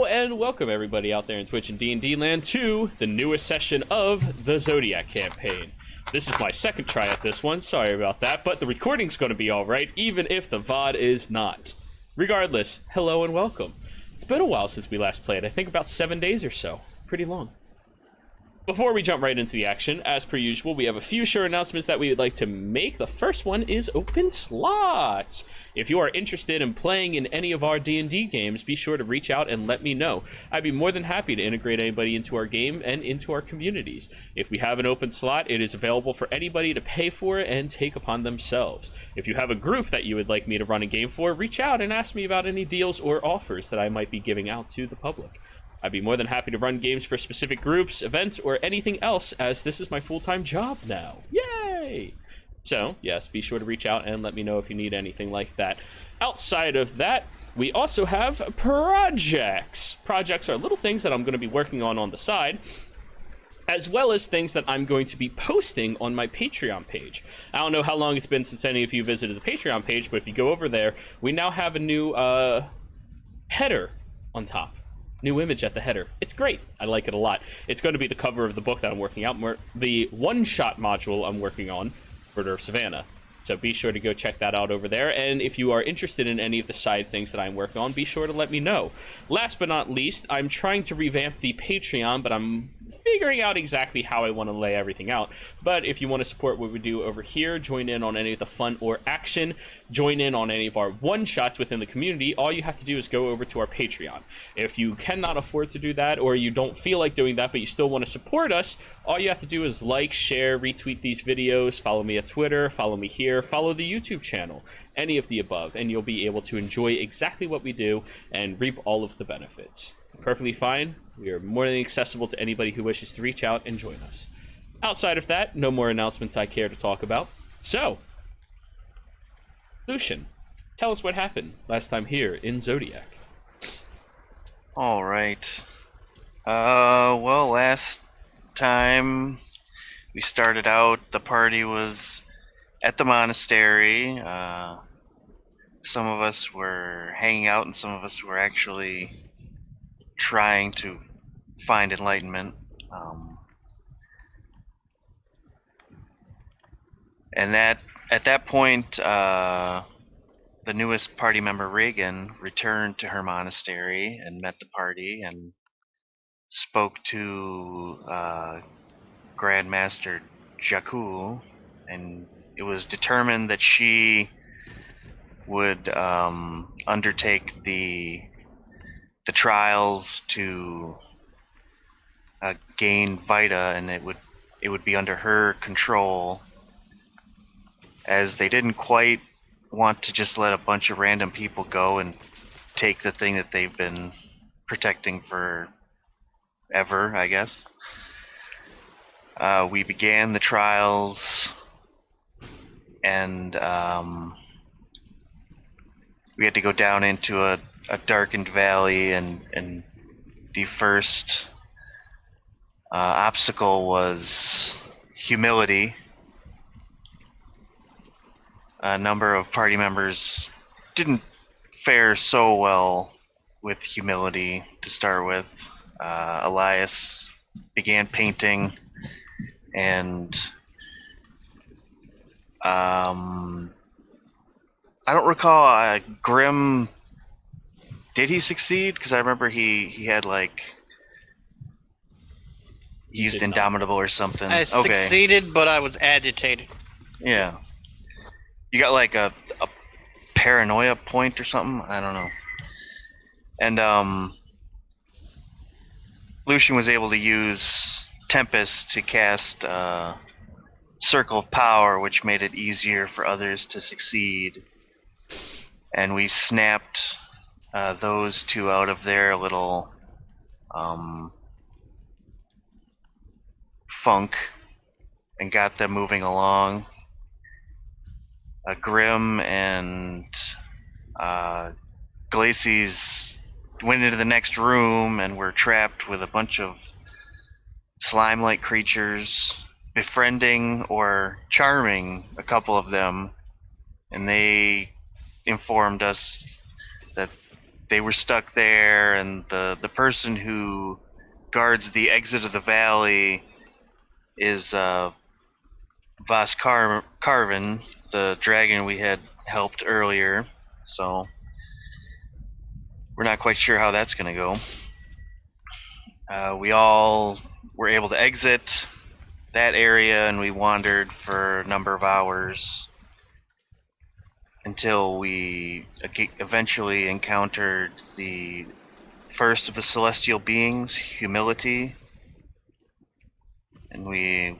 Hello and welcome everybody out there in Twitch and D&D land to the newest session of the Zodiac campaign. This is my second try at this one, sorry about that, but the recording's going to be alright, even if the VOD is not. Regardless, hello and welcome. It's been a while since we last played, I think about 7 days or so. Pretty long. Before we jump right into the action, as per usual, we have a few short announcements that we would like to make. The first one is open slots. If you are interested in playing in any of our D&D games, be sure to reach out and let me know. I'd be more than happy to integrate anybody into our game and into our communities. If we have an open slot, it is available for anybody to pay for and take upon themselves. If you have a group that you would like me to run a game for, reach out and ask me about any deals or offers that I might be giving out to the public. I'd be more than happy to run games for specific groups, events, or anything else, as this is my full-time job now. Yay! So, yes, be sure to reach out and let me know if you need anything like that. Outside of that, we also have projects. Projects are little things that I'm going to be working on the side, as well as things that I'm going to be posting on my Patreon page. I don't know how long it's been since any of you visited the Patreon page, but if you go over there, we now have a new header on top. New image at the header. It's great. I like it a lot. It's going to be the cover of the book that I'm working out, the one-shot module I'm working on, Murder of Savannah. So be sure to go check that out over there. And if you are interested in any of the side things that I'm working on, be sure to let me know. Last but not least, I'm trying to revamp the Patreon, but I'm figuring out exactly how I want to lay everything out. But if you want to support what we do over here, join in on any of the fun or action, join in on any of our one-shots within the community, all you have to do is go over to our Patreon. If you cannot afford to do that, or you don't feel like doing that, but you still want to support us, all you have to do is like, share, retweet these videos, follow me at Twitter, follow me here, follow the YouTube channel, any of the above, and you'll be able to enjoy exactly what we do and reap all of the benefits. It's perfectly fine. We are more than accessible to anybody who wishes to reach out and join us. Outside of that, no more announcements I care to talk about. So, Lucian, tell us what happened last time here in Zodiac. All right. Well, last time we started out, the party was at the monastery. Some of us were hanging out, and some of us were actually trying to find enlightenment. And at that point, the newest party member, Reagan, returned to her monastery and met the party and spoke to Grandmaster Jakku, and it was determined that she would undertake the trials to gain Vita, and it would be under her control, as they didn't quite want to just let a bunch of random people go and take the thing that they've been protecting for ever, I guess. We began the trials, and we had to go down into a darkened valley, and the first obstacle was humility. A number of party members didn't fare so well with humility to start with. Elias began painting, and I don't recall, Grim, did he succeed? Because I remember he had like, he used Indomitable or something. I succeeded, but I was agitated. Yeah. You got like a paranoia point or something? I don't know. And Lucian was able to use Tempest to cast Circle of Power, which made it easier for others to succeed. And we snapped those two out of their little funk and got them moving along. Grim and Glacies went into the next room and were trapped with a bunch of slime-like creatures, befriending or charming a couple of them, and they informed us that they were stuck there, and the person who guards the exit of the valley is Carvin, the dragon we had helped earlier. So we're not quite sure how that's going to go. We all were able to exit that area, and we wandered for a number of hours until we eventually encountered the first of the celestial beings, Humility, and we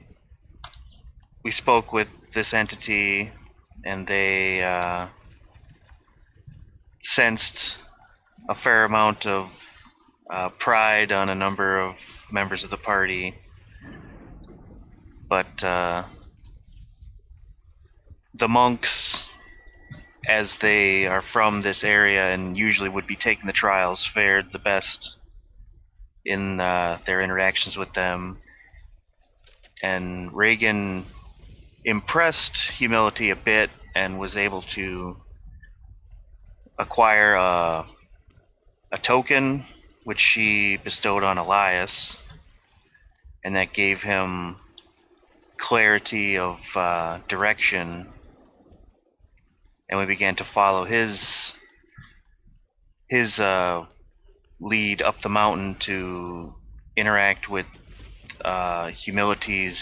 spoke with this entity, and they sensed a fair amount of pride on a number of members of the party, but the monks, as they are from this area and usually would be taking the trials, fared the best in their interactions with them. And Reagan impressed Humility a bit and was able to acquire a token which she bestowed on Elias, and that gave him clarity of direction, and we began to follow his lead up the mountain to interact with Humility's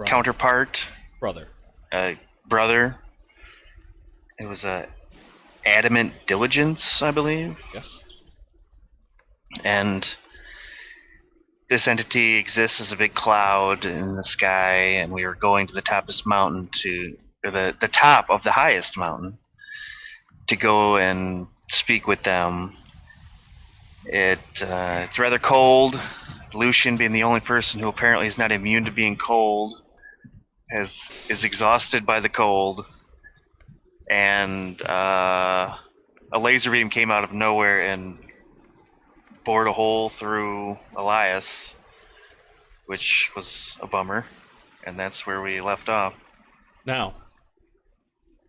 counterpart, brother. Brother. It was a Adamant Diligence, I believe. Yes. And this entity exists as a big cloud in the sky, and we were going to the top of this mountain the top of the highest mountain to go and speak with them. It's rather cold. Lucian, being the only person who apparently is not immune to being cold, is exhausted by the cold, and a laser beam came out of nowhere and bored a hole through Elias, which was a bummer, and that's where we left off. Now,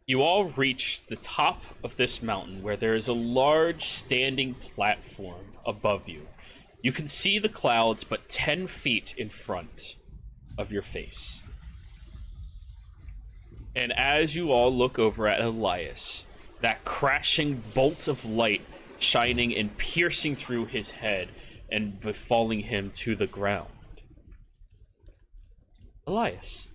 you all reach the top of this mountain where there is a large standing platform above you. You can see the clouds but 10 feet in front of your face. And as you all look over at Elias, that crashing bolt of light shining and piercing through his head and falling him to the ground. Elias.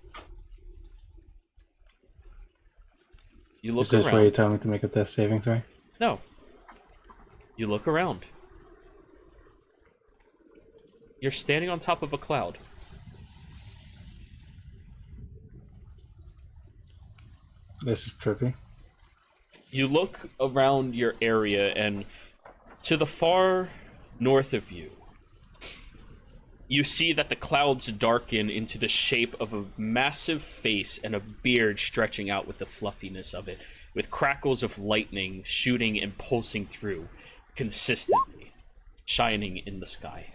You look Is this around. where you tell me to make a death saving throw? No. You look around. You're standing on top of a cloud. This is trippy. You look around your area, and to the far north of you, you see that the clouds darken into the shape of a massive face and a beard stretching out with the fluffiness of it, with crackles of lightning shooting and pulsing through consistently, shining in the sky.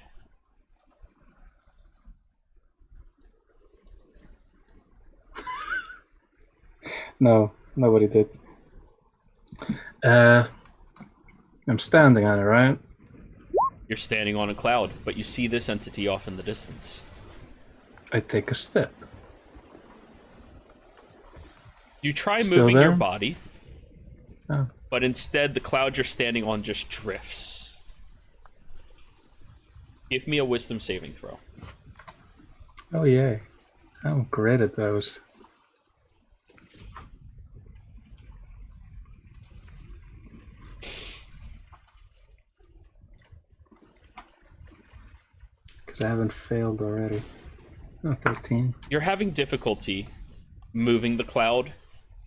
No, nobody did. I'm standing on it, right? You're standing on a cloud, but you see this entity off in the distance. I take a step. You try Still moving there? your body, Oh. but instead the cloud you're standing on just drifts. Give me a wisdom saving throw. Oh, yay. I'm great at those. Because I haven't failed already. Oh, 13. You're having difficulty moving the cloud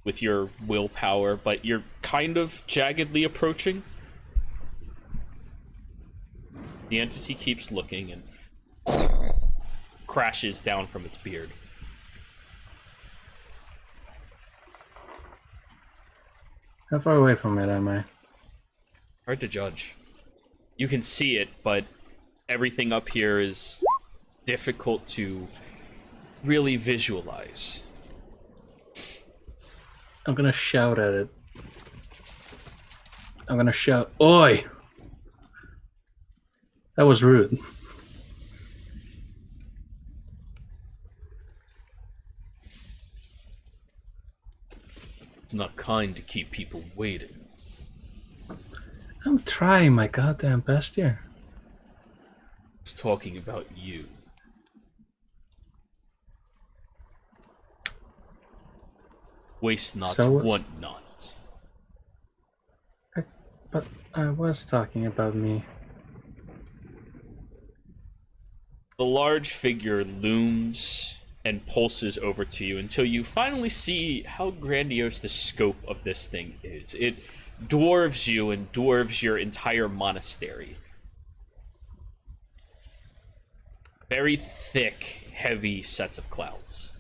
with your willpower, but you're kind of jaggedly approaching. The entity keeps looking and crashes down from its beard. How far away from it am I? Hard to judge. You can see it, but everything up here is difficult to really visualize. I'm gonna shout at it. I'm gonna shout, "Oi!" That was rude. It's not kind to keep people waiting. I'm trying my goddamn best here. I was talking about you. Waste not, So what's- want not. But I was talking about me. The large figure looms and pulses over to you until you finally see how grandiose the scope of this thing is. It dwarves you and dwarves your entire monastery. Very thick, heavy sets of clouds.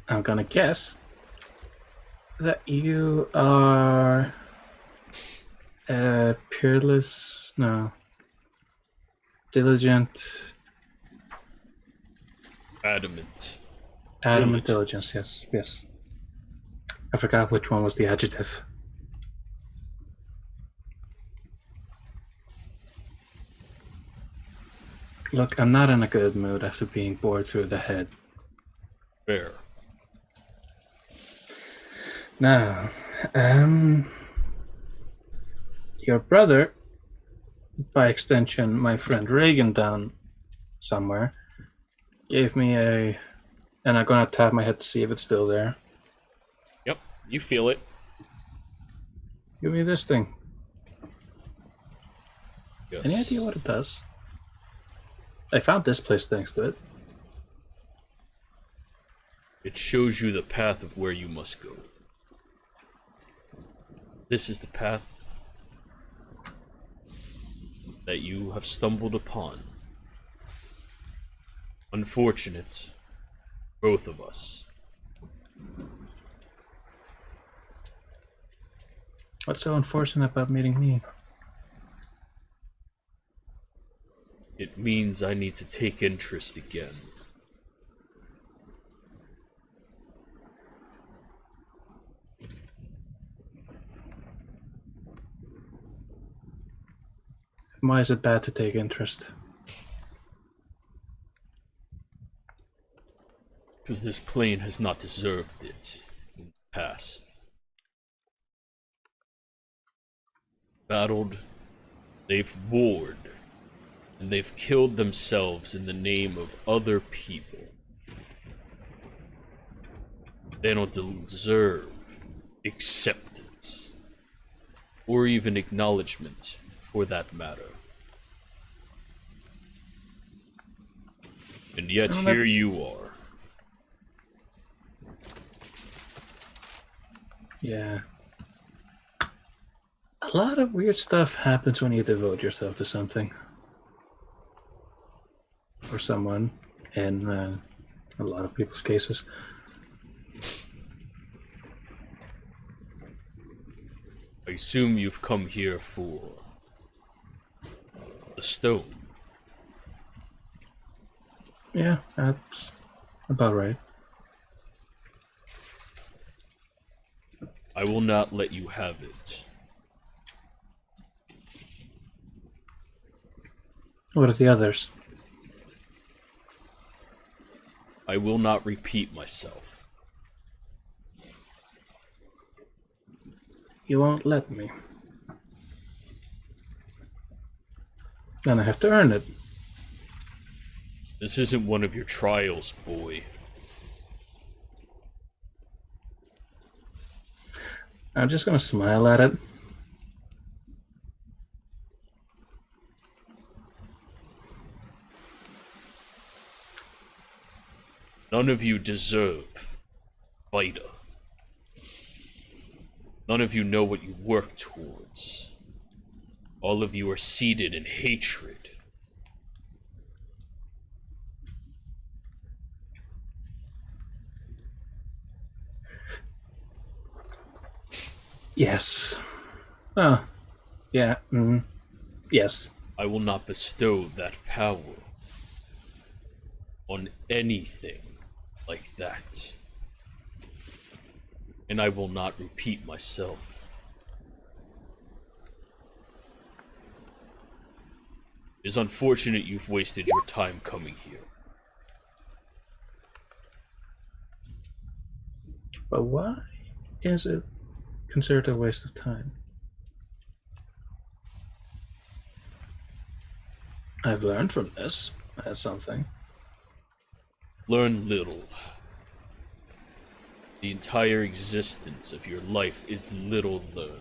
I'm gonna guess that you are peerless, no, diligent, Adamant. adamant Diligence. diligence. Yes. I forgot which one was the adjective. Look, I'm not in a good mood after being bored through the head. Fair. Now, your brother, by extension, my friend Reagan down somewhere, gave me a, and I'm gonna tap my head to see if it's still there. Yep, you feel it. Give me this thing. Yes. Any idea what it does? I found this place thanks to it. It shows you the path of where you must go. This is the path that you have stumbled upon. Unfortunate, both of us. What's so unfortunate about meeting me? It means I need to take interest again. Why is it bad to take interest? Because this plane has not deserved it in the past. Battled, they've warred, and they've killed themselves in the name of other people. They don't deserve acceptance, or even acknowledgement for that matter. And yet here you are. Yeah. A lot of weird stuff happens when you devote yourself to something. Or someone, in a lot of people's cases. I assume you've come here for the stone. Yeah, that's about right. I will not let you have it. What are the others? I will not repeat myself. You won't let me. Then I have to earn it. This isn't one of your trials, boy. I'm just gonna smile at it. None of you deserve Vita. None of you know what you work towards. All of you are seated in hatred. Yes. Oh. Yeah. Yes. I will not bestow that power on anything like that. and I will not repeat myself. It is unfortunate you've wasted your time coming here. But why is it considered a waste of time? I've learned from this as something. Learn little. The entire existence of your life is little learned.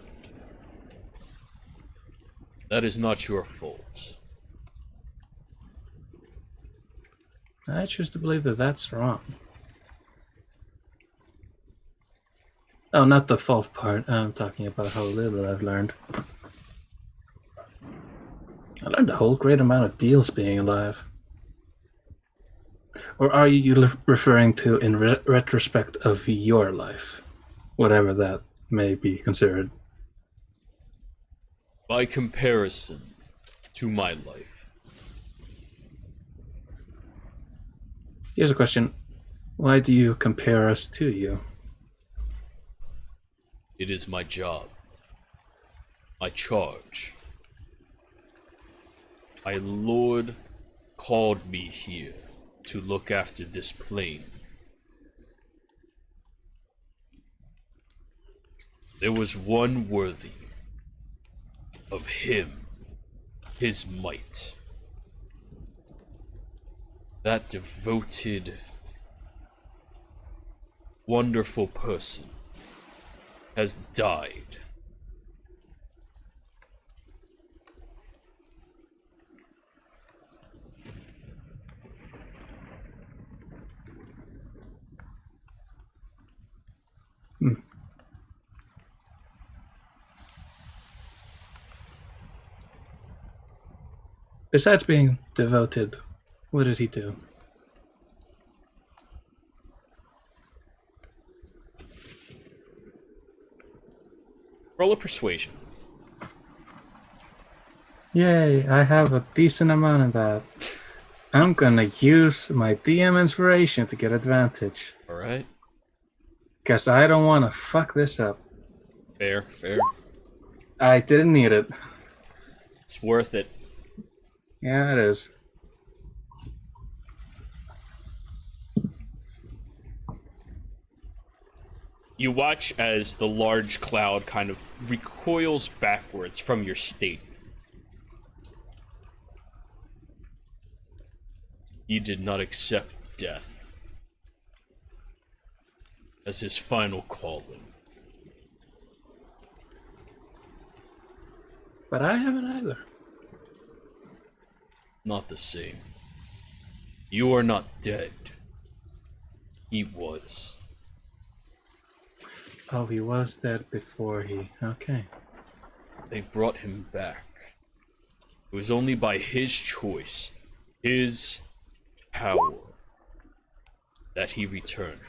That is not your fault. I choose to believe that that's wrong. Oh, not the fault part. I'm talking about how little I've learned. I learned a whole great amount of deals being alive. Or are you referring to in retrospect of your life? Whatever that may be considered. By comparison to my life. Here's a question. Why do you compare us to you? It is my job. My charge. My lord called me here to look after this plane. There was one worthy of him, his might. That devoted, wonderful person has died. Besides being devoted, what did he do? Roll a persuasion. Yay, I have a decent amount of that. I'm gonna use my DM inspiration to get advantage. Alright. Because I don't want to fuck this up. Fair, fair. I didn't need it. It's worth it. Yeah, it is. You watch as the large cloud kind of recoils backwards from your statement. He did not accept death as his final calling. But I haven't either. Not the same. You are not dead. He was. Oh, he was dead before he... Okay. They brought him back. It was only by his choice, his power, that he returned.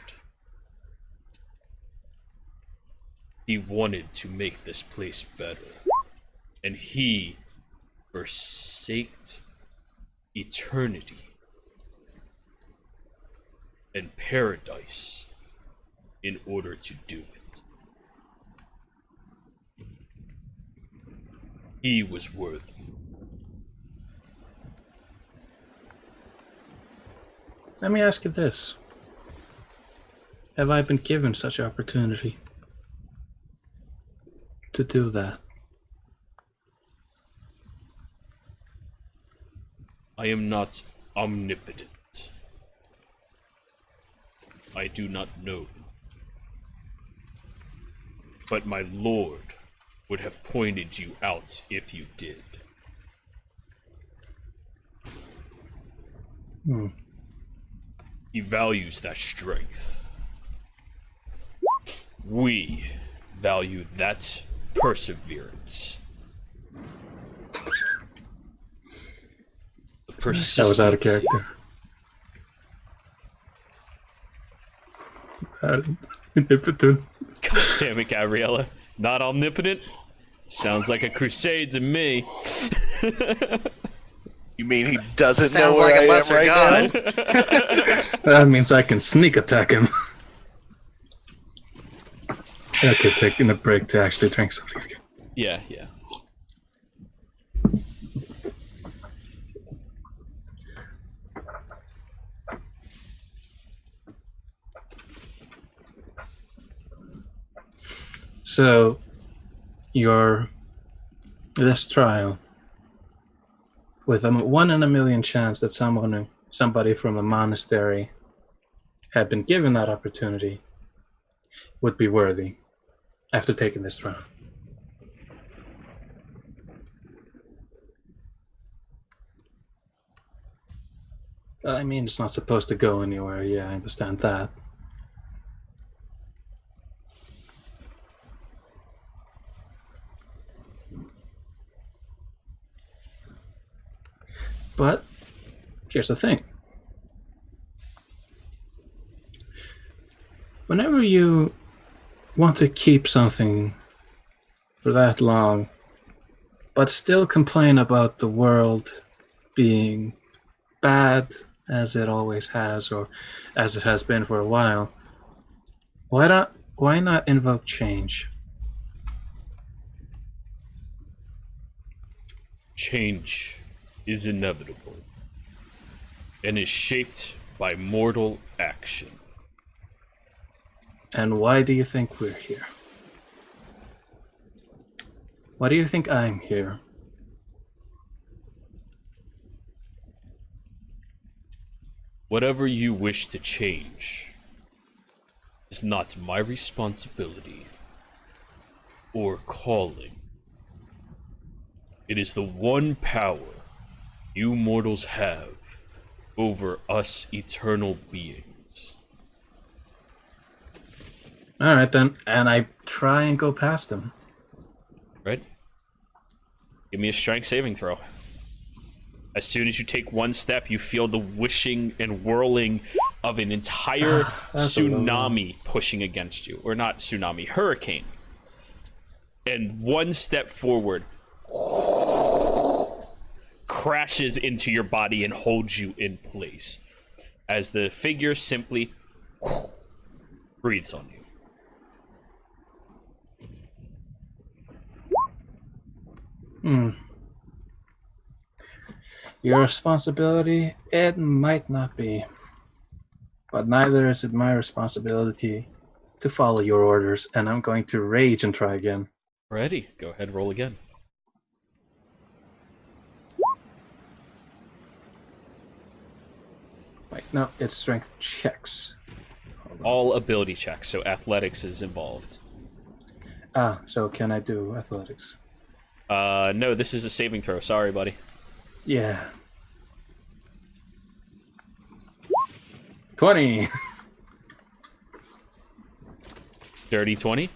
He wanted to make this place better, and he forsaked eternity and paradise in order to do it. He was worthy. Let me ask you this. Have I been given such opportunity to do that? I am not omnipotent. I do not know. But my lord would have pointed you out if you did. He values that strength. We value that perseverance. That was out of character. Omnipotent. God damn it, Gabriella. Not omnipotent? Sounds like a crusade to me. You mean he doesn't Sounds know where like a I am lesser right god. now? That means I can sneak attack him. Okay, taking a break to actually drink something again. Yeah, yeah. So, this trial, with a 1 in a million chance that somebody from a monastery had been given that opportunity, would be worthy after taking this trial. I mean, it's not supposed to go anywhere. Yeah, I understand that. But here's the thing. Whenever you want to keep something for that long, but still complain about the world being bad as it always has, or as it has been for a while, why not invoke change? Change is inevitable and is shaped by mortal action. And why do you think we're here? Why do you think I'm here? Whatever you wish to change is not my responsibility or calling. It is the one power you mortals have over us eternal beings. Alright then, and I try and go past him. Right? Give me a strength saving throw. As soon as you take one step, you feel the whooshing and whirling of an entire tsunami pushing against you. Or not tsunami, hurricane. And one step forward crashes into your body and holds you in place as the figure simply breathes on you. Your responsibility? It might not be. But neither is it my responsibility to follow your orders, and I'm going to rage and try again. Ready? Go ahead, roll again. Wait, no, it's strength checks. All ability checks, so athletics is involved. So can I do athletics? No, this is a saving throw. Sorry, buddy. Yeah. 20. Dirty 20?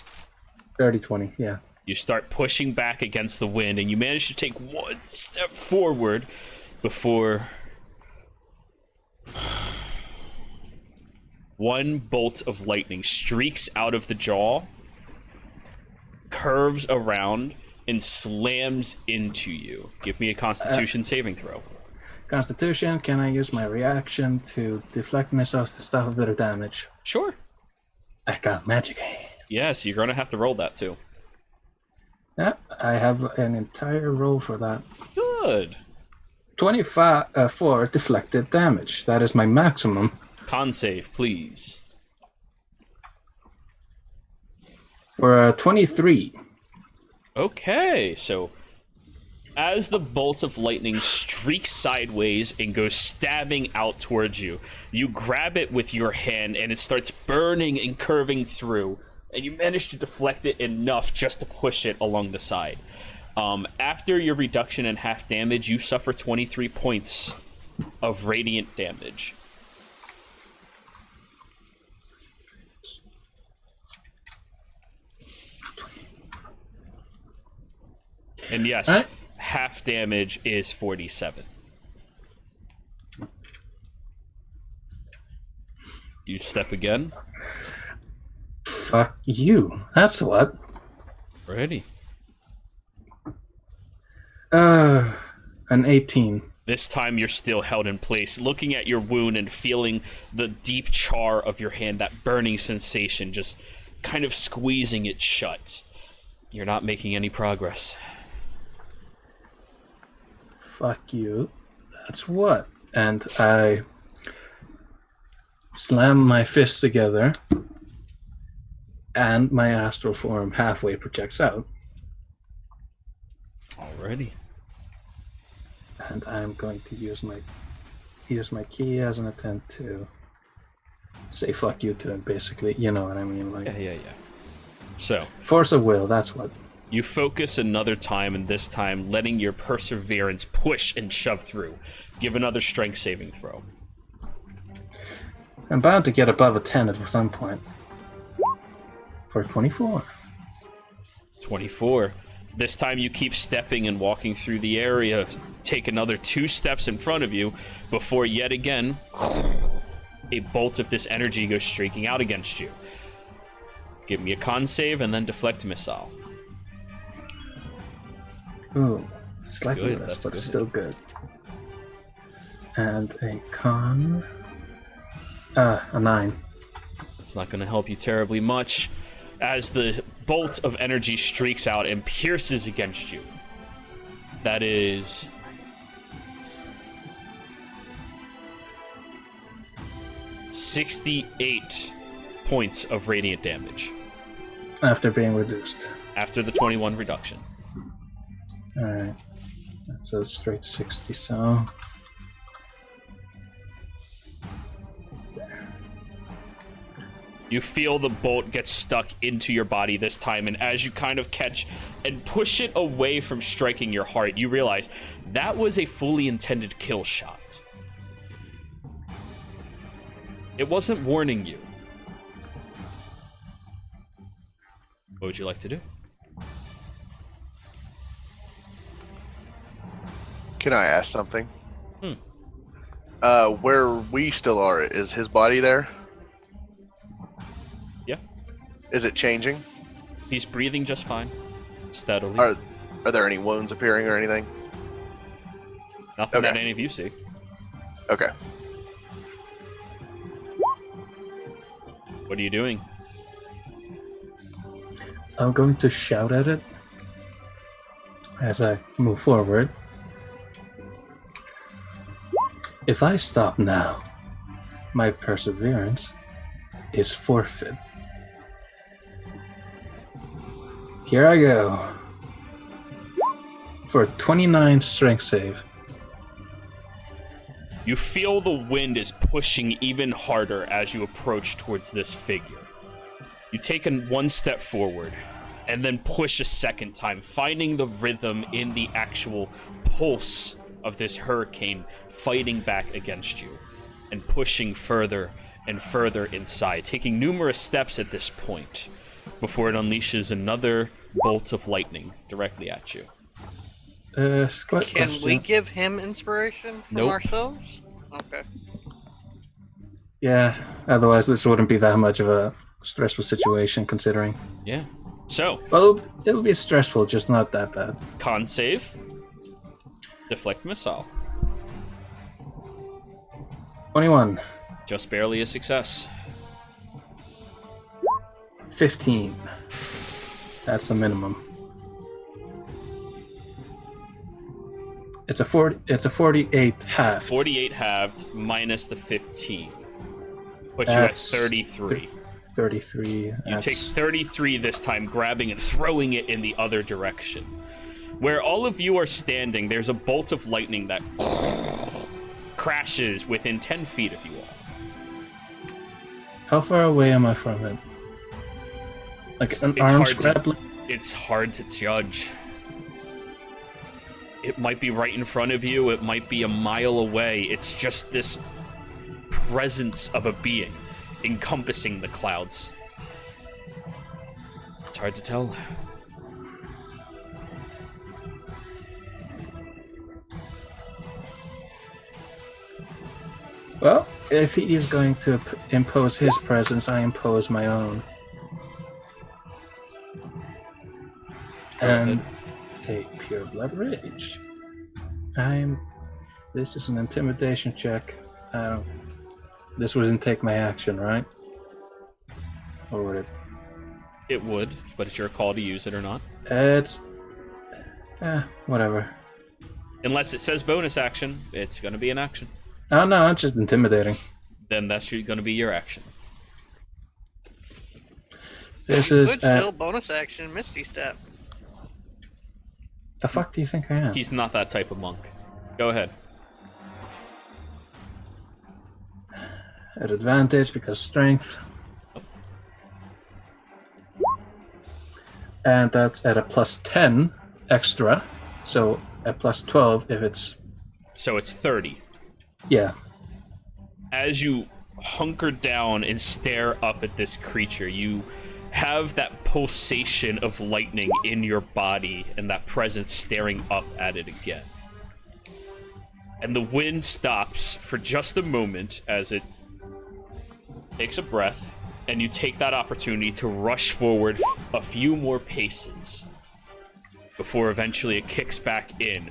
30, 20, yeah. You start pushing back against the wind, and you manage to take one step forward before one bolt of lightning streaks out of the jaw, curves around, and slams into you. Give me a Constitution saving throw. Constitution, can I use my reaction to deflect missiles to stop a bit of damage? Sure. I got magic hands. Yes, you're going to have to roll that too. Yeah, I have an entire roll for that. Good. 25 for deflected damage. That is my maximum. Con save, please. For 23. Okay, so as the bolt of lightning streaks sideways and goes stabbing out towards you, you grab it with your hand and it starts burning and curving through, and you manage to deflect it enough just to push it along the side. After your reduction in half damage, you suffer 23 points of radiant damage. And yes, right. Half damage is 47. You step again. Fuck you. That's what. Ready. An 18. This time you're still held in place, looking at your wound and feeling the deep char of your hand, that burning sensation just kind of squeezing it shut. You're not making any progress. Fuck you. That's what. And I slam my fists together, and my astral form halfway projects out. Alrighty. And I'm going to use my key as an attempt to say fuck you to him, basically. You know what I mean? Like, Yeah. So, force of will, that's what. you focus another time, and this time letting your perseverance push and shove through. Give another strength saving throw. I'm bound to get above a 10 at some point. For 24. 24. This time you keep stepping and walking through the area. Take another 2 steps in front of you before yet again a bolt of this energy goes streaking out against you. Give me a con save and then deflect missile. Ooh, slightly good, less, that's but good. still good. And a con... a 9. It's not going to help you terribly much as the bolt of energy streaks out and pierces against you. That is... 68 points of radiant damage After being reduced. after the 21 reduction. Alright. That's a straight 60, so... You feel the bolt get stuck into your body this time, and as you kind of catch and push it away from striking your heart, you realize that was a fully intended kill shot. It wasn't warning you. What would you like to do? Can I ask something? Hmm. Where we still are, is his body there? Yeah. Is it changing? He's breathing just fine. Steadily. Are there any wounds appearing or anything? Nothing that okay. any of you see. Okay. What are you doing? I'm going to shout at it as I move forward. If I stop now, my perseverance is forfeit. Here I go. For a 29 strength save. You feel the wind is pushing even harder as you approach towards this figure. You take one step forward and then push a second time, finding the rhythm in the actual pulse of this hurricane fighting back against you and pushing further and further inside, taking numerous steps at this point before it unleashes another bolt of lightning directly at you. Can Can we give him inspiration from Nope. ourselves? Okay. Yeah, otherwise this wouldn't be that much of a stressful situation considering. Yeah. So, Well, it'll be stressful, just not that bad. con save, deflect missile. 21. Just barely a success. 15. That's the minimum. It's a 48 half. 48 halved minus the 15. Puts That's you at 33. 33. You That's, take 33 this time, grabbing and throwing it in the other direction. Where all of you are standing, there's a bolt of lightning that crashes within 10 feet of you all. How far away am I from it? Like an It's arm's hard to- grab? It's hard to judge. It might be right in front of you, it might be a mile away. It's just this presence of a being encompassing the clouds. It's hard to tell. Well, if he is going to impose his presence, I impose my own. And a pure blood rage. This is an intimidation check. This wouldn't take my action, right? Or would it? It would, but it's your call to use it or not. It's... whatever. Unless it says bonus action, it's going to be an action. Oh no, it's just intimidating. Then that's going to be your action. This You is... could still bonus action Misty Step. The fuck do you think I am? He's not that type of monk. Go ahead. At advantage because strength. And that's at a +10 extra. So at +12 if it's... So it's 30. Yeah. As you hunker down and stare up at this creature, you have that pulsation of lightning in your body and that presence staring up at it again. And the wind stops for just a moment as it takes a breath, and you take that opportunity to rush forward a few more paces before eventually it kicks back in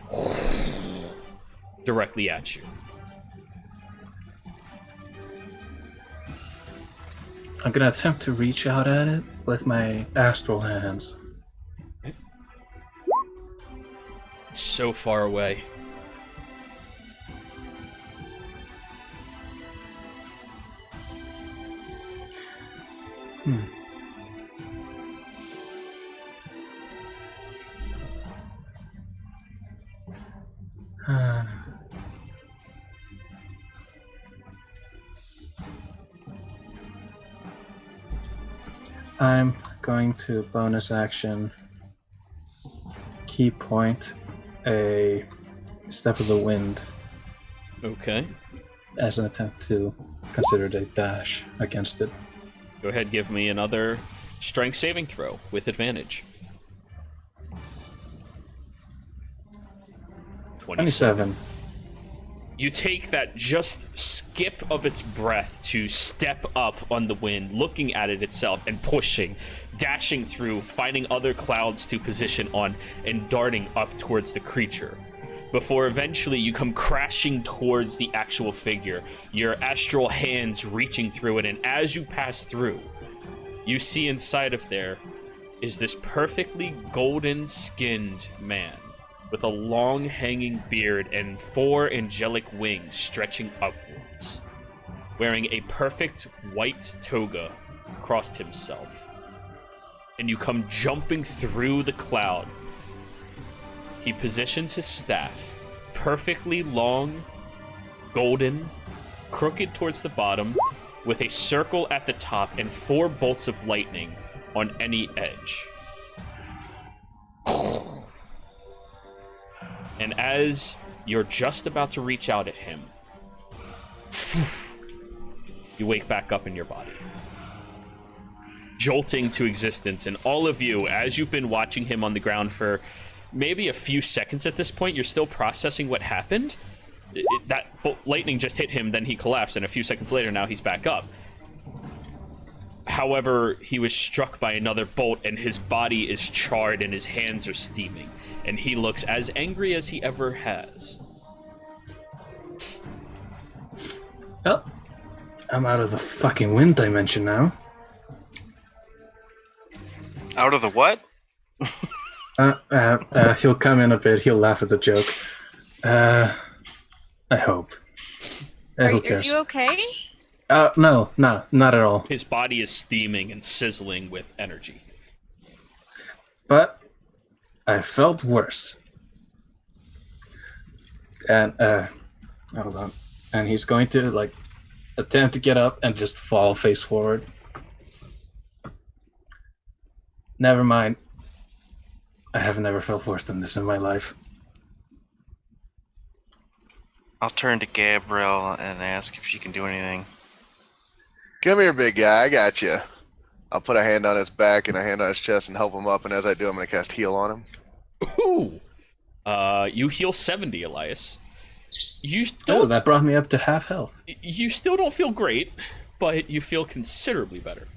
directly at you. I'm gonna attempt to reach out at it with my astral hands. It's so far away. I'm going to bonus action key point a step of the wind Okay. as an attempt to consider it a dash against it. Go ahead, give me another strength saving throw with advantage. 27. You take that just skip of its breath to step up on the wind, looking at it itself and pushing, dashing through, finding other clouds to position on, and darting up towards the creature. Before eventually you come crashing towards the actual figure, your astral hands reaching through it, and as you pass through, you see inside of there is this perfectly golden-skinned man with a long hanging beard and 4 angelic wings stretching upwards, wearing a perfect white toga across himself. And you come jumping through the cloud. He positions his staff, perfectly long, golden, crooked towards the bottom, with a circle at the top and 4 bolts of lightning on any edge. And as you're just about to reach out at him, you wake back up in your body, jolting to existence. And all of you, as you've been watching him on the ground for maybe a few seconds at this point, you're still processing what happened. That lightning just hit him, then he collapsed, and a few seconds later, now he's back up. However, he was struck by another bolt, and his body is charred, and his hands are steaming, and he looks as angry as he ever has. Oh, I'm out of the fucking wind dimension now. Out of the what? He'll come in a bit. He'll laugh at the joke. I hope. Are Who cares? you okay? No, not at all. His body is steaming and sizzling with energy. But I felt worse. And hold on. And he's going to attempt to get up and just fall face forward. Never mind. I have never felt worse than this in my life. I'll turn to Gabriel and ask if she can do anything. Come here, big guy. I got you. I'll put a hand on his back and a hand on his chest and help him up. And as I do, I'm going to cast heal on him. Ooh. You heal 70, Elias. You still, that brought me up to half health. you still don't feel great, but you feel considerably better.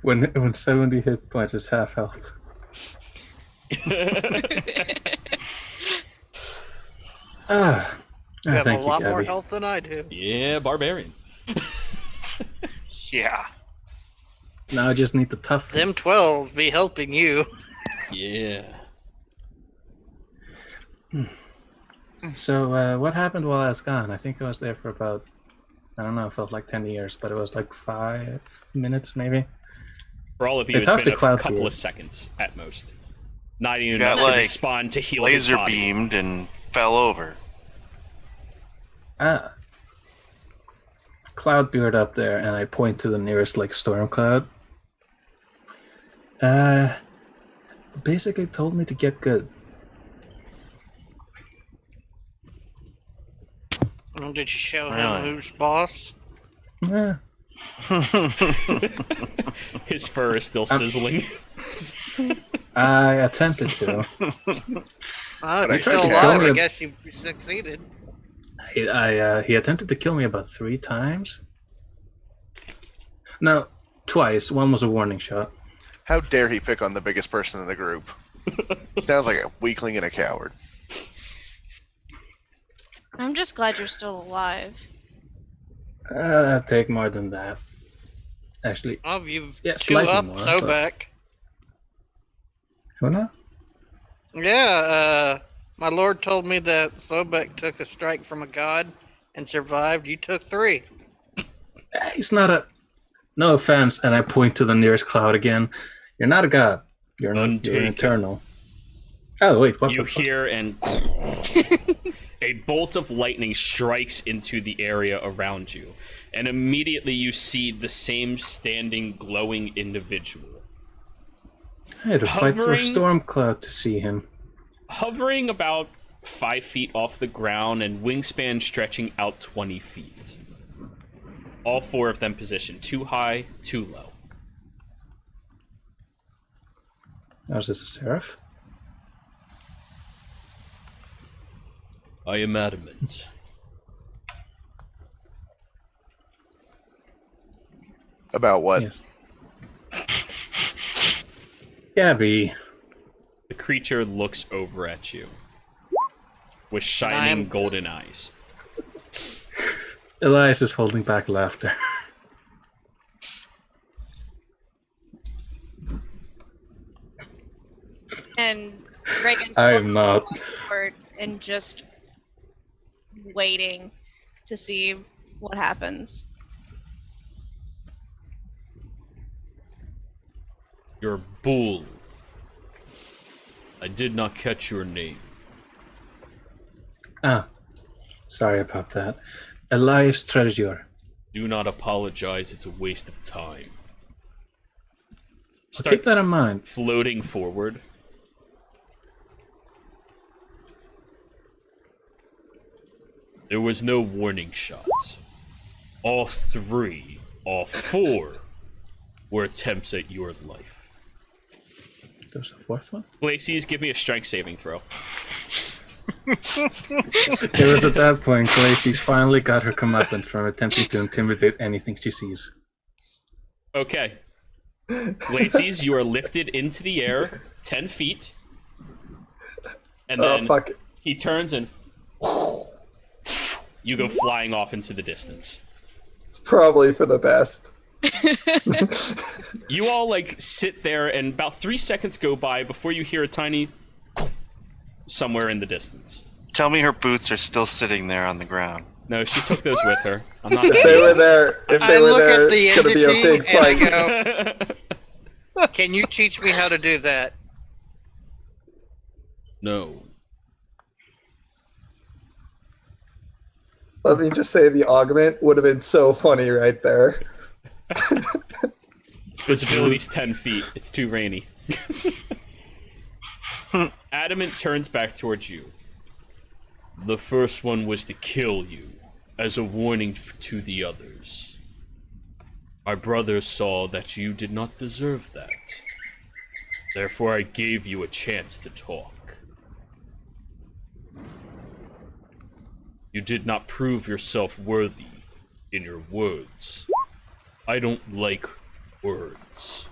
When 70 hit points is half health. You have a thank lot you, more Gabby. health than I do. Yeah, barbarian. Yeah. Now I just need the tough. Them 12s be helping you. Yeah. So, what happened while I was gone? I think I was there for about, I don't know, it felt like 10 years, but it was like 5 minutes maybe. For all of you, They it's talked been to a Cloud couple Beard. of seconds at most. Not even Got, enough to like, respond to heal his Laser body. beamed and fell over. Cloudbeard up there, and I point to the nearest like storm cloud. Basically told me to get good. Did you show Really? him who's boss? Yeah. His fur is still sizzling. I attempted to. If He you're tried still to kill alive, me. I guess you succeeded. He attempted to kill me about 3 times. No, twice. One was a warning shot. How dare he pick on the biggest person in the group? Sounds like a weakling and a coward. I'm just glad you're still alive. That'd take more than that. Actually, Oh, you've Yeah, 2 slightly up, more, so but- back. who knows? Yeah, my lord told me that Sobek took a strike from a god and survived. You took 3. He's not a. No offense, and I point to the nearest cloud again. You're not a god. You're an Untaken. eternal. Oh wait, what You the fuck? hear and a bolt of lightning strikes into the area around you, and immediately you see the same standing, glowing individual. I had to fight through a hovering- storm cloud to see him. Hovering about 5 feet off the ground and wingspan stretching out 20 feet. All 4 of them positioned too high, too low. Oh, is this a seraph? I am adamant. About what? Yes. Gabby. The creature looks over at you with shining I'm- golden eyes. Elias is holding back laughter. And Reagan's I am not. holding the sword and just waiting to see what happens. Your bull. I did not catch your name. Ah, sorry about that. Elias Treasure. Do not apologize, it's a waste of time. So keep that in mind. Floating forward. There was no warning shots. All 4 were attempts at your life. There's a 4th one. Glacies, give me a strength saving throw. It was at that point Glacie's finally got her comeuppance from attempting to intimidate anything she sees. Okay. Glacies, you are lifted into the air 10 feet. And Oh, then fuck it. he turns and you go flying off into the distance. It's probably for the best. You all like sit there and about 3 seconds go by before you hear a tiny somewhere in the distance. Tell me her boots are still sitting there on the ground. No, she took those with her. I'm not If they were that there, if they I were look there, at the it's gonna be a entity big and fight. I go, "Can you teach me how to do that?" No. Let me just say the augment would have been so funny right there. Visibility's 10 feet. It's too rainy. Adamant turns back towards you. The first one was to kill you, as a warning to the others. My brother saw that you did not deserve that. Therefore, I gave you a chance to talk. You did not prove yourself worthy in your words. I don't like words.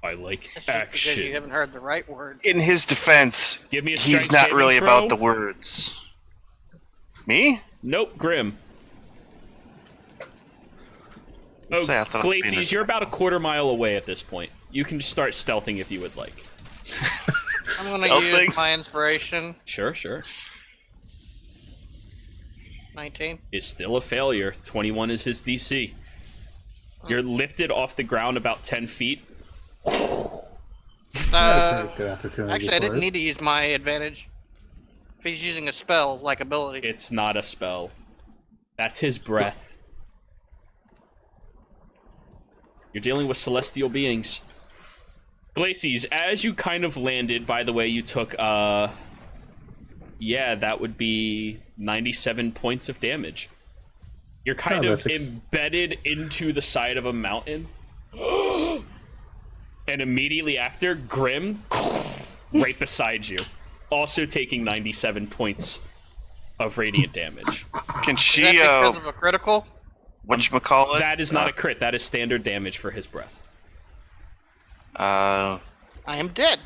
I like That's just because you action. haven't heard the right word. In his defense, Give me a he's strength not saving really throw. about the words. Me? Nope, Grim. Oh, Say, I thought it was being Glacies, you're about a quarter mile away at this point. You can just start stealthing if you would like. I'm gonna Stealthing. use my inspiration. Sure, sure. 19. Is still a failure. 21 is his DC. You're lifted off the ground about 10 feet. Good opportunity Actually, I for didn't it. need to use my advantage. If he's using a spell, like ability. It's not a spell. That's his breath. You're dealing with celestial beings. Glacies, as you kind of landed, by the way, you took, yeah, that would be 97 points of damage. You're kind of embedded into the side of a mountain. And immediately after, Grim, right beside you, also taking 97 points of radiant damage. Can Is she, that because of a critical? whatchamacallit? That is not a crit, that is standard damage for his breath. I am dead.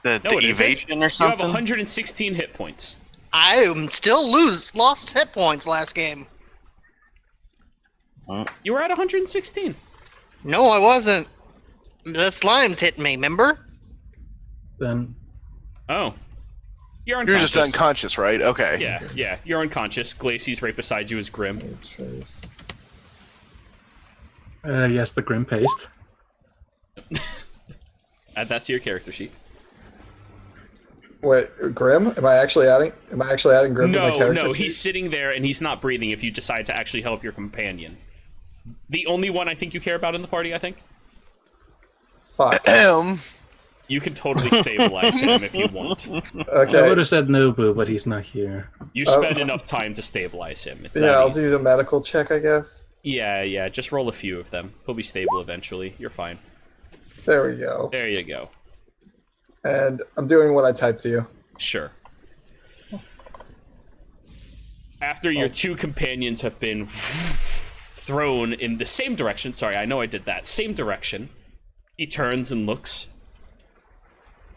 The No, it isn't. evasion or You have something? 116 hit points. I am still lost hit points last game. You were at 116. No, I wasn't. The slimes hit me, remember? Then Oh. You're You're unconscious. just unconscious, right? Okay. Yeah, you're unconscious. Glacie's right beside you is Grim. Trace. yes, the grim paste. Add that to your character sheet. Wait, Grim? Am I actually adding Grim to my No, character? no, sheet? he's sitting there and he's not breathing if you decide to actually help your companion. The only one I think you care about in the party, I think. Fuck. You can totally stabilize him if you want. I Okay. would have said Nobu, but he's not here. You spend enough time to stabilize him. It's Yeah, that I'll easy. do a medical check, I guess. Yeah, just roll a few of them. He'll be stable eventually. You're fine. There we go. There you go. And I'm doing what I typed to you. Sure. After your two companions have been thrown in the same direction, sorry, I know I did that, same direction, he turns and looks.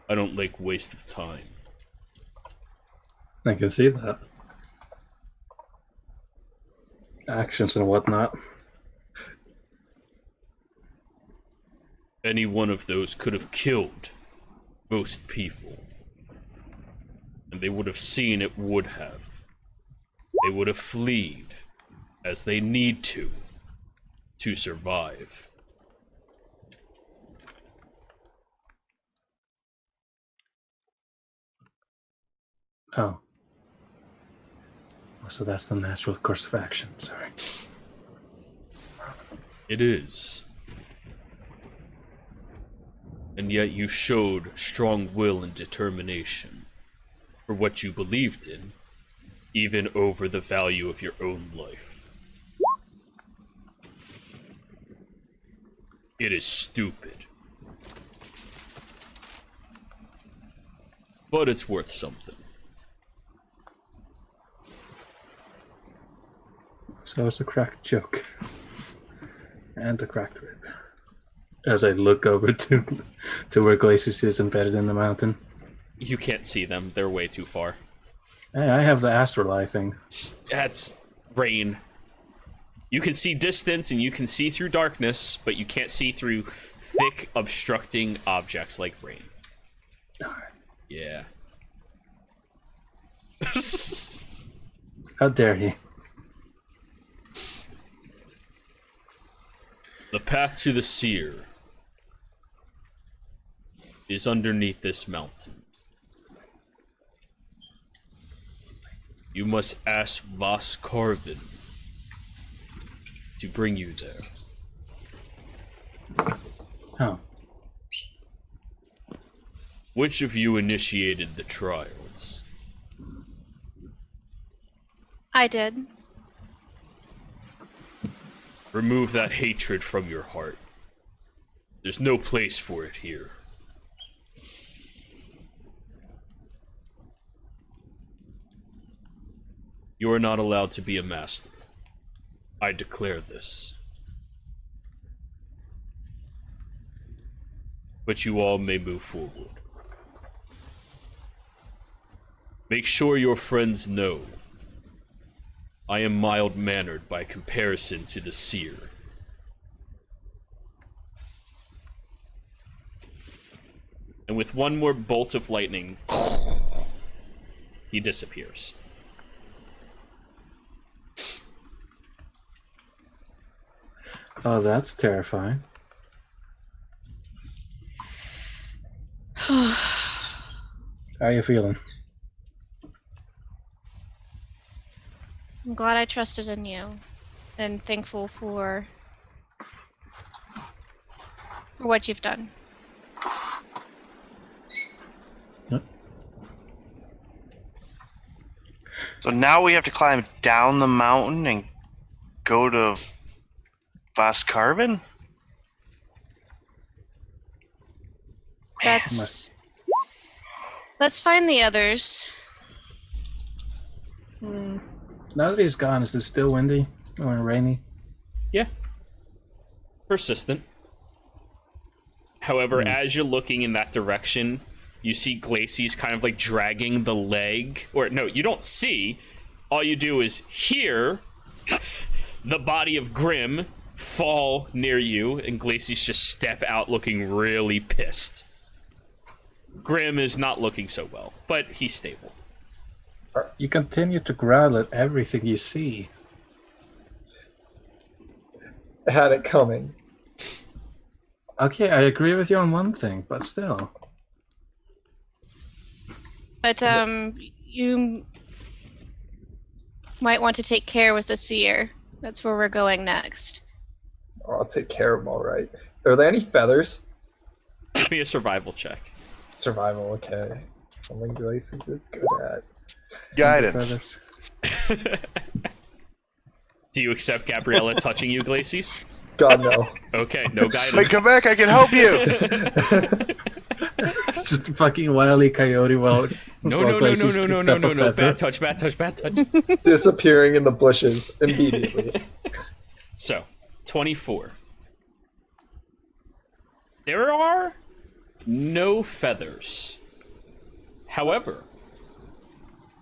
I don't like waste of time. I can see that. Actions and whatnot. Any one of those could have killed most people. And they would have seen it would have. They would have fleed, as they need to survive. Oh. So that's the natural course of action. Sorry. It is. And yet you showed strong will and determination for what you believed in, even over the value of your own life. It is stupid. But it's worth something. So it's a cracked joke. And a cracked rib. As I look over to where Glacius is embedded in the mountain. You can't see them, they're way too far. Hey, I have the astral eye thing. That's rain. You can see distance and you can see through darkness, but you can't see through thick, obstructing objects like rain. Darn. Yeah. How dare he? The path to the seer is underneath this mountain. You must ask Vas Carvin to bring you there. Oh. Which of you initiated the trials? I did. Remove that hatred from your heart. There's no place for it here. You are not allowed to be a master. I declare this. But you all may move forward. Make sure your friends know I am mild-mannered by comparison to the seer. And with one more bolt of lightning, he disappears. Oh, that's terrifying. How are you feeling? I'm glad I trusted in you, and thankful for what you've done. So now we have to climb down the mountain and go to Voskarvin? Let's find the others. Now that he's gone, is it still windy or rainy? Yeah. Persistent. However, as you're looking in that direction, you see Glacy's kind of like dragging the leg. Or, no, you don't see. All you do is hear the body of Grim fall near you, and Glacy's just step out looking really pissed. Grim is not looking so well, but he's stable. You continue to growl at everything you see. Had it coming. Okay, I agree with you on one thing, but still. But you might want to take care with the seer. That's where we're going next. Oh, I'll take care of them, all right. Are there any feathers? Give me a survival check. Survival, okay. Something Glacis is good at. Guidance. Do you accept Gabriella touching you, Glacy's? God, no. Okay, no guidance. Wait, come back, I can help you! It's just a fucking wily coyote while No. Glacy's picks up a feather. Bad touch. Disappearing in the bushes immediately. So, 24. There are no feathers. However,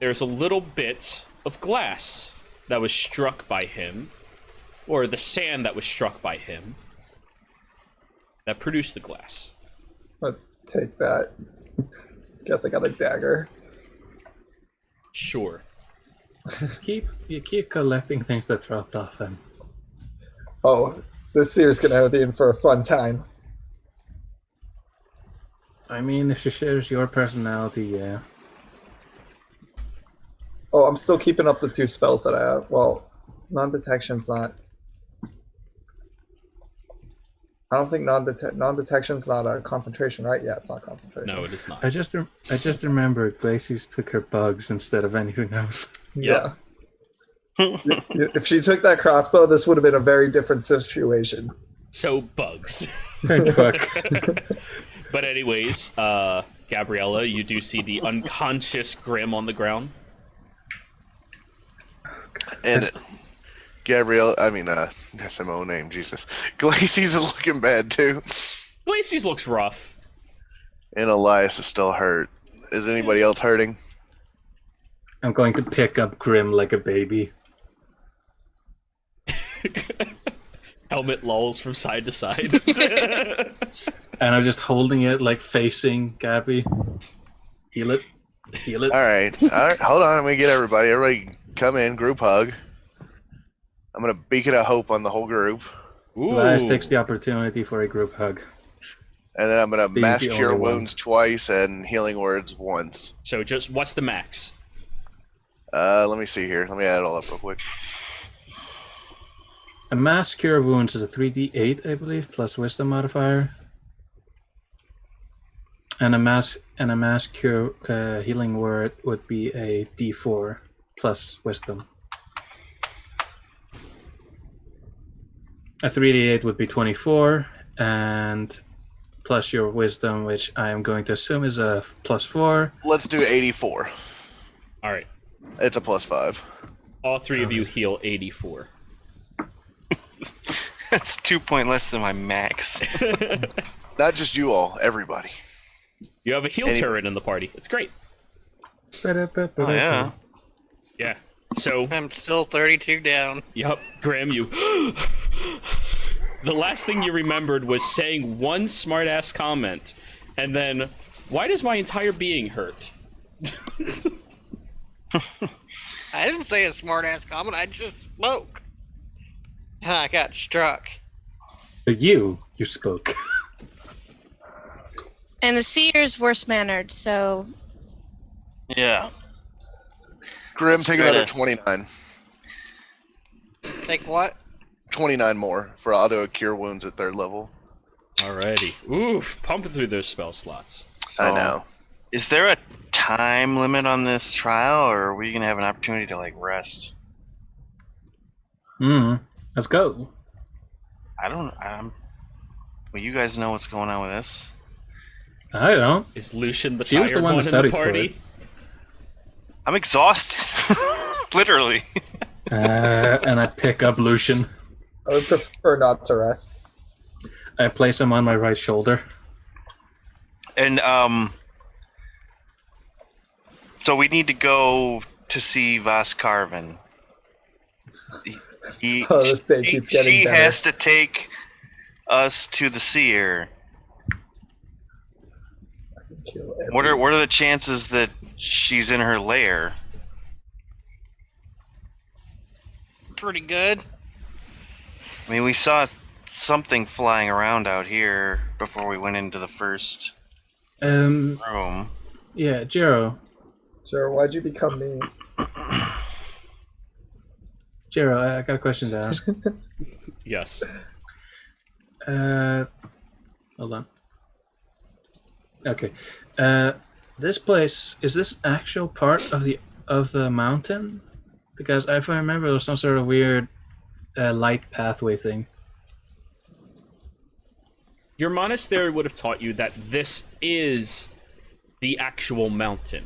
there's a little bit of glass that was struck by him, or the sand that was struck by him, that produced the glass. I'll take that. Guess I got a dagger. Sure. You keep collecting things that dropped off then. Oh, this seer's gonna be in for a fun time. I mean, if she shares your personality, yeah. Oh, I'm still keeping up the 2 spells that I have. Well, non-detection's not... I don't think non-detection's not a concentration, right? Yeah, it's not concentration. No, it is not. I just remembered Glacy's took her bugs instead of anything else. Yeah. If she took that crossbow, this would have been a very different situation. So, bugs. Fuck. But anyways, Gabriella, you do see the unconscious Grim on the ground. And that's my own name, Jesus. Glacy's is looking bad too. Glacy's looks rough. And Elias is still hurt. Is anybody else hurting? I'm going to pick up Grim like a baby. Helmet lolls from side to side. And I'm just holding it like facing Gabby. Heal it. All right. Hold on. Let me get everybody. Everybody come in. Group hug. I'm going to beacon a hope on the whole group. Elias takes the opportunity for a group hug. And then I'm going to Being mass the cure only one. wounds twice and healing words once. So just, what's the max? Let me see here. Let me add it all up real quick. A mass cure wounds is a 3d8, I believe, plus wisdom modifier. And a mass cure healing word would be a d4 plus wisdom. A 3d8 would be 24, and plus your wisdom, which I am going to assume is a +4. Let's do 84. All right. It's a +5. All three of you heal 84. That's 2 point less than my max. Not just you all, everybody. You have a heal turret in the party. It's great. Oh, yeah. Yeah. So, I'm still 32 down. yep, Graham, you... The last thing you remembered was saying one smart-ass comment, and then Why does my entire being hurt? I didn't say a smart ass comment, I just spoke. And I got struck. But you spoke. And the seer's worse mannered, so Yeah. Grim, take another 29. Take what? 29 more for auto cure wounds at 3rd level. Alrighty. Oof, pumping through those spell slots. I So, know. Is there a time limit on this trial, or are we gonna have an opportunity to like rest? Let's go. I don't. Well, you guys know what's going on with this. I don't. Is Lucian the She was tired the one one who in the studied for party? it. I'm exhausted. Literally. And I pick up Lucian. I would prefer not to rest. I place him on my right shoulder. And so we need to go to see Vas Carvin. Oh, this day keeps getting She better. has to take us to the seer. Kill What everyone. are the chances that she's in her lair? Pretty good. I mean, we saw something flying around out here before we went into the first room. Yeah, Jero. Sure, why'd you become me? Jero, I got a question to ask. Yes. Hold on. Okay. This place, is this actual part of the mountain? Because if I remember, there was some sort of weird light pathway thing. Your monastery would have taught you that this is the actual mountain.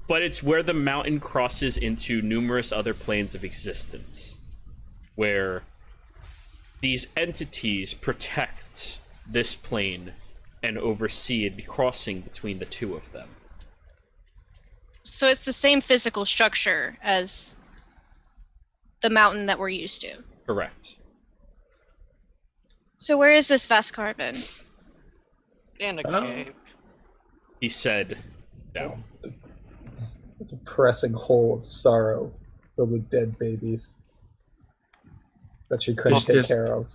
But it's where the mountain crosses into numerous other planes of existence. Where these entities protect this plane and oversee the crossing between the two of them. so it's the same physical structure as the mountain that we're used to. Correct. So where is this Vascarvin? In a Oh. cave. He said down. A depressing hole of sorrow filled with dead babies that she couldn't It's take just- care of.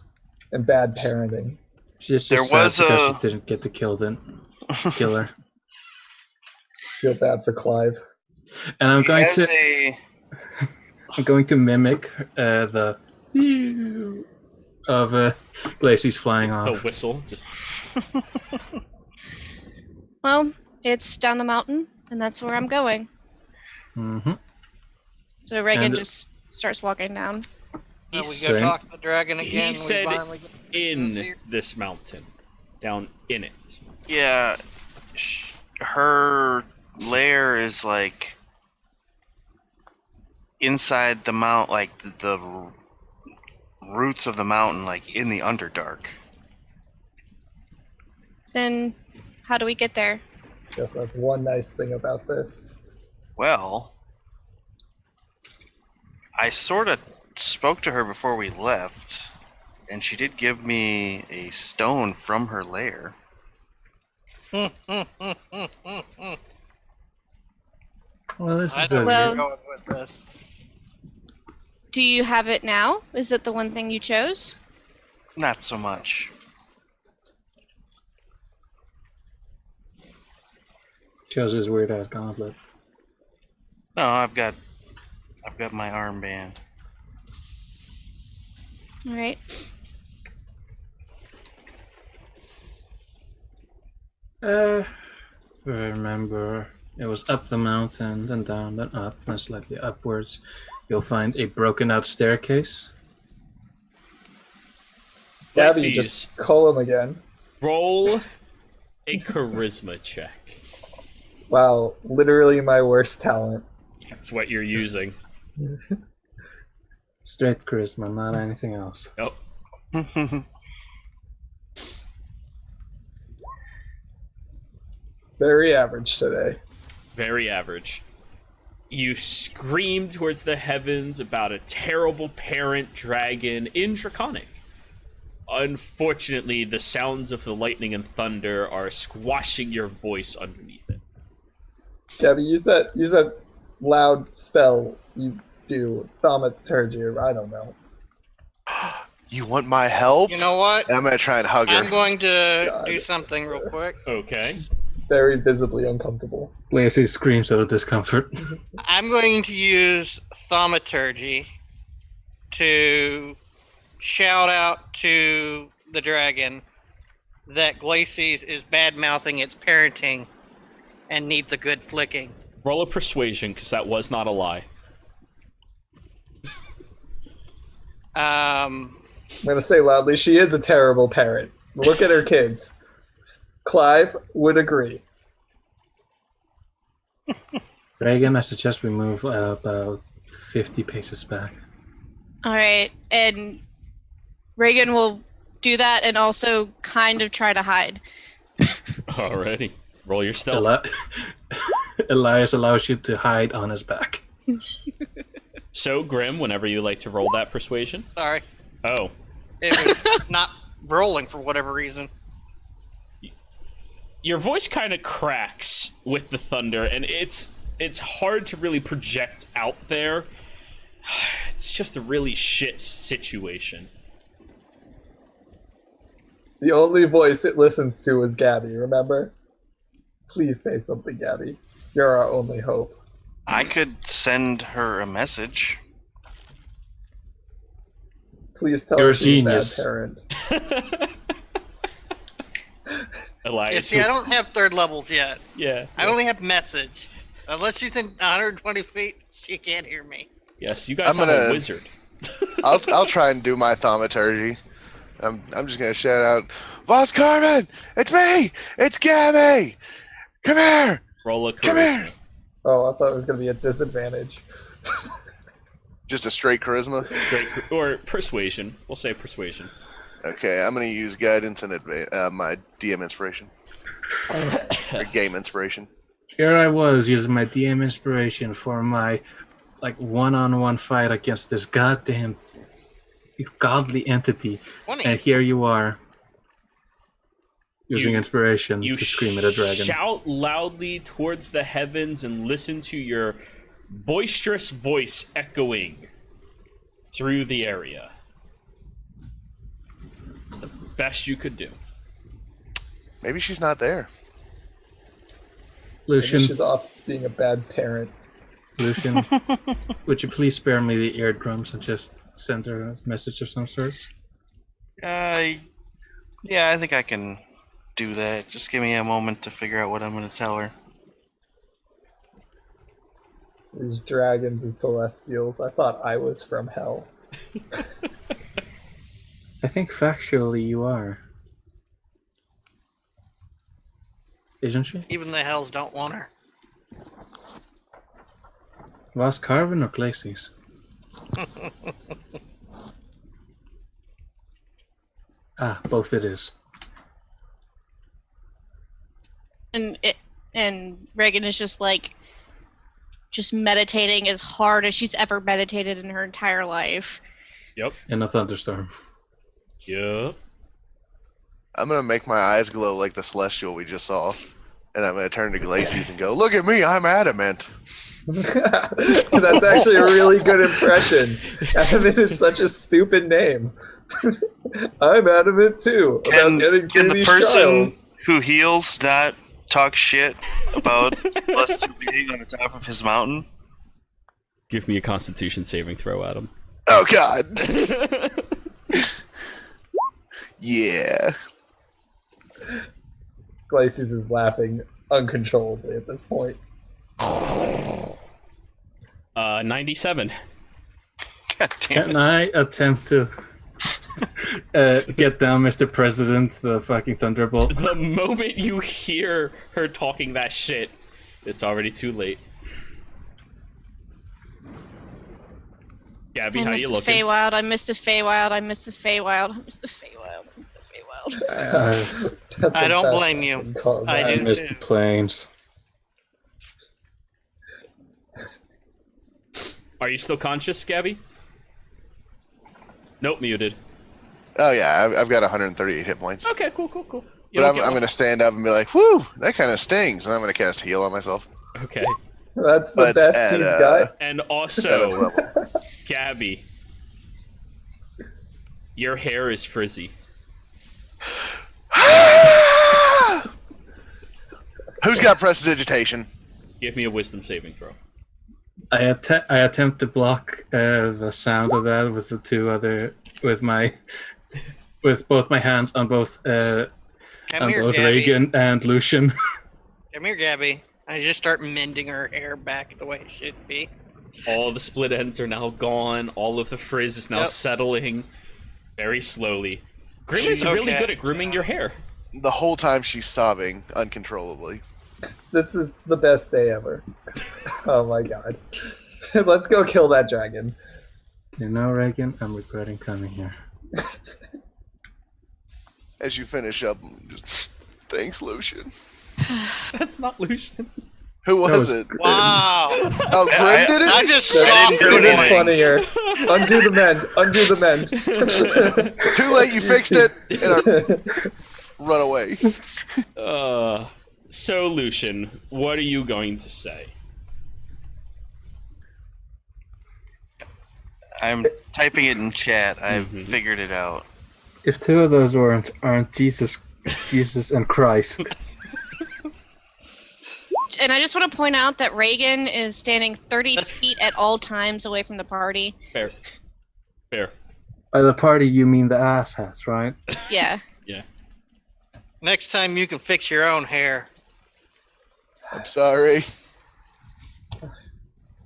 And bad parenting. She's There just sad was because a- she didn't get to kill her. Feel bad for Clive. And I'm going As to a- I'm going to mimic the of Glacey's flying The off. whistle just Well, it's down the mountain, and that's where I'm going. Mm-hmm. So Reagan And- just starts walking down. Now we He go said- talk to the dragon he again. said we finally get to the in seer. this mountain. Down in it. Yeah, her lair is like inside the mount, like the roots of the mountain, like in the Underdark. Then how do we get there? Guess that's one nice thing about this. Well, I sort of spoke to her before we left, and she did give me a stone from her lair. Well, this I is know a where Well- you're going with this. Do you have it now? Is it the one thing you chose? Not so much. chose his weird ass gauntlet. No, I've got my armband. All right. I remember it was up the mountain, then down, then up, then slightly upwards. You'll find a broken out staircase. Gabby, Lacey's, just call him again. roll a charisma check. Wow, literally my worst talent. That's what you're using. Straight charisma, not anything else. Oh, Very average today. very average. You scream towards the heavens about a terrible parent dragon in Draconic. unfortunately, the sounds of the lightning and thunder are squashing your voice underneath it. Gabby, use that loud spell you do, thaumaturgy, or I don't know. You want my help? You know what? And I'm gonna try and hug her. I'm going to God. do something real quick. Okay. Very visibly uncomfortable. Lacey screams out of discomfort. I'm going to use thaumaturgy to shout out to the dragon that Glacies is bad-mouthing its parenting and needs a good flicking. Roll a persuasion, because that was not a lie. I'm going to say loudly, she is a terrible parent. Look at her kids. Clive would agree. Reagan, I suggest we move about 50 paces back. All right, and Reagan will do that and also kind of try to hide. Alrighty. Roll your stealth. Elias allows you to hide on his back. So, Grim, whenever you like to roll that persuasion. Sorry, Oh. it was not rolling for whatever reason. Your voice kind of cracks with the thunder, and it's hard to really project out there. It's just a really shit situation. The only voice it listens to is Gabby, remember? Please say something, Gabby. You're our only hope. I could send her a message. Please tell You're her a she's a bad genius. parent. Elias. Yeah, see, I don't have third levels yet. Yeah. I only have message. Unless she's in 120 feet, she can't hear me. Yes, you guys I'm have a gonna- wizard. I'll try and do my thaumaturgy. I'm just gonna shout out, Voss Carmen, it's me, it's Gabby, come here. Roll a Come here. charisma. Oh, I thought it was going to be a disadvantage. Just a straight charisma. Or persuasion. We'll say persuasion. Okay, I'm gonna use guidance and my DM inspiration or game inspiration. Here I was using my DM inspiration for my one-on-one fight against this goddamn godly entity, 20. and here you are using You- inspiration You to scream at a dragon. shout loudly towards the heavens and listen to your boisterous voice echoing through the area. It's the best you could do. Maybe she's not there. Maybe Lucian, she's off being a bad parent. Lucian, would you please spare me the eardrums and just send her a message of some sorts? Yeah, I think I can do that. Just give me a moment to figure out what I'm going to tell her. These dragons and celestials. I thought I was from hell. I think factually you are. Isn't she? Even the hells don't want her. Was Carvin or Glacies? Both it is. And Reagan is just meditating as hard as she's ever meditated in her entire life. Yep. In a thunderstorm. Yep. I'm gonna make my eyes glow like the celestial we just saw, and I'm gonna turn to Glacies and go, "Look at me, I'm adamant." That's actually a really good impression. Adamant is such a stupid name. I'm adamant too about Can getting through the these person trials. who heals not talk shit about us being on the top of his mountain? Give me a Constitution saving throw, Adam. Oh God. Yeah. Glacies is laughing uncontrollably at this point. 97. God damn it. Can I attempt to get down Mr. President, the fucking thunderbolt? The moment you hear her talking that shit, it's already too late. Gabby, I how missed you the looking? Feywild, I missed the Feywild, I missed the Feywild, I missed the Feywild, I missed the Feywild. That's I the don't best blame you. fucking call I back. I do missed too. the planes. Are you still conscious, Gabby? Nope, muted. Oh yeah, I've got 138 hit points. Okay, cool. You But don't I'm get going to stand up and be like, "Whew, that kind of stings," and I'm going to cast heal on myself. Okay. That's the But best at, he's got. And 7th also, level. Gabby, your hair is frizzy. Who's got prestidigitation? Give me a wisdom saving throw. I attempt to block the sound of that with the two other with both my hands on both Come here, both Gabby. Reagan and Lucian. Come here, Gabby. I just start mending her hair back the way it should be. All the split ends are now gone. All of the frizz is now Yep. settling very slowly. Grim is Okay. really good at grooming your hair. The whole time she's sobbing uncontrollably. This is the best day ever. Oh my god. Let's go kill that dragon. You know, Reagan, I'm regretting coming here. As you finish up, just, thanks, Lucian. That's not Lucian. Who was was it? Wow. Oh, Grim did I it? just That's stopped do even anything. funnier. Undo the mend. Undo the mend. Too late, you fixed it. And run away. So, Lucian, what are you going to say? I'm typing it in chat. I've Mhm. figured it out. If two of those aren't Jesus and Christ, And I just want to point out that Reagan is standing 30 feet at all times away from the party. Fair. by the party you mean the asshats, right? Yeah. Next time you can fix your own hair. I'm sorry.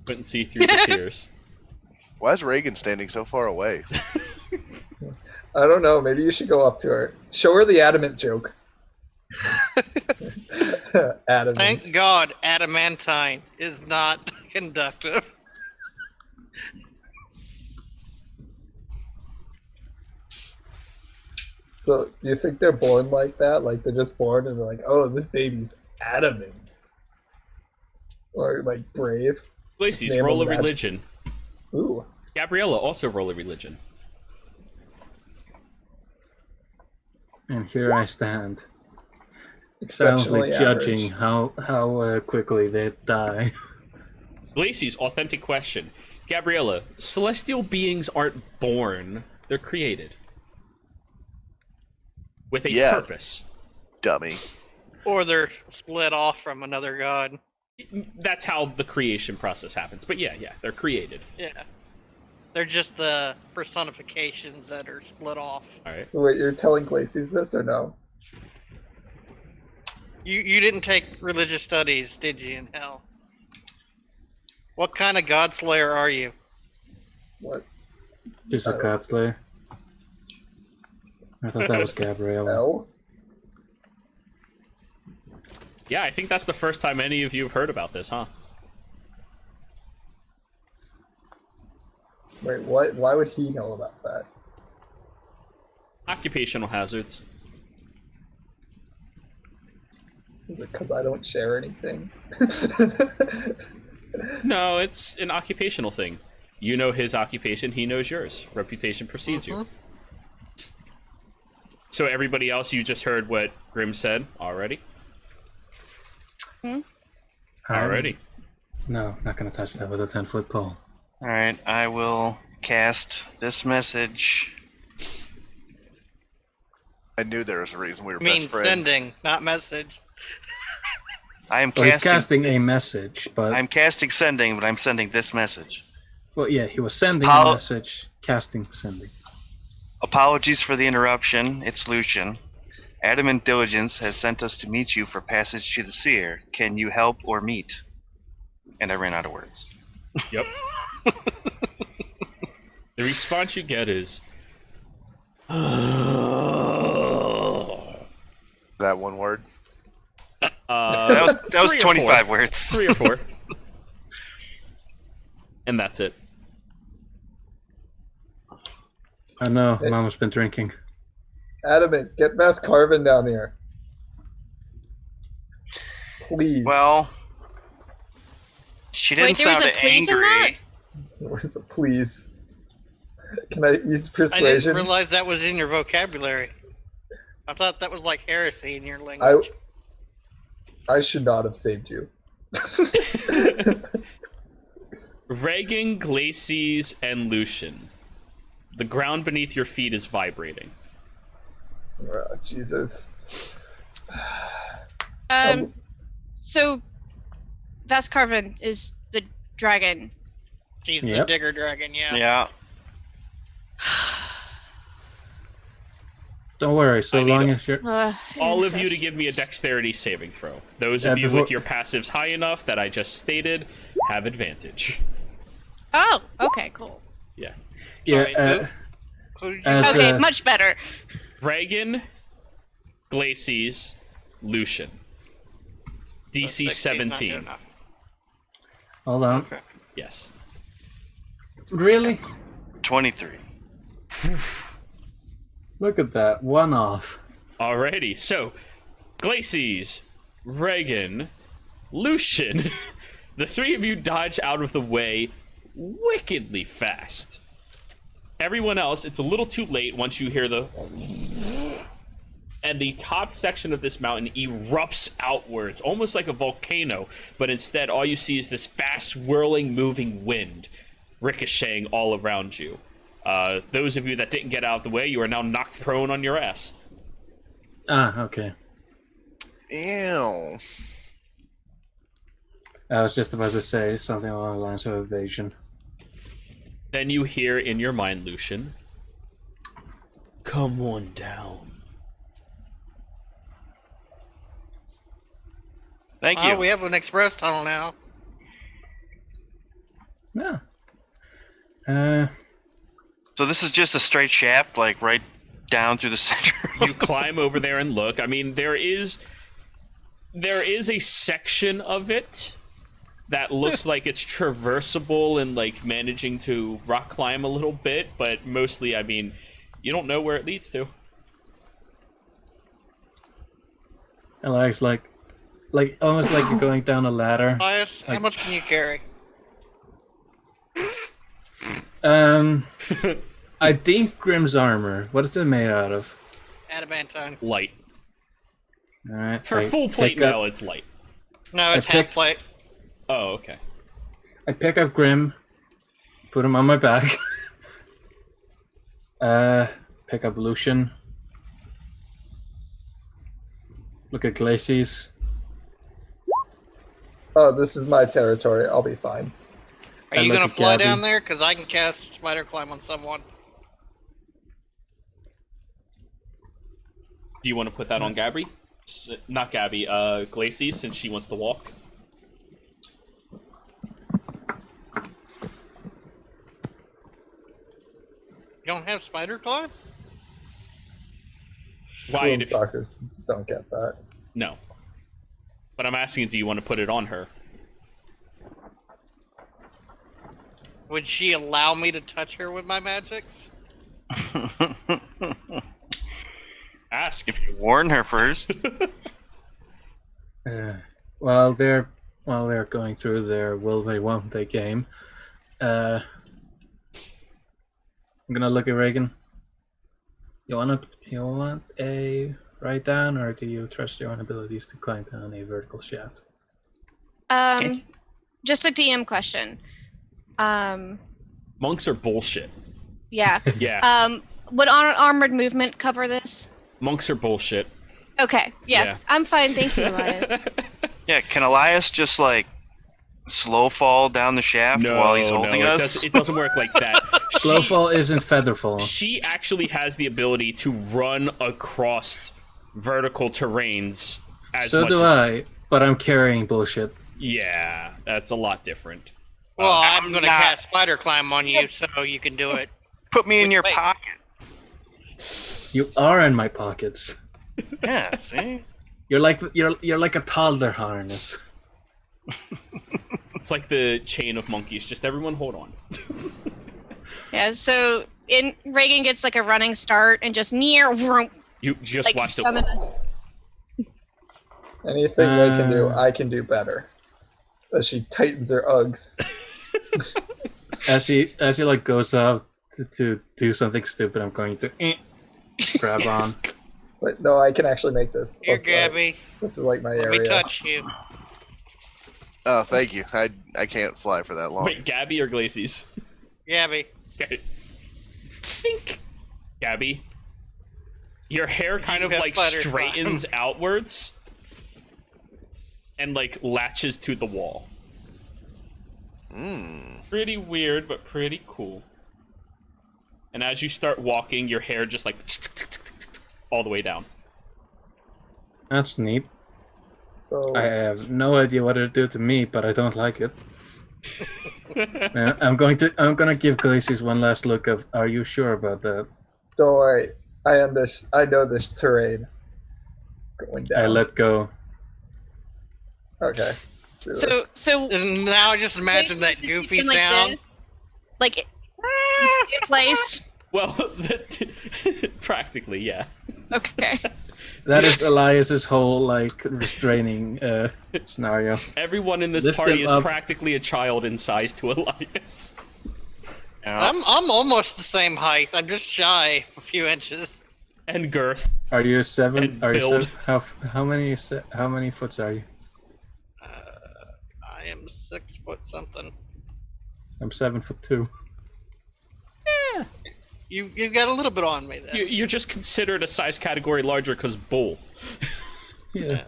Couldn't see through the tears. Why is Reagan standing so far away? I don't know. Maybe you should go up to her. Show her the adamant joke. Adamant. Thank God adamantine is not conductive. So, do you think they're born like that? Like they're just born and they're like, "Oh, this baby's adamant," or like brave? Lacey's Name roll a of magic. religion. Ooh, Gabriella, also roll a religion. And here I stand, silently exceptionally judging average. how quickly they die. Lacey's authentic question. Gabriella, celestial beings aren't born, they're created. With a Yeah. purpose. Dummy. Or they're split off from another god. That's how the creation process happens. But yeah, they're created. Yeah. They're just the personifications that are split off. Alright. So wait, you're telling Glacies this or no? You didn't take religious studies, did you, in hell? What kind of god slayer are you? What? Just a god slayer. I thought that was Gabriella. No. Yeah, I think that's the first time any of you have heard about this, huh? Wait, what? Why would he know about that? Occupational hazards. Is it because I don't share anything? No, it's an occupational thing. You know his occupation, he knows yours. Reputation precedes you. So everybody else, you just heard what Grim said already? Already. No, not gonna touch that with a 10-foot pole. Alright, I will cast this message. I knew there was a reason we were I mean, best friends. sending, not message. I am Well, he's casting. casting a message, but I'm casting sending, but I'm sending this message. well, yeah, he was sending How- a message, casting, sending. Apologies for the interruption. It's Lucian. Adamant Diligence has sent us to meet you for passage to the seer. Can you help or meet? And I ran out of words. Yep. The response you get is, That one word. That was 3 or 25 4. words. 3 or 4. And that's it. I know, Mama's been drinking. Adamant, get Mass Carvin down here. Please. Well, she didn't Wait, there was sound a please in angry. that? It was a please. Can I use I persuasion? didn't realize that was in your vocabulary. I thought that was like heresy in your language. I should not have saved you. Reagan, Glacies, and Lucian. The ground beneath your feet is vibrating. Oh, Jesus. So Vascarvin is the dragon. She's the Yep. digger dragon, yeah. Yeah. Don't worry, so I need long a- as you're. All of you to incest. give me a dexterity saving throw. Those of you before- with your passives high enough that I just stated have advantage. Oh, okay, cool. Yeah. Yeah, Sorry, Who did you as, Okay, uh, much better. Reagan, Glacies, Lucian. DC 16 's not good 17. enough. hold on. Yes. Really? 23. Look at that. One off. Alrighty, so Glacies, Reagan, Lucian, the three of you dodge out of the way wickedly fast. Everyone else, it's a little too late once you hear the... And the top section of this mountain erupts outwards, almost like a volcano, but instead all you see is this fast, whirling, moving wind ricocheting all around you. Those of you that didn't get out of the way, you are now knocked prone on your ass. Ah, okay. Ew. I was just about to say something along the lines of evasion. Then you hear in your mind, Lucian, come on down. Thank Oh, you. we have an express tunnel now. Yeah. So this is just a straight shaft, like right down through the center. You climb over there and look. I mean, there is a section of it that looks like it's traversable and like managing to rock climb a little bit, but mostly, I mean, you don't know where it leads to. Alex, like almost like you're going down a ladder. Elias, how Like- much can you carry? I think Grimm's armor. What is it made out of? Adamantine. Light. All right. For I full plate pick up- metal, it's light. No, it's I pick- half plate. Oh, okay. I pick up Grimm, put him on my back. Pick up Lucian. Look at Glacies. Oh, this is my territory. I'll be fine. Are I you look gonna at fly Gabby. down there? Because I can cast spider climb on someone. Do you want to put that on Gabby? Not Gabby, Glacies, since she wants to walk. You don't have spider climb? Why? Gloom stalkers don't get that. No. But I'm asking, do you want to put it on her? Would she allow me to touch her with my magics? Ask. Warn her first. While they're going through their will they won't they game, I'm gonna look at Reagan. You want a write down, or do you trust your own abilities to climb down a vertical shaft? Just a DM question. Monks are bullshit. Yeah. Yeah. Would armored movement cover this? Monks are bullshit. Okay. Yeah. Yeah. I'm fine. Thank you, Elias. Yeah, can Elias just like slow fall down the shaft while he's holding us? It doesn't work like that. Slowfall isn't featherfall. She actually has the ability to run across vertical terrains as So much do as... I, but I'm carrying bullshit. Yeah, that's a lot different. Well, I'm gonna not- cast spider climb on you, so you can do it. Put me in your Wait. pocket. You are in my pockets. Yeah, see? You're like a toddler harness. It's like the chain of monkeys. Just everyone hold on. Yeah. So Reagan gets like a running start and just near. You just Like, watched it. I'm in Anything they can do, I can do better. As she tightens her Uggs. As she like goes out to do something stupid, I'm going to grab on. Wait, no, I can actually make this. Here, Plus, Gabby. this is like my Let area. me touch you. Oh, thank you. I can't fly for that long. Wait, Gabby or Glacies? Gabby. Okay. Think, Gabby. Your hair kind of have like spider straightens outwards and like latches to the wall. Pretty weird, but pretty cool. And as you start walking, your hair just like all the way down. That's neat. So I have no idea what it'll do to me, but I don't like it. I'm gonna give Glacius one last look of. Are you sure about that? don't worry. I know this terrain. Going down. I let go. Okay. Do this. So And now just imagine that basically goofy keep them sound. this, like in place. Well, practically, yeah. Okay. That is Elias's whole like restraining scenario. Everyone in this Lift party him is up. practically a child in size to Elias. I'm almost the same height. I'm just shy a few inches. And girth. Are you seven? And Are you build. seven? How many foots are you? I am 6 foot something. I'm 7'2". You've got a little bit on me then. You're just considered a size category larger because bull. Yeah.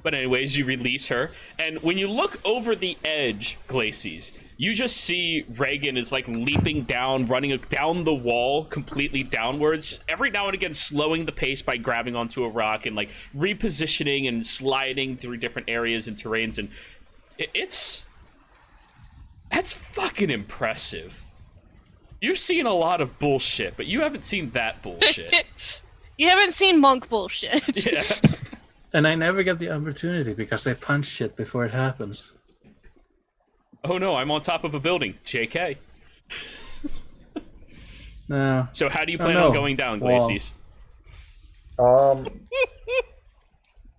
But anyways, you release her, and when you look over the edge, Glacies, you just see Reagan is like leaping down, running down the wall, completely downwards. Every now and again, slowing the pace by grabbing onto a rock and like repositioning and sliding through different areas and terrains, and that's fucking impressive. You've seen a lot of bullshit, but you haven't seen that bullshit. You haven't seen monk bullshit. Yeah. And I never get the opportunity because I punch shit before it happens. Oh no, I'm on top of a building. JK. No. So how do you Oh, plan no. on going down, Wall. Glacies?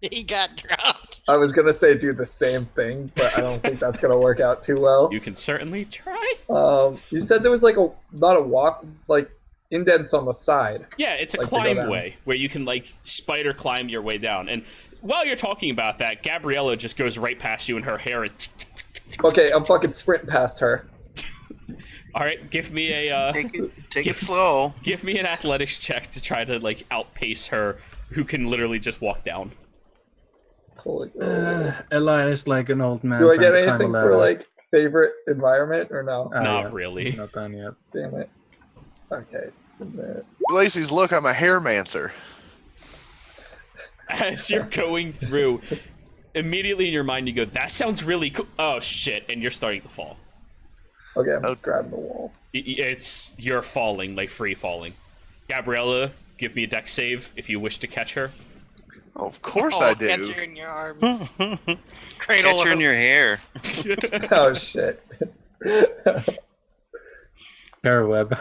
He got dropped. I was gonna say do the same thing, but I don't think that's gonna work out too well. You can certainly try. You said there was like not a walk, like indents on the side. Yeah, it's a Like to go climb down. way where you can like spider climb your way down. And while you're talking about that, Gabriella just goes right past you and her hair is Okay, I'm fucking sprinting past her. all right, give me a Take it slow. give me an athletics check to try to like outpace her who can literally just walk down. Holy Elias like an old man. Do I trying get to climb a anything ladder. for like favorite environment or no? Not yeah. really. Not done yet. Damn it. Okay, submit. Lacey's, look, I'm a hairmancer. As you're going through, immediately in your mind you go, that sounds really cool. Oh shit, and you're starting to fall. Okay, I'm just grabbing the wall. You're falling, like free falling. Gabriella, give me a dex save if you wish to catch her. Oh, of course Oh, I Catch do. her in your arms. Cradle Catch her in her. your hair. Oh shit. Paraweb.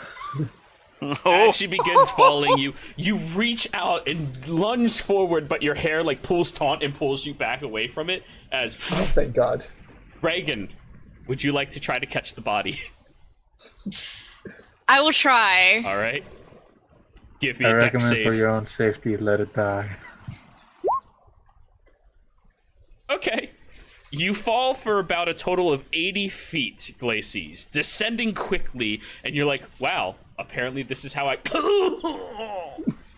Oh, As she begins falling, you reach out and lunge forward, but your hair like pulls taut and pulls you back away from it. As Thank God. Reagan, would you like to try to catch the body? I will try. All right. Give me I a dex recommend save. for your own safety, let it die. Okay. You fall for about a total of 80 feet, Glacies, descending quickly, and you're like, wow, apparently this is how I...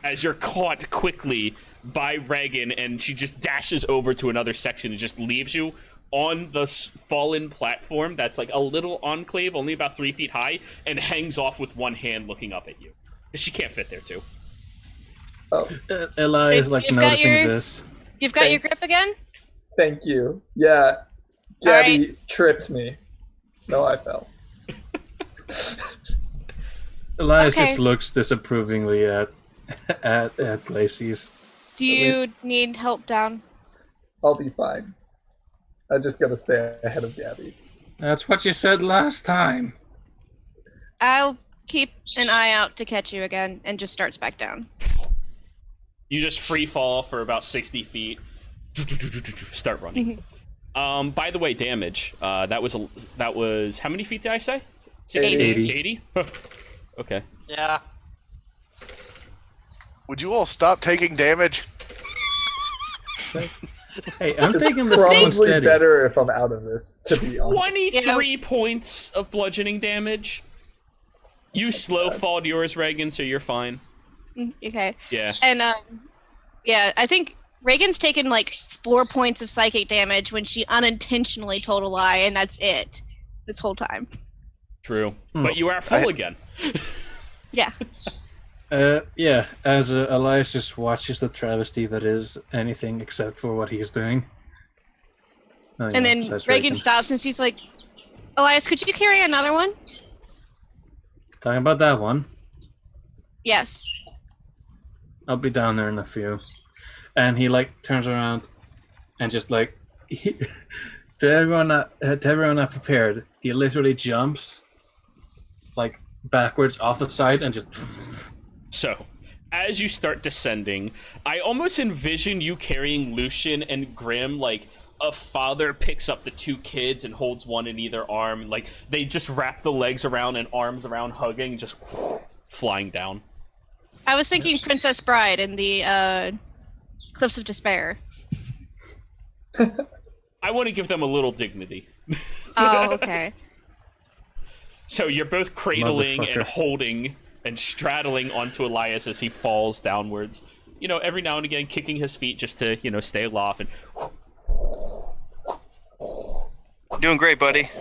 As you're caught quickly by Reagan, and she just dashes over to another section and just leaves you on the fallen platform that's like a little enclave, only about 3 feet high, and hangs off with one hand looking up at you. She can't fit there, too. Oh, Elias like You've got noticing your- this. You've got your grip again? thank you. Yeah. Gabby tripped me. No, I fell. Elias Okay. just looks disapprovingly at Glacies. Do you need help down? I'll be fine. I just gotta stay ahead of Gabby. That's what you said last time. I'll keep an eye out to catch you again and just starts back down. You just free fall for about 60 feet. Start running. By the way, damage. That was how many feet did I say? 80. 80? Okay. Yeah. Would you all stop taking damage? Hey, I'm taking this Probably one steady. better if I'm out of this, to be honest. 23 points of bludgeoning damage. You slow falled yours, Reagan, so you're fine. Okay. Yeah. And yeah, I think Reagan's taken like 4 points of psychic damage when she unintentionally told a lie, and that's it. This whole time. True. But you are full again. Yeah. Yeah, as Elias just watches the travesty that is anything except for what he's doing. Oh, yeah, And then says Reagan stops and she's like, Elias, could you carry another one? Talking about that one. Yes. I'll be down there in a few. And he like turns around and just like to everyone not prepared, he literally jumps like backwards off the side and just So, as you start descending, I almost envision you carrying Lucian and Grim like a father picks up the two kids and holds one in either arm. Like, they just wrap the legs around and arms around, hugging, just flying down. I was thinking Princess Bride in the Cliffs of Despair. I want to give them a little dignity. Oh, okay. So you're both cradling and Motherfucker. holding and straddling onto Elias as he falls downwards. You know, every now and again kicking his feet just to, you know, stay aloft and... Doing great, buddy.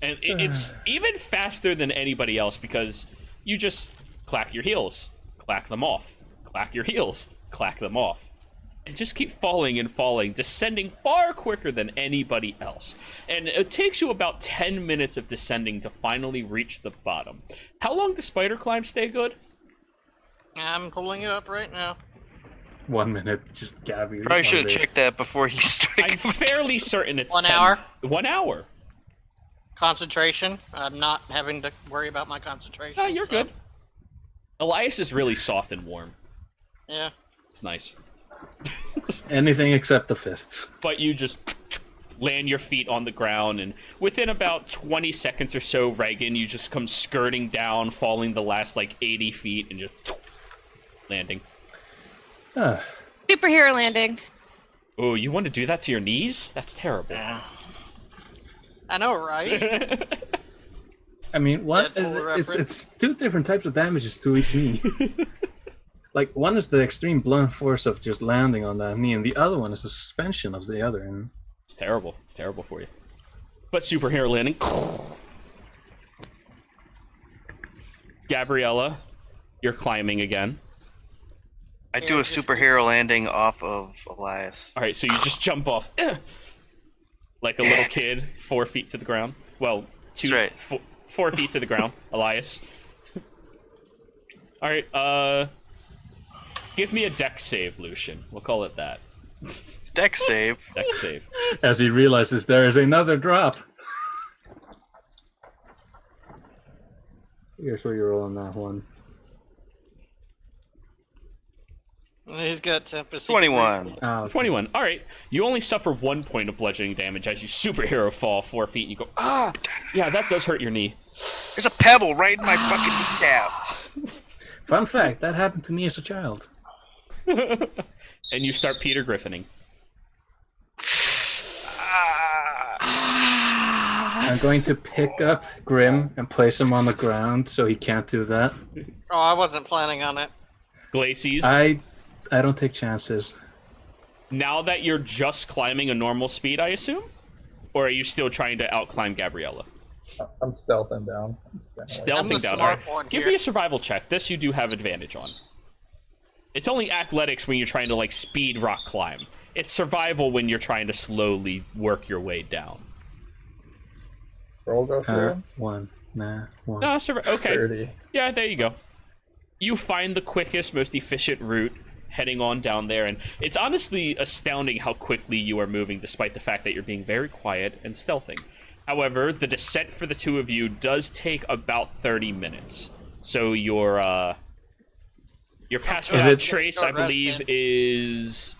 And it's even faster than anybody else because you just clack your heels, clack them off, clack your heels, clack them off. And just keep falling and falling, descending far quicker than anybody else. And it takes you about 10 minutes of descending to finally reach the bottom. How long does spider climb stay good? I'm pulling it up right now. 1 minute, just Gabby. Probably should have checked that before you I'm started. fairly certain it's 1 10 hour? 1 hour. Concentration. I'm not having to worry about my concentration. Oh, you're so, good. Elias is really soft and warm. Yeah. It's nice. Anything except the fists. But you just land your feet on the ground, and within about 20 seconds or so, Reagan, you just come skirting down, falling the last, like, 80 feet, and just landing. Superhero landing. Oh, you want to do that to your knees? That's terrible. I know, right? I mean, what? Deadpool It's reference. two different types of damages to each knee. Like, one is the extreme blunt force of just landing on that knee, and the other one is the suspension of the other. And It's terrible. It's terrible for you. But superhero landing. Gabriella, you're climbing again. I do a superhero landing off of Elias. All right, so you just jump off like a little kid, 4 feet to the ground. Well, That's right. 4 feet to the ground, Elias. All right, give me a dex save, Lucian. We'll call it that. Dex save. Dex save. as he realizes there is another drop. Here's where you roll on that one. He's got tempest. 21. 21. All right. You only suffer 1 point of bludgeoning damage as you superhero fall 4 feet. And you go, ah, yeah, that does hurt your knee. There's a pebble right in my fucking kneecap. Fun fact, that happened to me as a child. And you start Peter Griffining. I'm going to pick up Grim and place him on the ground so he can't do that. Oh, I wasn't planning on it. Glacies, I don't take chances. now that you're just climbing a normal speed, I assume? Or are you still trying to outclimb Gabriella? I'm stealthing down. I'm staying away. I'm the Stealthing down. smart Alright. one Give here. me a survival check. This you do have advantage on. It's only athletics when you're trying to, like, speed rock climb. It's survival when you're trying to slowly work your way down. Roll go through. One. Nah, one. No, okay. 30. Yeah, there you go. You find the quickest, most efficient route heading on down there, and it's honestly astounding how quickly you are moving, despite the fact that you're being very quiet and stealthing. However, the descent for the two of you does take about 30 minutes. So your pass without trace, I believe, is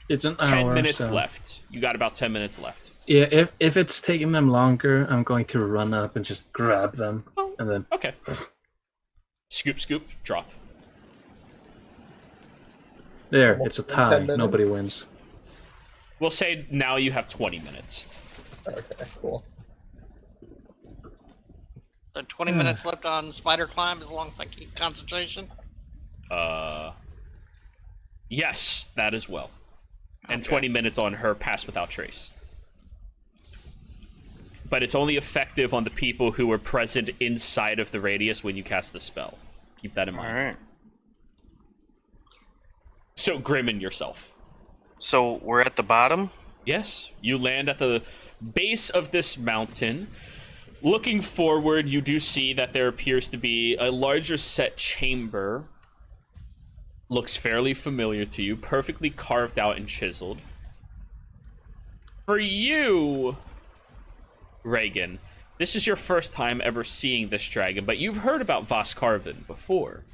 It's an 10 hour. minutes so. left. You got about 10 minutes left. Yeah, if it's taking them longer, I'm going to run up and just grab them, and then Okay. Scoop, scoop, drop. There, it's a 10 tie. minutes. Nobody wins. We'll say now you have 20 minutes. Okay, cool. So 20 minutes left on spider climb as long as I keep concentration. Yes, that as well. And Okay. 20 minutes on her pass without trace. But it's only effective on the people who are present inside of the radius when you cast the spell. Keep that in mind. All right. So Grimmin yourself. So we're at the bottom. Yes, you land at the base of this mountain. Looking forward, you do see that there appears to be a larger set chamber. Looks fairly familiar to you, perfectly carved out and chiseled. For you, Reagan, this is your first time ever seeing this dragon, but you've heard about Vascarvin before.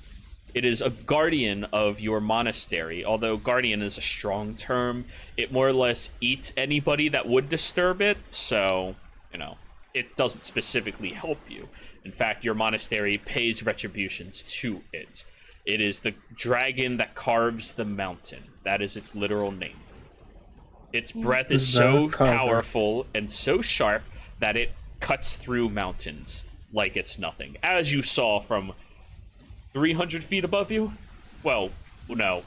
It is a guardian of your monastery, although guardian is a strong term. It more or less eats anybody that would disturb it, so, you know, it doesn't specifically help you. In fact, your monastery pays retributions to it. It is the dragon that carves the mountain. That is its literal name. Its breath is so powerful and so sharp that it cuts through mountains like it's nothing. As you saw from 300 feet above you? Well, no.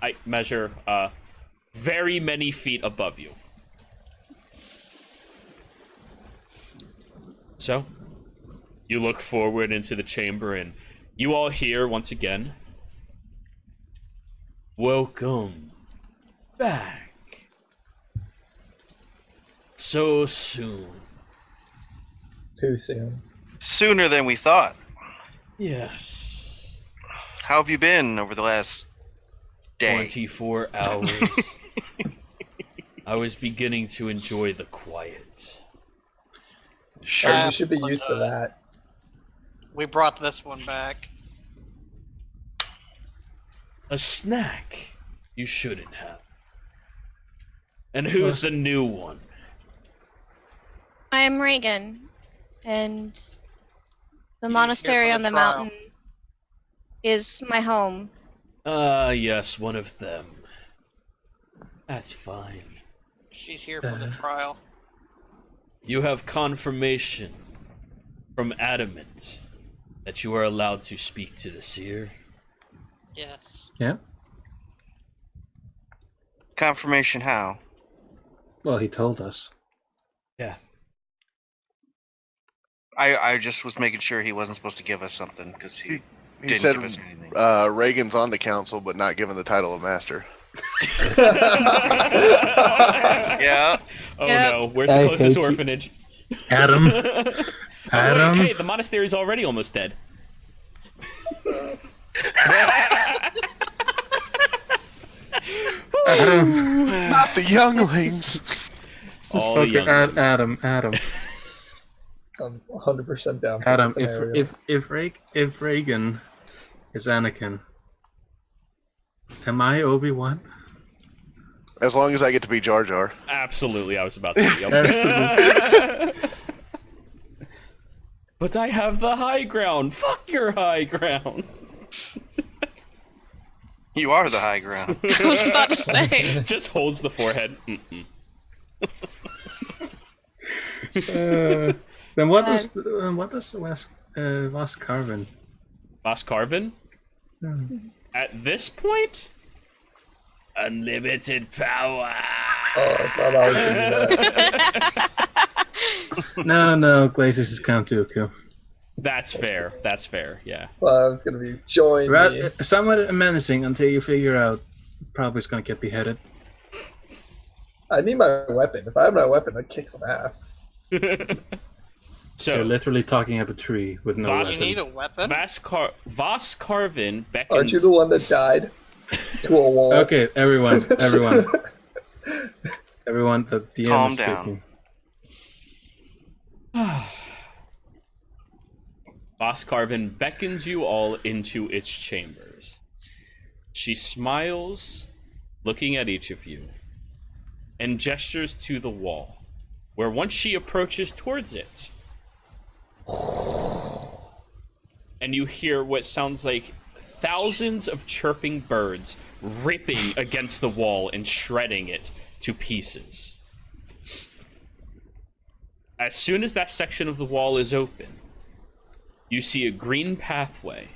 I measure very many feet above you. So, you look forward into the chamber and you all hear once again, "Welcome back. So soon." Too soon. Sooner than we thought. Yes. How have you been over the last day? 24 hours. I was beginning to enjoy the quiet. Oh, you should be used to that. We brought this one back. A snack you shouldn't have. And who's the new one? I'm Reagan, and the She's monastery here for on the the trial. mountain is my home. Ah, yes, one of them. That's fine. She's here for the trial. You have confirmation from Adamant that you are allowed to speak to the seer. Yes. Yeah. Confirmation how? Well, he told us. Yeah. I just was making sure he wasn't supposed to give us something because he He didn't said give us anything. Reagan's on the council, but not given the title of master. Yeah. Oh Yep. no, where's the I closest hate you. orphanage? Adam. Oh, Adam. wait, hey, the monastery's already almost dead. Adam. Not the younglings. All the Okay, young ones. Adam. I'm 100% down for Adam, the scenario. if Reagan is Anakin, am I Obi-Wan? As long as I get to be Jar Jar. Absolutely, I was about to. Yep. Absolutely. But I have the high ground. Fuck your high ground. You are the high ground. I was about to say. Just holds the forehead. Mm-mm. Then what does Vas Carvin? Vascarvin? At this point? Unlimited power. Oh, I thought I was going to do that. No, Glacius is Count Dooku. That's fair. That's fair. Yeah. Well, I was going to be join me. Somewhat menacing until you figure out probably is going to get beheaded. I need my weapon. If I have my weapon, I'd kick some ass. They're So literally talking up a tree with no Vas- You weapon. need a weapon? Vascarvin beckons. Aren't you the one that died to a wall? Okay, everyone. Everyone, the DM Calm is down. speaking. Vascarvin beckons you all into its chambers. She smiles, looking at each of you, and gestures to the wall, where once she approaches towards it, and and you hear what sounds like thousands of chirping birds ripping against the wall and shredding it to pieces. As soon as that section of the wall is open, you see a green pathway,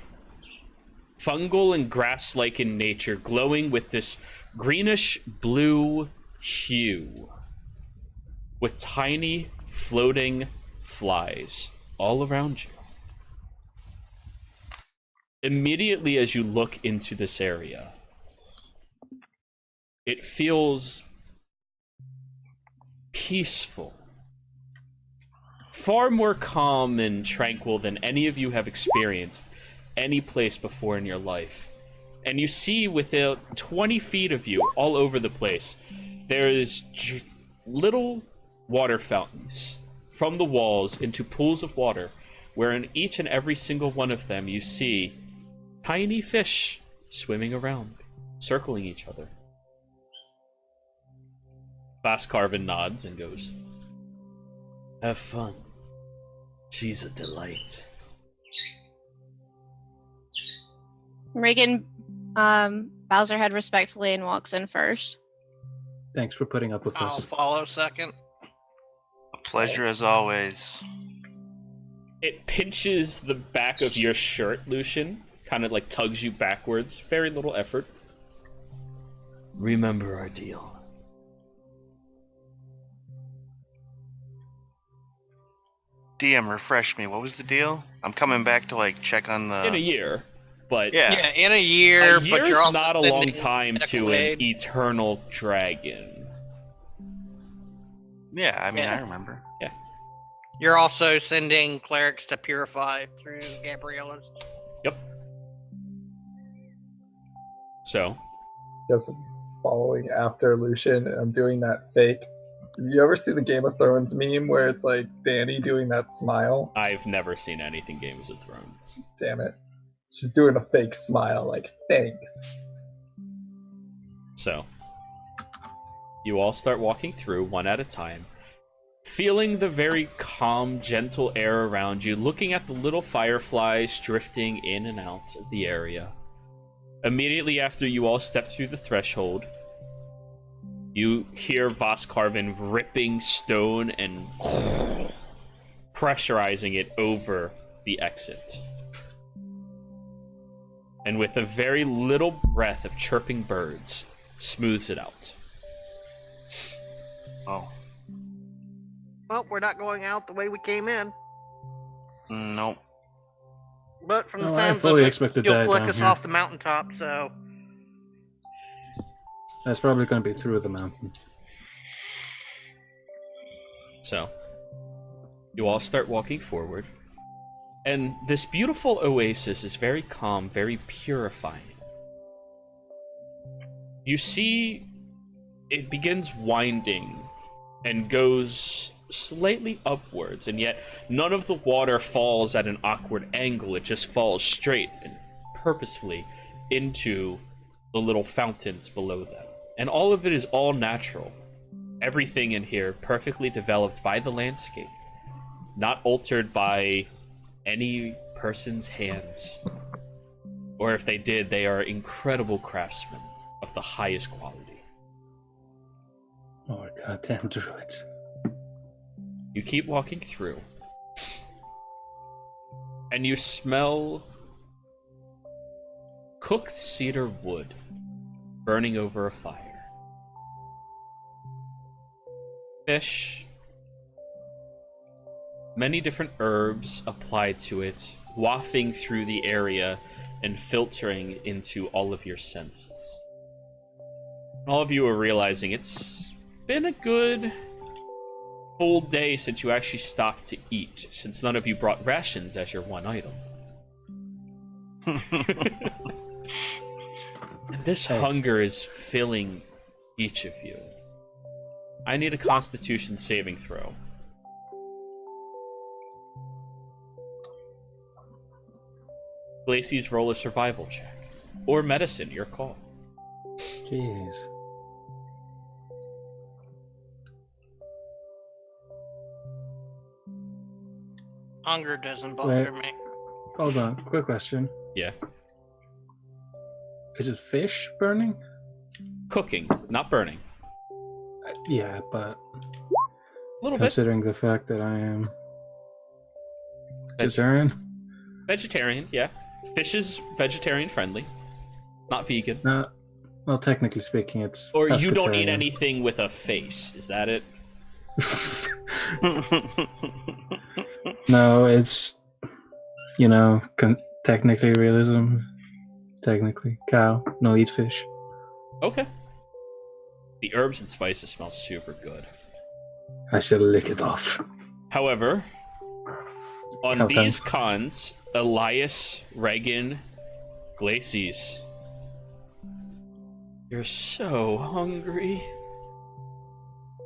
fungal and grass-like in nature, glowing with this greenish blue hue, with tiny floating flies all around you. Immediately as you look into this area, it feels peaceful, far more calm and tranquil than any of you have experienced any place before in your life. And you see within 20 feet of you, all over the place, there is little water fountains from the walls into pools of water, where in each and every single one of them you see tiny fish swimming around, circling each other. Vascarvin nods and goes, "Have fun. She's a delight." Reagan bows her head respectfully and walks in first. Thanks for putting up with I'll us. follow second. A pleasure as always. It pinches the back of your shirt, Lucian, kind of like tugs you backwards. Very little effort. Remember our deal. DM, refresh me. What was the deal? I'm coming back to like check on the. In a year, but Yeah. Yeah, in a year, a but year's you're also not a long sending time to medical an aid. eternal dragon. Yeah, I mean, Yeah. I remember. You're also sending clerics to purify through Gabriella's. Yep. So, Guess I'm following after Lucian, and I'm doing that fake. You ever see the Game of Thrones meme where it's like Dany doing that smile? I've never seen anything Games of Thrones. Damn it. She's doing a fake smile, like, thanks. So, you all start walking through one at a time, feeling the very calm, gentle air around you, looking at the little fireflies drifting in and out of the area. Immediately after you all step through the threshold, you hear Vascarvin ripping stone and pressurizing it over the exit. And with a very little breath of chirping birds, smooths it out. Oh. Well, we're not going out the way we came in. Nope. But from the Well, I sounds fully of it, expected you'll that flick down us here. off the mountaintop, so... That's probably going to be through the mountain. So, you all start walking forward, and this beautiful oasis is very calm, very purifying. You see it begins winding and goes slightly upwards, and yet none of the water falls at an awkward angle. It just falls straight and purposefully into the little fountains below them. And all of it is all natural. Everything in here perfectly developed by the landscape, not altered by any person's hands. Or if they did, they are incredible craftsmen of the highest quality. Oh, goddamn druids. You keep walking through, and you smell cooked cedar wood burning over a fire. Fish, many different herbs applied to it, wafting through the area and filtering into all of your senses. All of you are realizing it's been a good full day since you actually stopped to eat, since none of you brought rations as your one item. And this hunger is filling each of you. I need a Constitution saving throw. Lacey's roll a survival check. Or medicine, your call. Jeez. Hunger doesn't bother me. Hold on, quick question. Yeah. Is it fish burning? Cooking, not burning. Yeah, but A little bit. considering the fact that I am Veg- vegetarian, Vegetarian, yeah. Fish is vegetarian friendly, not vegan. well, technically speaking, it's Or you don't eat pescatarian. anything with a face. Is that it? No, it's technically realism. Technically, cow. No, eat fish. Okay. The herbs and spices smell super good. I should lick it off. However, on Count these down. cons, Elias, Reagan, Glacies, you're so hungry.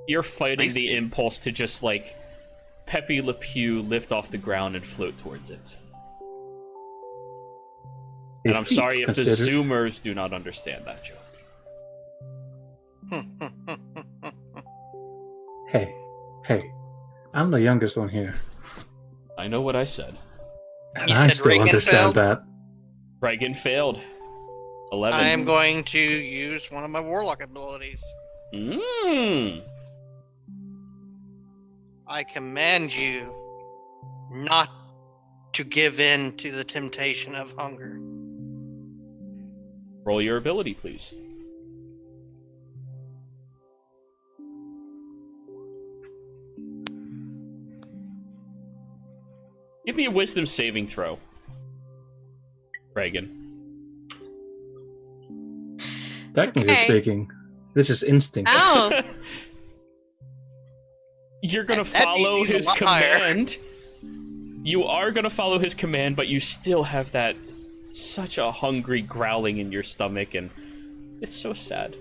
You're fighting the impulse to just, like, Pepe Le Pew lift off the ground and float towards it. And I'm sorry if the Zoomers do not understand that joke. Hey, I'm the youngest one here, I know what I said. and You I said still Reagan understand failed? that. Reagan failed. 11. I am going to use one of my warlock abilities. I command you not to give in to the temptation of hunger. Roll your ability, please. Give me a wisdom saving throw, Reagan. Technically Okay. speaking, this is instinct. Oh, You're gonna That follow DC's a his lot higher. command. You are gonna follow his command, but you still have that such a hungry growling in your stomach, and it's so sad.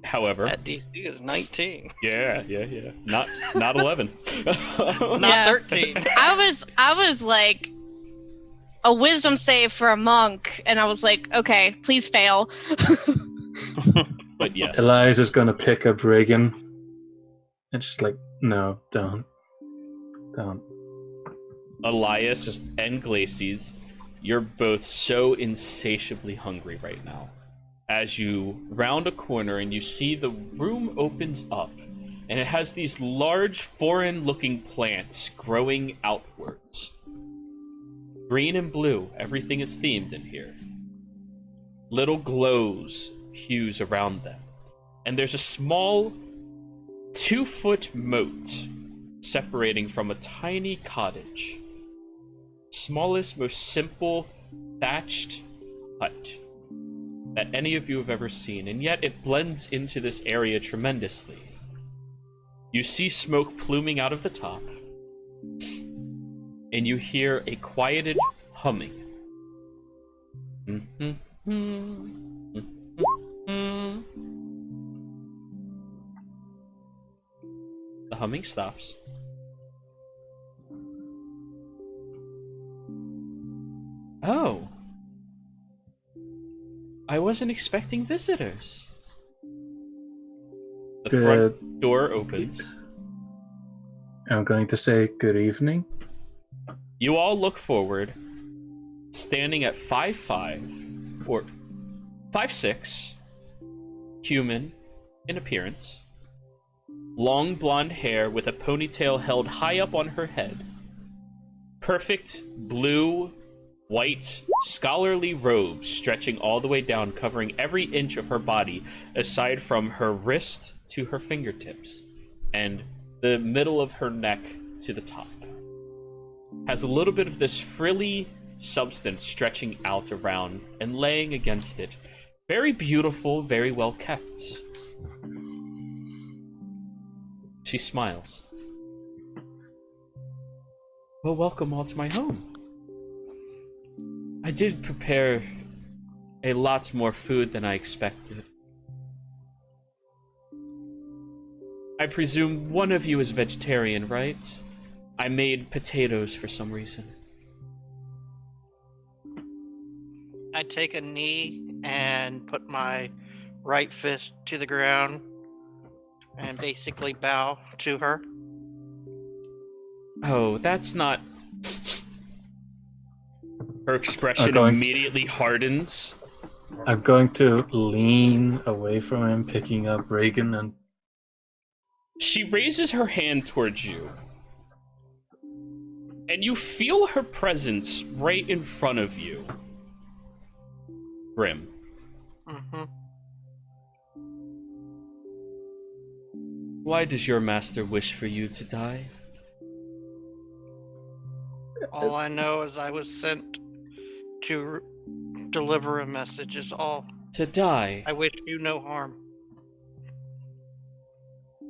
However, That DC is 19, yeah. Not 11. not Yeah. 13. I was like a wisdom save for a monk, and I was like, okay, please fail. But yes. Elias is gonna pick up Reagan. And just like, no, don't. Elias and Glacies, you're both so insatiably hungry right now. As you round a corner and you see the room opens up, and it has these large foreign-looking plants growing outwards. Green and blue, everything is themed in here. Little glows, hues around them. And there's a small 2-foot moat separating from a tiny cottage. Smallest, most simple, thatched hut that any of you have ever seen, and yet it blends into this area tremendously. You see smoke pluming out of the top, and you hear a quieted humming. The humming stops. Oh. I wasn't expecting visitors. The front door opens. I'm going to say good evening. You all look forward, standing at 5'5", or 5'6", human in appearance, long blonde hair with a ponytail held high up on her head, perfect blue, white, scholarly robes stretching all the way down, covering every inch of her body, aside from her wrist to her fingertips, and the middle of her neck to the top. Has a little bit of this frilly substance stretching out around and laying against it. Very beautiful, very well kept. She smiles. Well, welcome all to my home. I did prepare a lot more food than I expected. I presume one of you is vegetarian, right? I made potatoes for some reason. I take a knee and put my right fist to the ground and basically bow to her. Oh, that's not... Her expression going- immediately hardens. I'm going to lean away from him, picking up Reagan, and She raises her hand towards you. And you feel her presence right in front of you. Grim. Mm-hmm. Why does your master wish for you to die? All I know is I was sent to deliver a message is all. To die. I wish you no harm.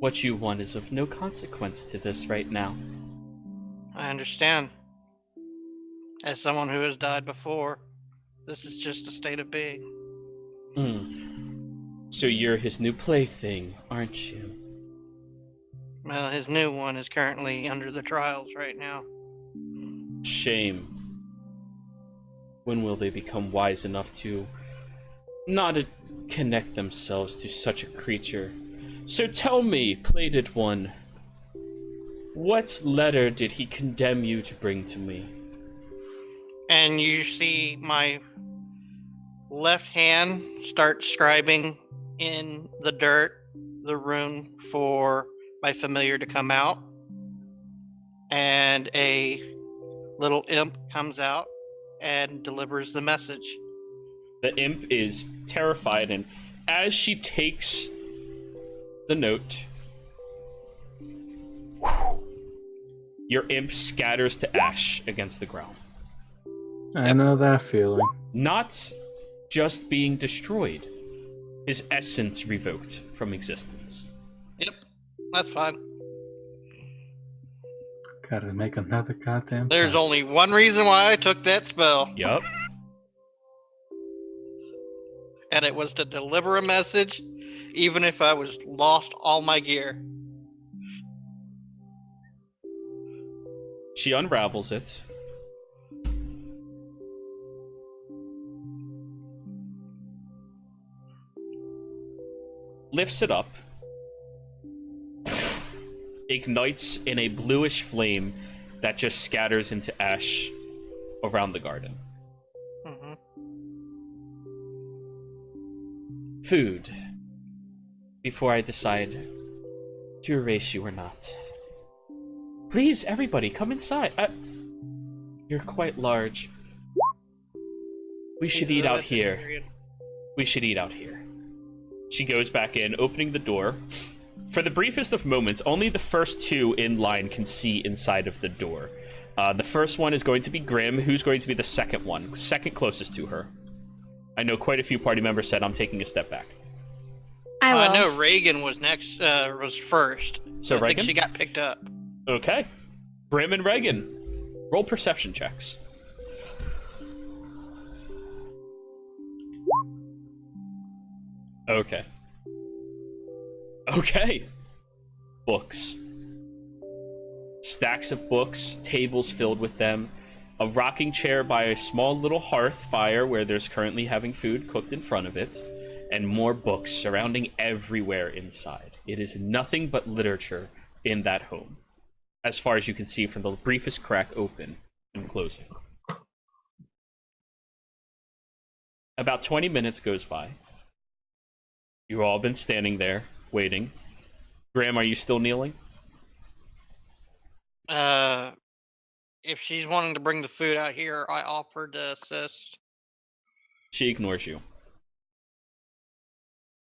What you want is of no consequence to this right now. I understand. As someone who has died before, this is just a state of being. So you're his new plaything, aren't you? Well, his new one is currently under the trials right now. Shame. When will they become wise enough to not connect themselves to such a creature? So tell me, plated one, what letter did he condemn you to bring to me? And you see my left hand start scribing in the dirt the rune for my familiar to come out. And a little imp comes out and delivers the message. The imp is terrified, and as she takes the note, your imp scatters to ash against the ground. I know that feeling. Not just being destroyed, his essence revoked from existence. Yep, that's fine. Gotta make another goddamn. There's pack. only one reason why I took that spell, Yup. and it was to deliver a message, even if I was lost all my gear. She unravels it. Lifts it up. Ignites in a bluish flame that just scatters into ash around the garden. Hmm. Food. Before I decide to erase you or not. Please, everybody, come inside. You're quite large. We should eat out here. We should eat out here. She goes back in, opening the door. For the briefest of moments, only the first two in line can see inside of the door. The first one is going to be Grim, who's going to be the second one, second closest to her. I know quite a few party members said I'm taking a step back. I will. I know Reagan was next, was first. So I Reagan? think she got picked up. Okay. Grim and Reagan, roll perception checks. Okay. Okay. Books. Stacks of books, tables filled with them, a rocking chair by a small little hearth fire where there's currently having food cooked in front of it, and more books surrounding everywhere inside. It is nothing but literature in that home, as far as you can see from the briefest crack open and closing. About 20 minutes goes by. You've all been standing there, waiting. Graham, are you still kneeling? If she's wanting to bring the food out here, I offered to assist. She ignores you.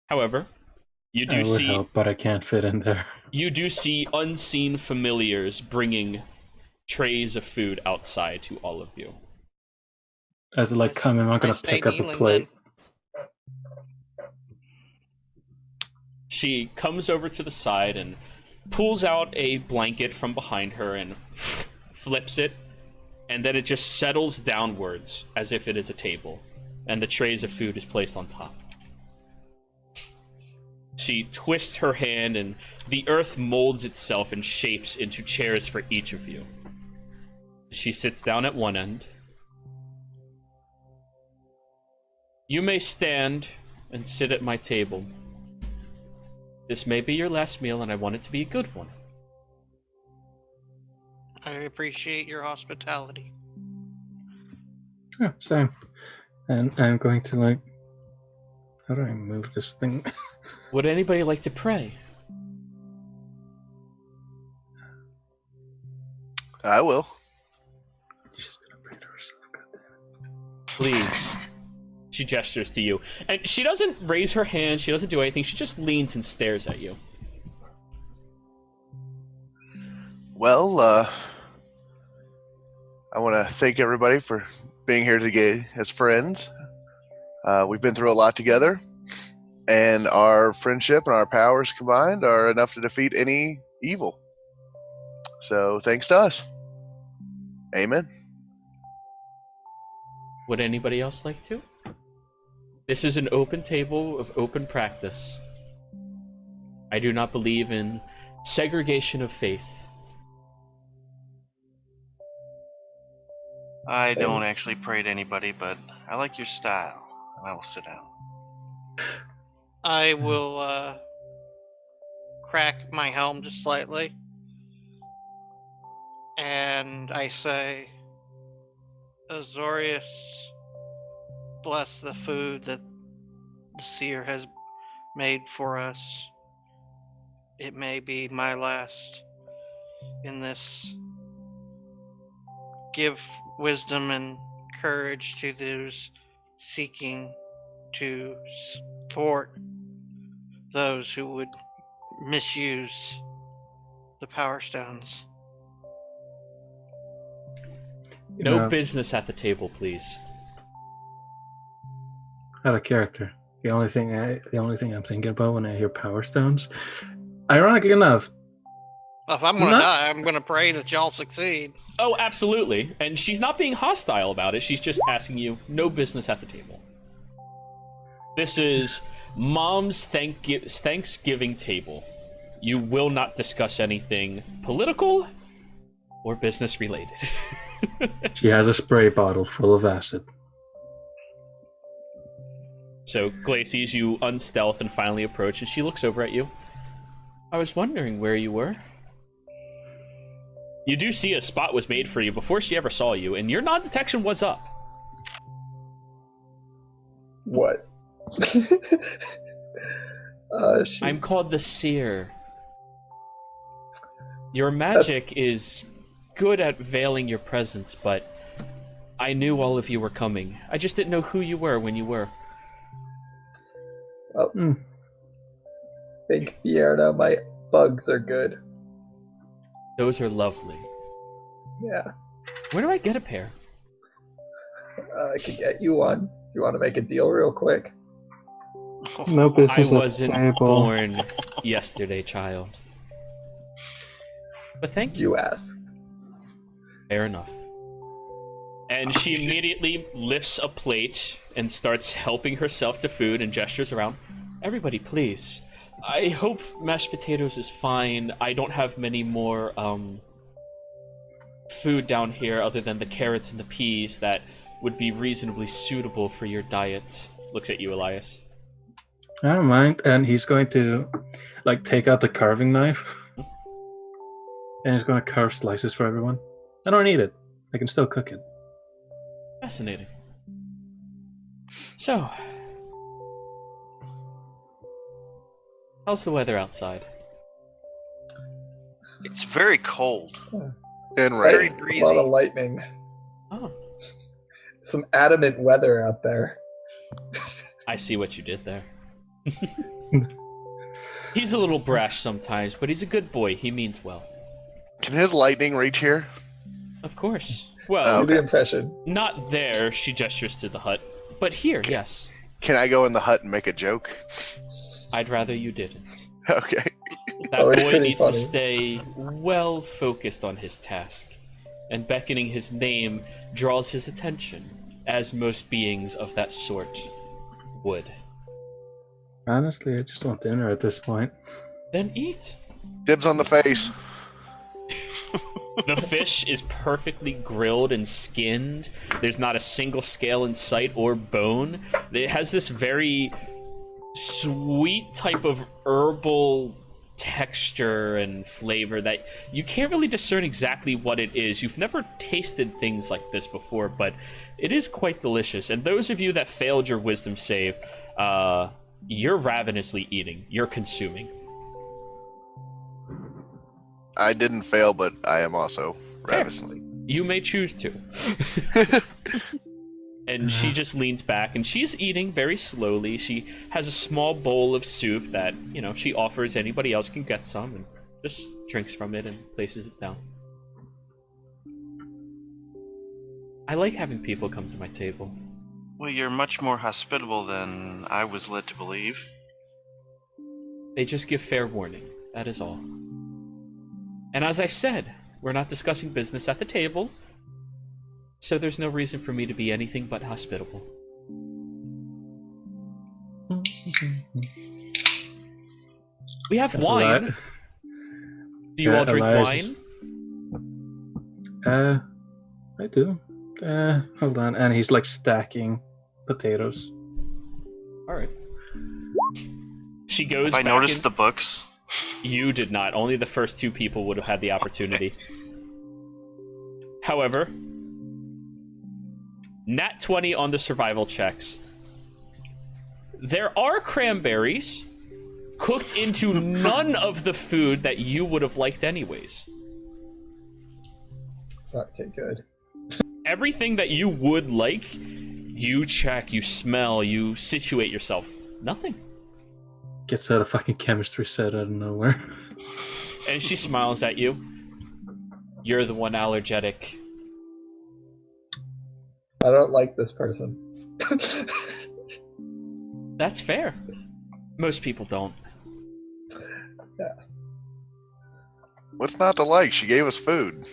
However, you I do would see help, but I can't fit in there. you do see unseen familiars bringing trays of food outside to all of you. As like, come, I'm not gonna stay pick up a kneeling plate. She comes over to the side and pulls out a blanket from behind her and flips it, and then it just settles downwards as if it is a table, and the trays of food is placed on top. She twists her hand, and the earth molds itself and shapes into chairs for each of you. She sits down at one end. You may stand and sit at my table. This may be your last meal, and I want it to be a good one. I appreciate your hospitality. Yeah, same. And I'm going to like. How do I move this thing? Would anybody like to pray? I will. She's gonna pray to herself. Goddamn. Please. She gestures to you. And she doesn't raise her hand, she doesn't do anything, she just leans and stares at you. Well, I want to thank everybody for being here today as friends. We've been through a lot together, and our friendship and our powers combined are enough to defeat any evil. So thanks to us. Amen. Would anybody else like to? This is an open table of open practice. I do not believe in segregation of faith. I don't actually pray to anybody, but I like your style, and I will sit down. I will crack my helm just slightly, and I say, Azorius, bless the food that the seer has made for us. It may be my last in this. Give wisdom and courage to those seeking to thwart those who would misuse the Power Stones. No business at the table, please. Out of character. The only thing I'm thinking about when I hear Power Stones, ironically enough, If I'm gonna die, I'm gonna pray that y'all succeed. Oh, absolutely. And she's not being hostile about it. She's just asking you, no business at the table. This is Mom's Thanksgiving table. You will not discuss anything political or business related. she has a spray bottle full of acid. So Glay sees you unstealth and finally approach, and she looks over at you. I was wondering where you were. You do see a spot was made for you before she ever saw you, and your non-detection was up. What? I'm called the Seer. Your magic is good at veiling your presence, but I knew all of you were coming. I just didn't know who you were when you were. Well, think Fiona, my bugs are good. Those are lovely. Yeah. Where do I get a pair? I could get you one if you want to make a deal real quick. No business I at wasn't the table. born yesterday, child. But thank you. You asked. Fair enough. And she immediately lifts a plate and starts helping herself to food and gestures around. Everybody, please. I hope mashed potatoes is fine. I don't have many more food down here other than the carrots and the peas that would be reasonably suitable for your diet. Looks at you, Elias. I don't mind. And he's going to like take out the carving knife. And he's going to carve slices for everyone. I don't need it. I can still cook it. Fascinating. So, how's the weather outside? It's very cold. And Very rain. A lot of breezy. lightning. Oh, Some adamant weather out there. I see what you did there. He's a little brash sometimes, but he's a good boy. He means well. Can his lightning reach here? Of course. Well, Do the impression. not there, she gestures to the hut, but here, yes. Can I go in the hut and make a joke? I'd rather you didn't. Okay. That Oh, it's boy pretty needs funny. to stay well focused on his task, and beckoning his name draws his attention, as most beings of that sort would. Honestly, I just want dinner at this point. Then eat. Dibs on the face. The fish is perfectly grilled and skinned. There's not a single scale in sight or bone. It has this very sweet type of herbal texture and flavor that you can't really discern exactly what it is. You've never tasted things like this before, but it is quite delicious. And those of you that failed your wisdom save, you're ravenously eating. You're consuming. I didn't fail, but I am also Fair. ravenously. You may choose to. And she just leans back, and she's eating very slowly. She has a small bowl of soup that, you know, she offers anybody else can get some, and just drinks from it and places it down. I like having people come to my table. Well, you're much more hospitable than I was led to believe. They just give fair warning. That is all. And as I said, we're not discussing business at the table, so there's no reason for me to be anything but hospitable. We have wine. Do you all drink Elias wine? I do. Hold on. And he's like stacking potatoes. All right. She goes Have I back noticed in. the books? You did not. Only the first two people would have had the opportunity. However, nat 20 on the survival checks. There are cranberries cooked into none of the food that you would have liked anyways. Okay, good. Everything that you would like, you check, you smell, you situate yourself. Nothing. Gets out a fucking chemistry set out of nowhere. And she smiles at you. You're the one allergic. I don't like this person. That's fair. Most people don't. What's not to like? She gave us food.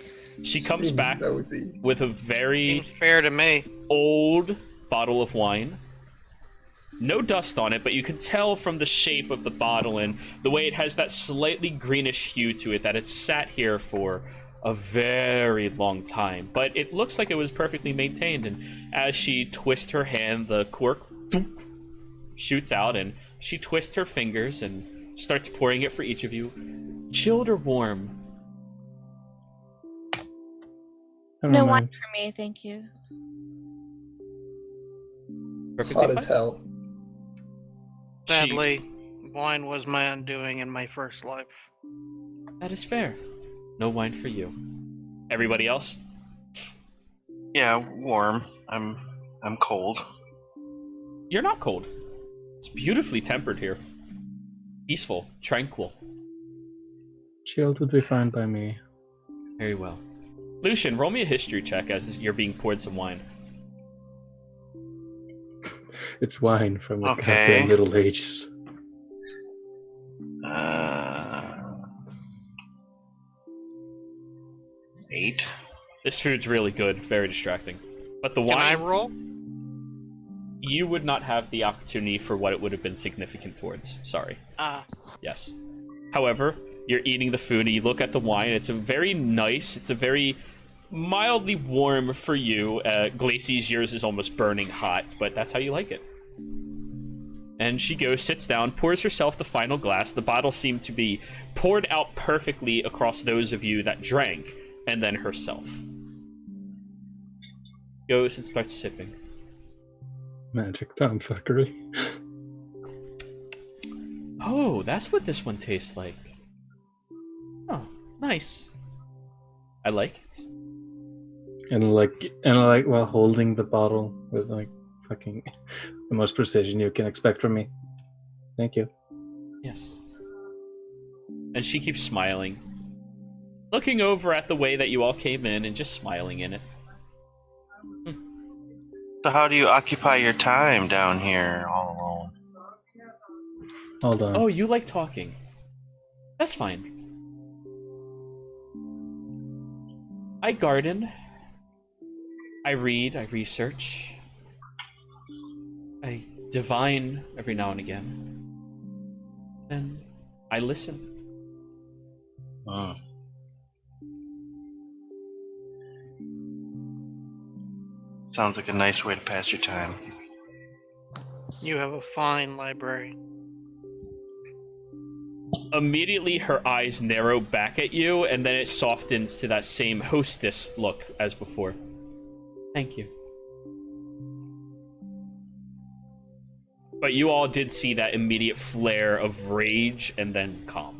She comes Seems back nosy. with a very Seems fair to me. old bottle of wine. No dust on it, but you can tell from the shape of the bottle and the way it has that slightly greenish hue to it that it's sat here for a very long time. But it looks like it was perfectly maintained, and as she twists her hand, the cork shoots out, and she twists her fingers and starts pouring it for each of you. Chilled or warm? I don't No know. wine for me, thank you. Perfectly Hot as fine. hell. Sadly, wine was my undoing in my first life. That is fair. No wine for you. Everybody else? Yeah, warm. I'm cold. You're not cold. It's beautifully tempered here. Peaceful, tranquil. Chilled would be fine by me. Very well. Lucian, roll me a history check as you're being poured some wine. It's wine from the Okay. goddamn Middle Ages. 8. This food's really good, very distracting. But the Can I wine, roll? you would not have the opportunity for what it would have been significant towards. Sorry. Yes. However, you're eating the food and you look at the wine. It's a very nice, it's a very mildly warm for you. Glacey's, yours is almost burning hot, but that's how you like it. And she goes, sits down, pours herself the final glass. The bottle seemed to be poured out perfectly across those of you that drank, and then herself. Goes and starts sipping. Magic tomfuckery. Oh, that's what this one tastes like. Oh, nice. I like it. And like while holding the bottle with like fucking the most precision you can expect from me. Thank you. Yes. And she keeps smiling. Looking over at the way that you all came in and just smiling in it. So how do you occupy your time down here all alone? Hold on. Oh, you like talking. That's fine. I garden. I read, I research. I divine every now and again. And I listen. Hmm. Sounds like a nice way to pass your time. You have a fine library. Immediately, her eyes narrow back at you, and then it softens to that same hostess look as before. Thank you. But you all did see that immediate flare of rage and then calm.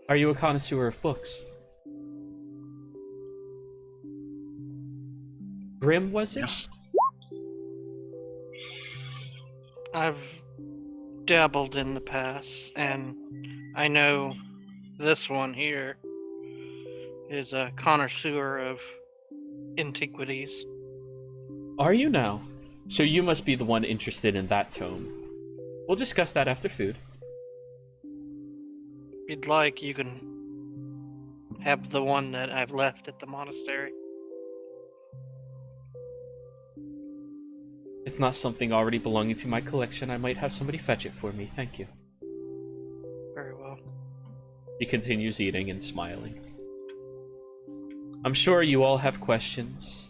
Are you a connoisseur of books? Grim, was it? Yes. I've dabbled in the past, and I know this one here is a connoisseur of antiquities. Are you now? So you must be the one interested in that tome. We'll discuss that after food. If you'd like, you can have the one that I've left at the monastery. It's not something already belonging to my collection. I might have somebody fetch it for me. Thank you. Very well. He continues eating and smiling. I'm sure you all have questions.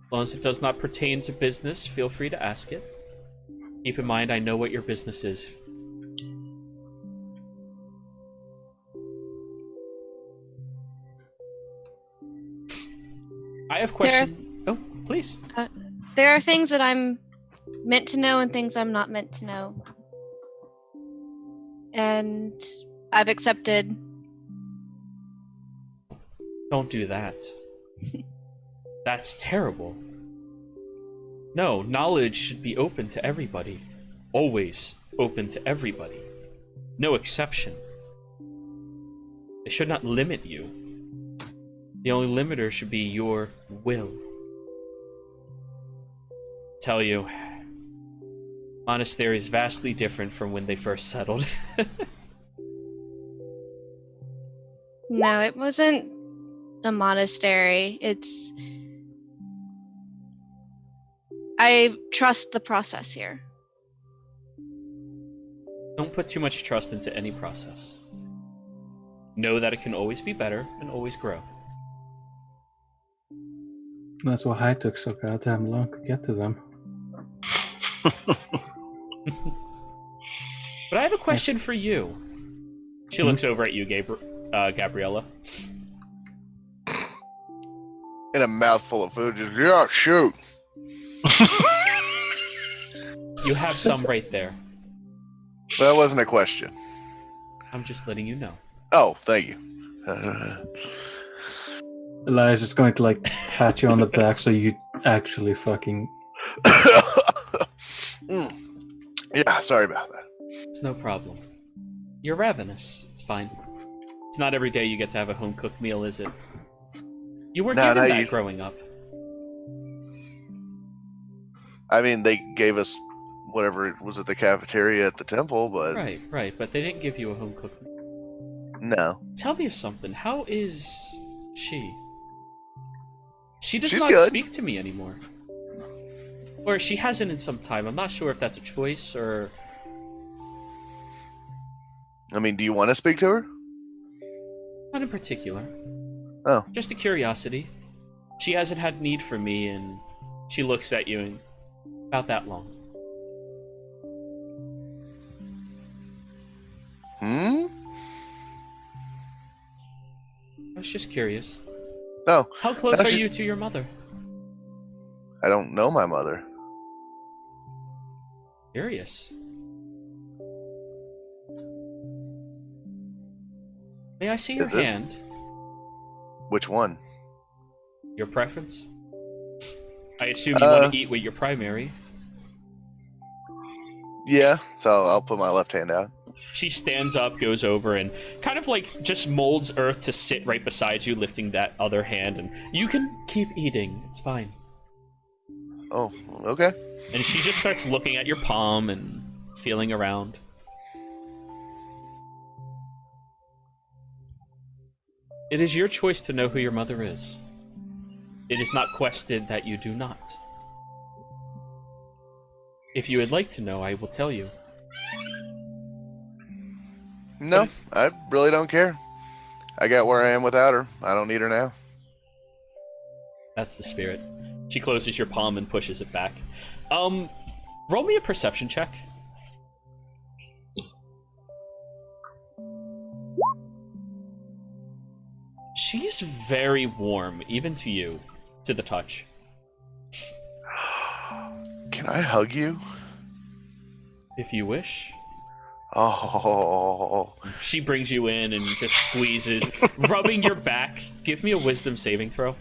As long as it does not pertain to business, feel free to ask it. Keep in mind, I know what your business is. I have questions. Oh, please. There are things that I'm meant to know and things I'm not meant to know. And I've accepted. Don't do that. That's terrible. No, knowledge should be open to everybody. Always open to everybody. No exception. It should not limit you. The only limiter should be your will. Tell you, monastery is vastly different from when they first settled. No, it wasn't a monastery. I trust the process here. Don't put too much trust into any process. Know that it can always be better and always grow. That's why I took so goddamn long to get to them. But I have a question for you. She looks over at you, Gabriella. In a mouthful of food, just, yeah, shoot. You have some right there. But that wasn't a question. I'm just letting you know. Oh, thank you. Elias is going to like pat you on the back so you actually fucking. Yeah, sorry about that. It's no problem. You're ravenous. It's fine. It's not every day you get to have a home-cooked meal, is it? You weren't given that growing up. I mean, they gave us whatever was at the cafeteria at the temple, but Right, but they didn't give you a home-cooked meal. no. Tell me something. How is she? She does She's not good. speak to me anymore. Or she hasn't in some time. I'm not sure if that's a choice or... I mean, do you want to speak to her? Not in particular. Oh. Just a curiosity. She hasn't had need for me, and she looks at you in about that long. Hmm? I was just curious. Oh, How close No, are she- you to your mother? I don't know my mother. Curious. May I see your Is it? hand? Which one? Your preference? I assume you want to eat with your primary. Yeah, so I'll put my left hand out. She stands up, goes over, and kind of like just molds Earth to sit right beside you, lifting that other hand, and you can keep eating. It's fine. Oh, okay. And she just starts looking at your palm and feeling around. It is your choice to know who your mother is. It is not quested that you do not. If you would like to know, I will tell you. No, I really don't care. I got where I am without her. I don't need her now. That's the spirit. She closes your palm and pushes it back. Roll me a perception check. She's very warm, even to you, to the touch. Can I hug you? If you wish. Oh. She brings you in and just squeezes, rubbing your back. Give me a wisdom saving throw.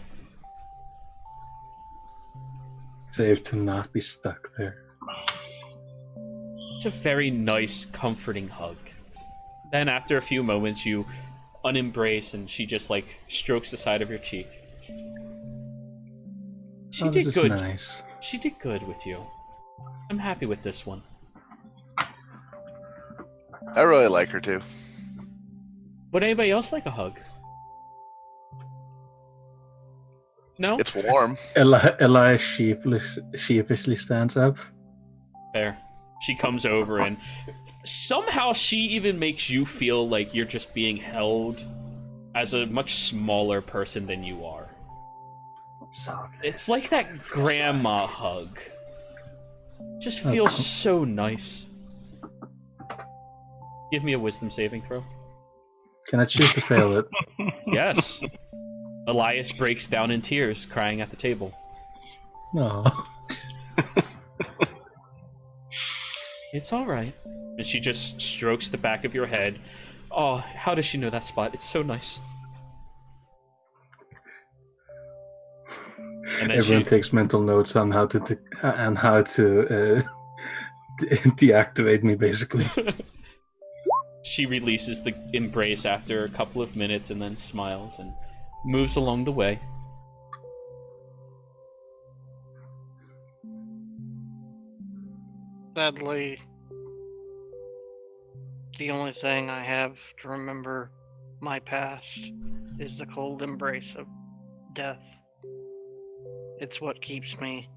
Save to not be stuck there. It's a very nice, comforting hug. Then after a few moments, you unembrace and she just like strokes the side of your cheek. She did This good. is nice. She did good with you. I'm happy with this one. I really like her too. Would anybody else like a hug? No? It's warm. Eli sheepishly stands up. Fair. She comes over and somehow she even makes you feel like you're just being held as a much smaller person than you are. It's like that grandma hug. Just feels so nice. Give me a wisdom saving throw. Can I choose to fail it? Yes. Elias breaks down in tears, crying at the table. No. It's all right. And she just strokes the back of your head. Oh, how does she know that spot? It's so nice. And then Everyone takes mental notes on how to deactivate me, basically. She releases the embrace after a couple of minutes and then smiles and moves along the way. Sadly, the only thing I have to remember my past is the cold embrace of death. It's what keeps me.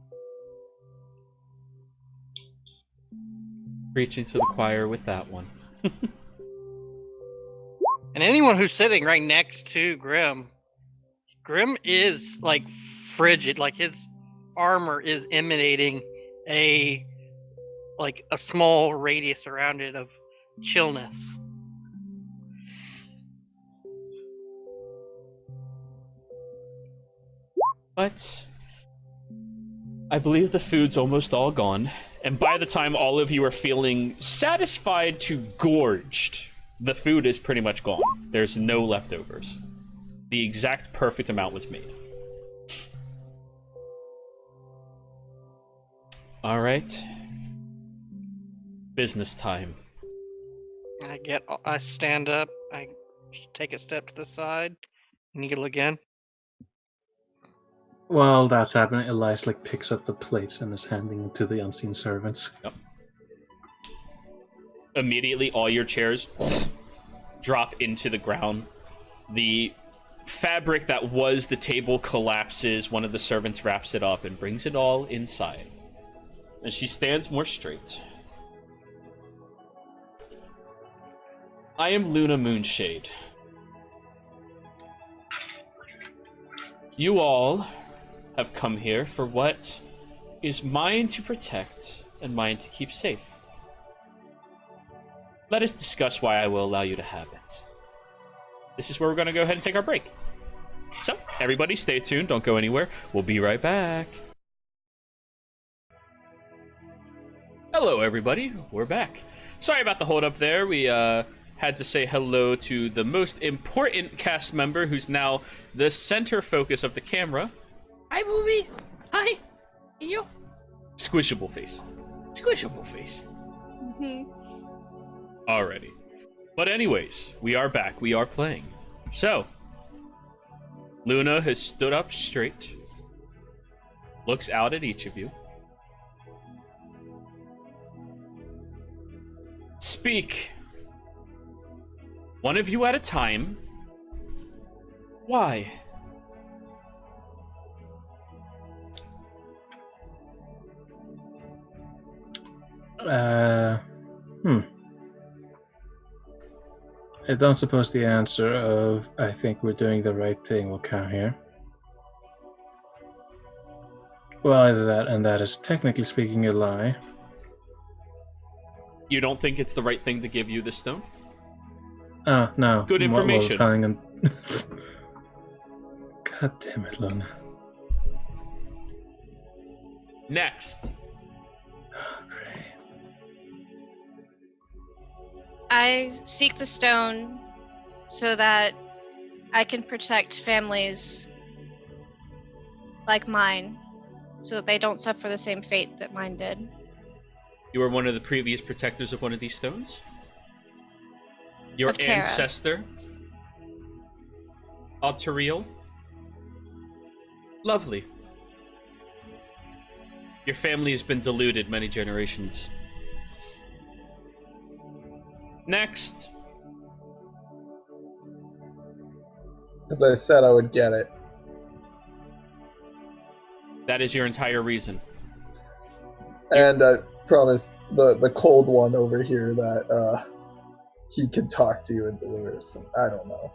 Preaching to the choir with that one. And anyone who's sitting right next to Grim is like frigid, like his armor is emanating a small radius around it of chillness. But I believe the food's almost all gone, and by the time all of you are feeling satisfied to gorged, the food is pretty much gone. There's no leftovers. The exact perfect amount was made. All right. Business time. I stand up, I take a step to the side, kneel again. While that's happening, Elias picks up the plates and is handing them to the unseen servants. Yep. Immediately, all your chairs drop into the ground. The fabric that was the table collapses. One of the servants wraps it up and brings it all inside. And she stands more straight. I am Luna Moonshade. You all have come here for what is mine to protect and mine to keep safe. Let us discuss why I will allow you to have it. This is where we're going to go ahead and take our break. So, everybody stay tuned. Don't go anywhere. We'll be right back. Hello, everybody. We're back. Sorry about the hold up there. We had to say hello to the most important cast member who's now the center focus of the camera. Hi, Booby. Hi. You. Squishable face. Squishable face. Alrighty. But anyways, we are back. We are playing. So, Luna has stood up straight, looks out at each of you. Speak. One of you at a time. Why? I don't suppose the answer of I think we're doing the right thing will count here. Well, either that, and that is technically speaking a lie. You don't think it's the right thing to give you the stone? Oh, no. Good information. Calling him. God damn it, Luna. Next. Oh, great. I seek the stone so that I can protect families like mine, so that they don't suffer the same fate that mine did. You were one of the previous protectors of one of these stones? Your Of Terra. ancestor? Altariel? Lovely. Your family has been deluded many generations. Next. As I said, I would get it. That is your entire reason. And I promised the cold one over here that he could talk to you and deliver some. I don't know.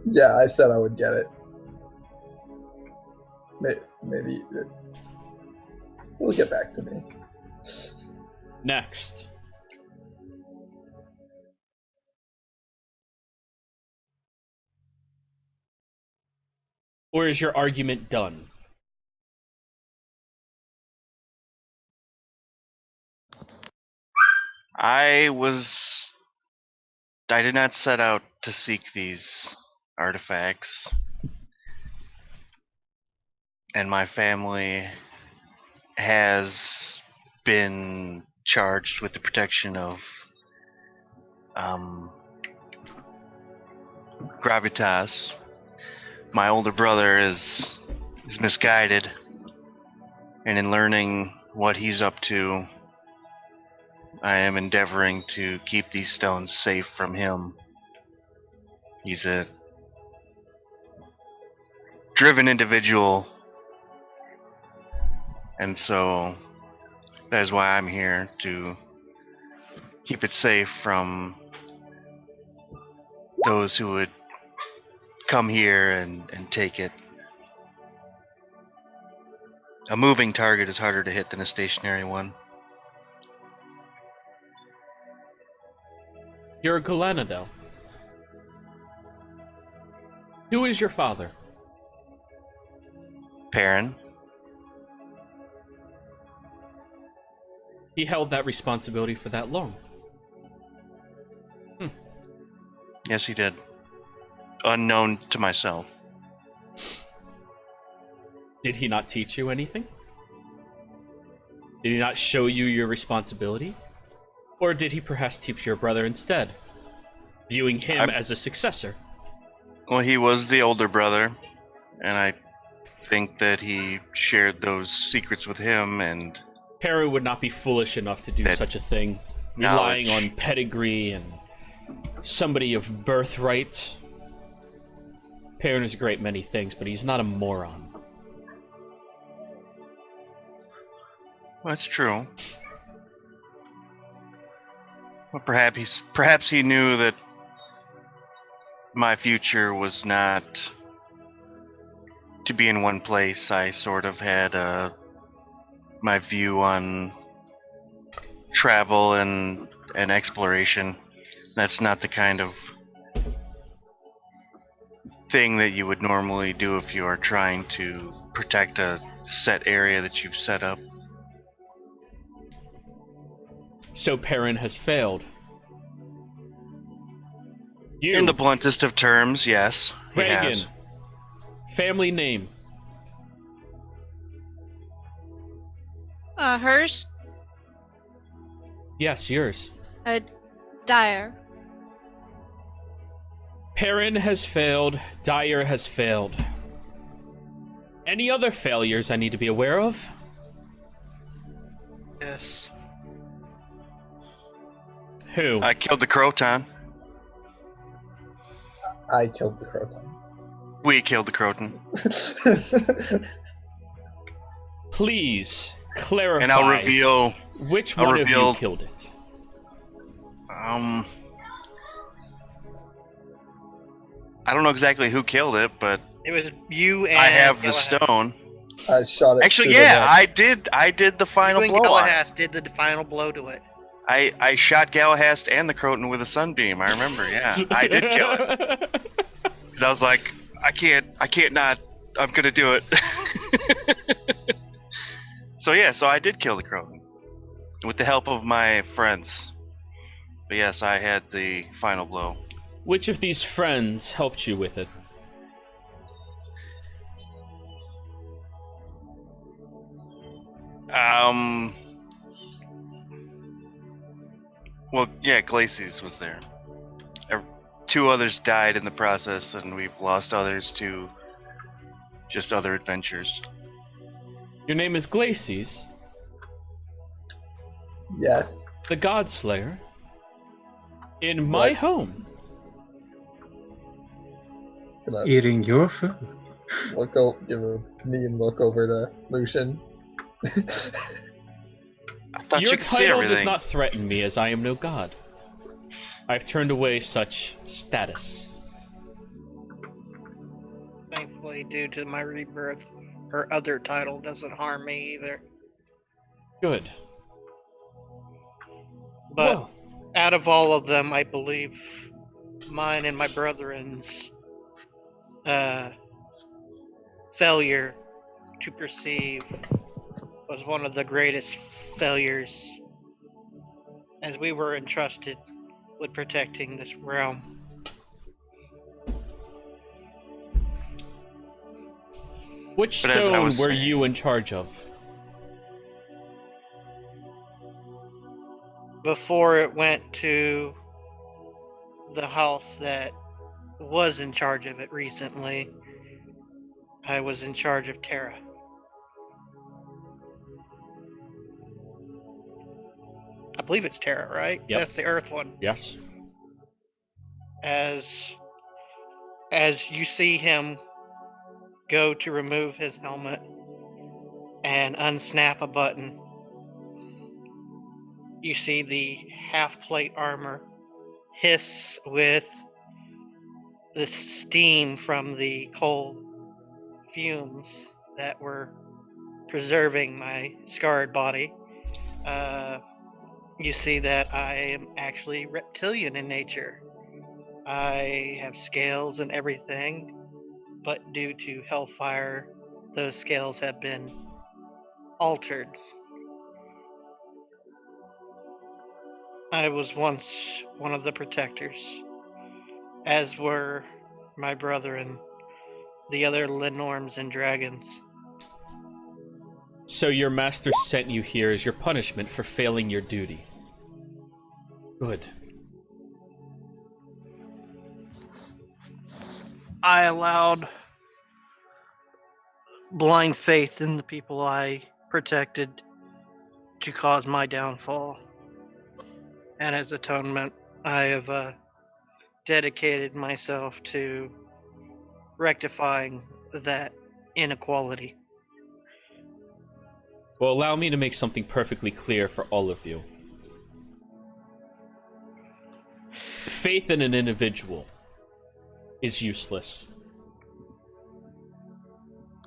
Yeah, I said I would get it. Maybe it will get back to me. Next. Or is your argument done? I did not set out to seek these artifacts. And my family has been charged with the protection of gravitas. My older brother is misguided, and in learning what he's up to, I am endeavoring to keep these stones safe from him. He's a driven individual, and so that is why I'm here, to keep it safe from those who would come here and take it. A moving target is harder to hit than a stationary one. You're a Galanadel. Who is your father? Perrin. He held that responsibility for that long. Yes, he did. Unknown to myself. Did he not teach you anything? Did he not show you your responsibility? Or did he perhaps teach your brother instead, viewing him as a successor? Well, he was the older brother, and I think that he shared those secrets with him, and Perrin would not be foolish enough to do that such a thing, relying on pedigree and somebody of birthright. Perrin is a great many things, but he's not a moron. That's true. Well, perhaps he knew that my future was not to be in one place. I sort of had my view on travel and exploration. That's not the kind of thing that you would normally do if you are trying to protect a set area that you've set up. So Perrin has failed. You, In the bluntest of terms, yes. he Reagan, has. family name. Hers? Yes, yours. Dyer. Perrin has failed. Dyer has failed. Any other failures I need to be aware of? Yes. Who? I killed the Croton. I killed the Croton. We killed the Croton. Please clarify. And I'll reveal... Which I'll one reveal- of you killed it? I don't know exactly who killed it, but It was you and I have the Galahad. stone. I shot it. Actually, through the yeah, neck. I did the final You and blow on it. Galahad did the final blow to it. I shot Galahast and the Croton with a sunbeam. I remember. Yeah, I did kill it. 'Cause I was like, I can't not. I'm gonna do it. So yeah, so I did kill the Croton with the help of my friends. But yes, I had the final blow. Which of these friends helped you with it? Well, yeah, Glacies was there. Two others died in the process, and we've lost others to just other adventures. Your name is Glacies, Yes. the Godslayer, in my What? home. Can I Eating your food. give a mean look over to Lucian? I thought Your you could see title does everything. not threaten me, as I am no god. I've turned away such status. Thankfully, due to my rebirth, her other title doesn't harm me either. Good. But Well, out of all of them, I believe mine and my brethren's failure to perceive was one of the greatest failures, as we were entrusted with protecting this realm. which But as I was stone were saying- you in charge of? Before it went to the house that was in charge of it recently, I was in charge of Terra. I believe it's Terra, right? Yep. That's the Earth one. Yes. As you see him go to remove his helmet and unsnap a button, you see the half plate armor hiss with the steam from the coal fumes that were preserving my scarred body. You see that I am actually reptilian in nature. I have scales and everything, but due to hellfire, those scales have been altered. I was once one of the protectors, as were my brother and the other Lenorms and dragons. So your master sent you here as your punishment for failing your duty. Good. I allowed blind faith in the people I protected to cause my downfall. And as atonement, I have dedicated myself to rectifying that inequality. Well, allow me to make something perfectly clear for all of you. Faith in an individual is useless.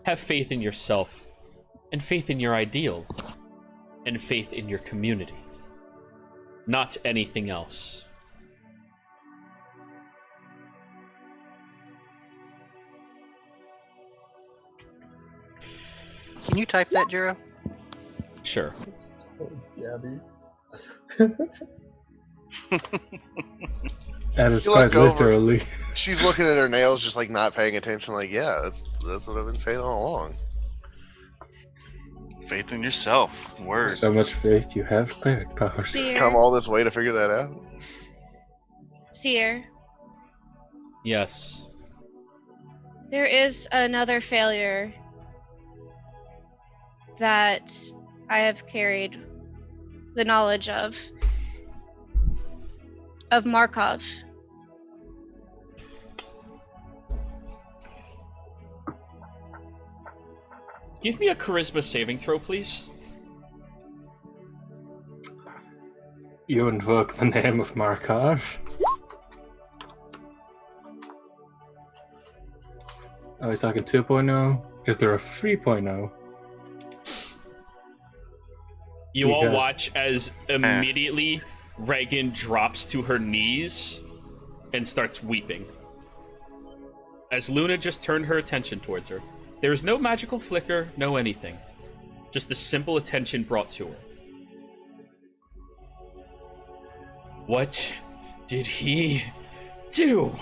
Have faith in yourself, and faith in your ideal, and faith in your community. Not anything else. Can you type that, Jiro? Sure. Towards Gabby. That is You quite look over. literally. She's looking at her nails, just like not paying attention. Like, yeah, that's what I've been saying all along. Faith in yourself. Word. So much faith you have cleric powers. Come all this way to figure that out. Seer, Yes. there is another failure that I have carried the knowledge of Markov. Give me a charisma saving throw, please. You invoke the name of Markov. Are we talking 2.0? Is there a 3.0? You all Because- watch as immediately Reagan drops to her knees and starts weeping. As Luna just turned her attention towards her. There is no magical flicker, no anything. Just a simple attention brought to her. What did he do?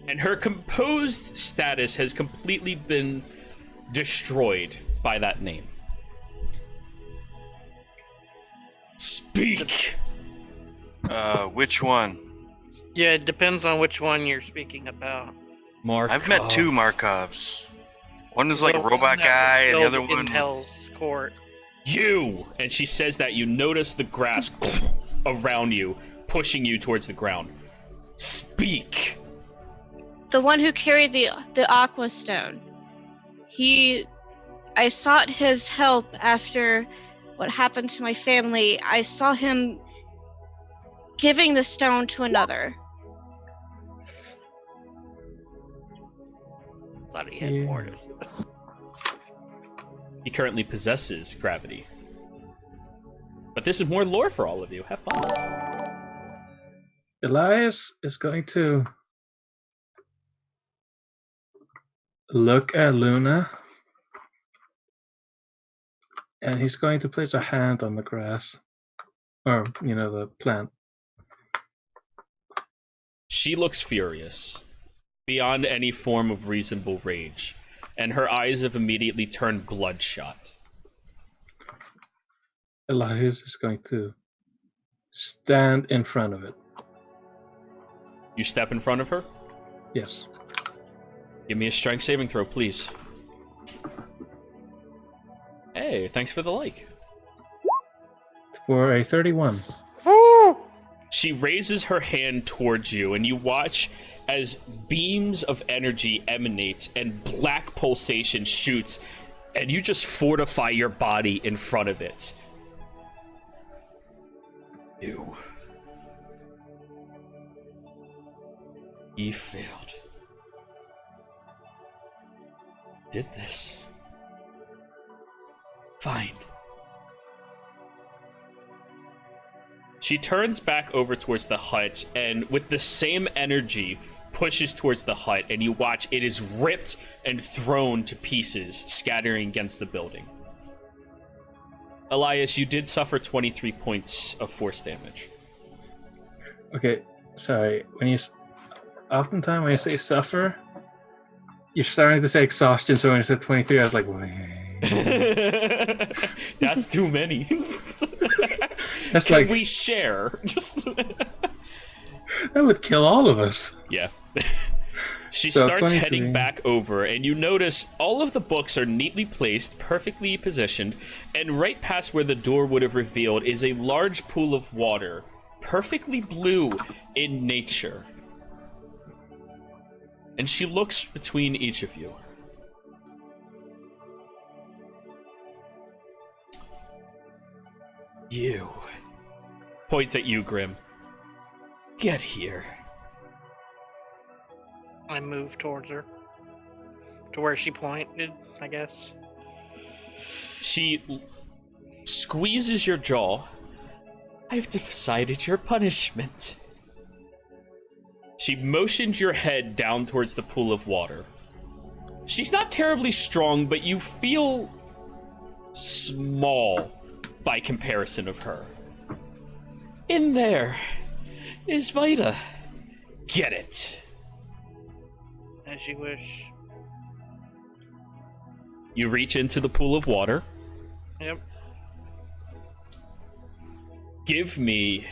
And her composed status has completely been destroyed by that name. Speak! Which one? Yeah, it depends on which one you're speaking about. Markov. I've met two Markovs. One was like The a one robot that guy, was and the killed other in one. Hell's Court. You! And she says that you notice the grass around you, pushing you towards the ground. Speak! The one who carried the Aqua Stone. I sought his help after what happened to my family. I saw him giving the stone to another. Thought he had Yeah. more. He currently possesses gravity. But this is more lore for all of you. Have fun. Elias is going to look at Luna, and he's going to place a hand on the grass, or the plant. She looks furious, beyond any form of reasonable rage, and her eyes have immediately turned bloodshot. Elias is going to stand in front of it. You step in front of her? Yes. Give me a strength saving throw, please. Hey, thanks for the like. For a 31. She raises her hand towards you, and you watch as beams of energy emanate and black pulsation shoots, and you just fortify your body in front of it. You failed. Did this. Fine. She turns back over towards the hut, and with the same energy, pushes towards the hut, and you watch it is ripped and thrown to pieces, scattering against the building. Elias, you did suffer 23 points of force damage. Okay, sorry. Oftentimes when you say suffer, you're starting to say exhaustion, so when you said 23, I was like, wait. That's too many. That's Can like, we share? Just that would kill all of us. yeah. She So, starts 23. heading back over, and you notice all of the books are neatly placed, perfectly positioned, and right past where the door would have revealed is a large pool of water, perfectly blue in nature. And she looks between each of you. You. Points at you, Grim. Get here. I moved towards her. To where she pointed, I guess. She squeezes your jaw. I've decided your punishment. She motions your head down towards the pool of water. She's not terribly strong, but you feel small by comparison of her. In there is Vita. Get it. As you wish. You reach into the pool of water. Yep. Give me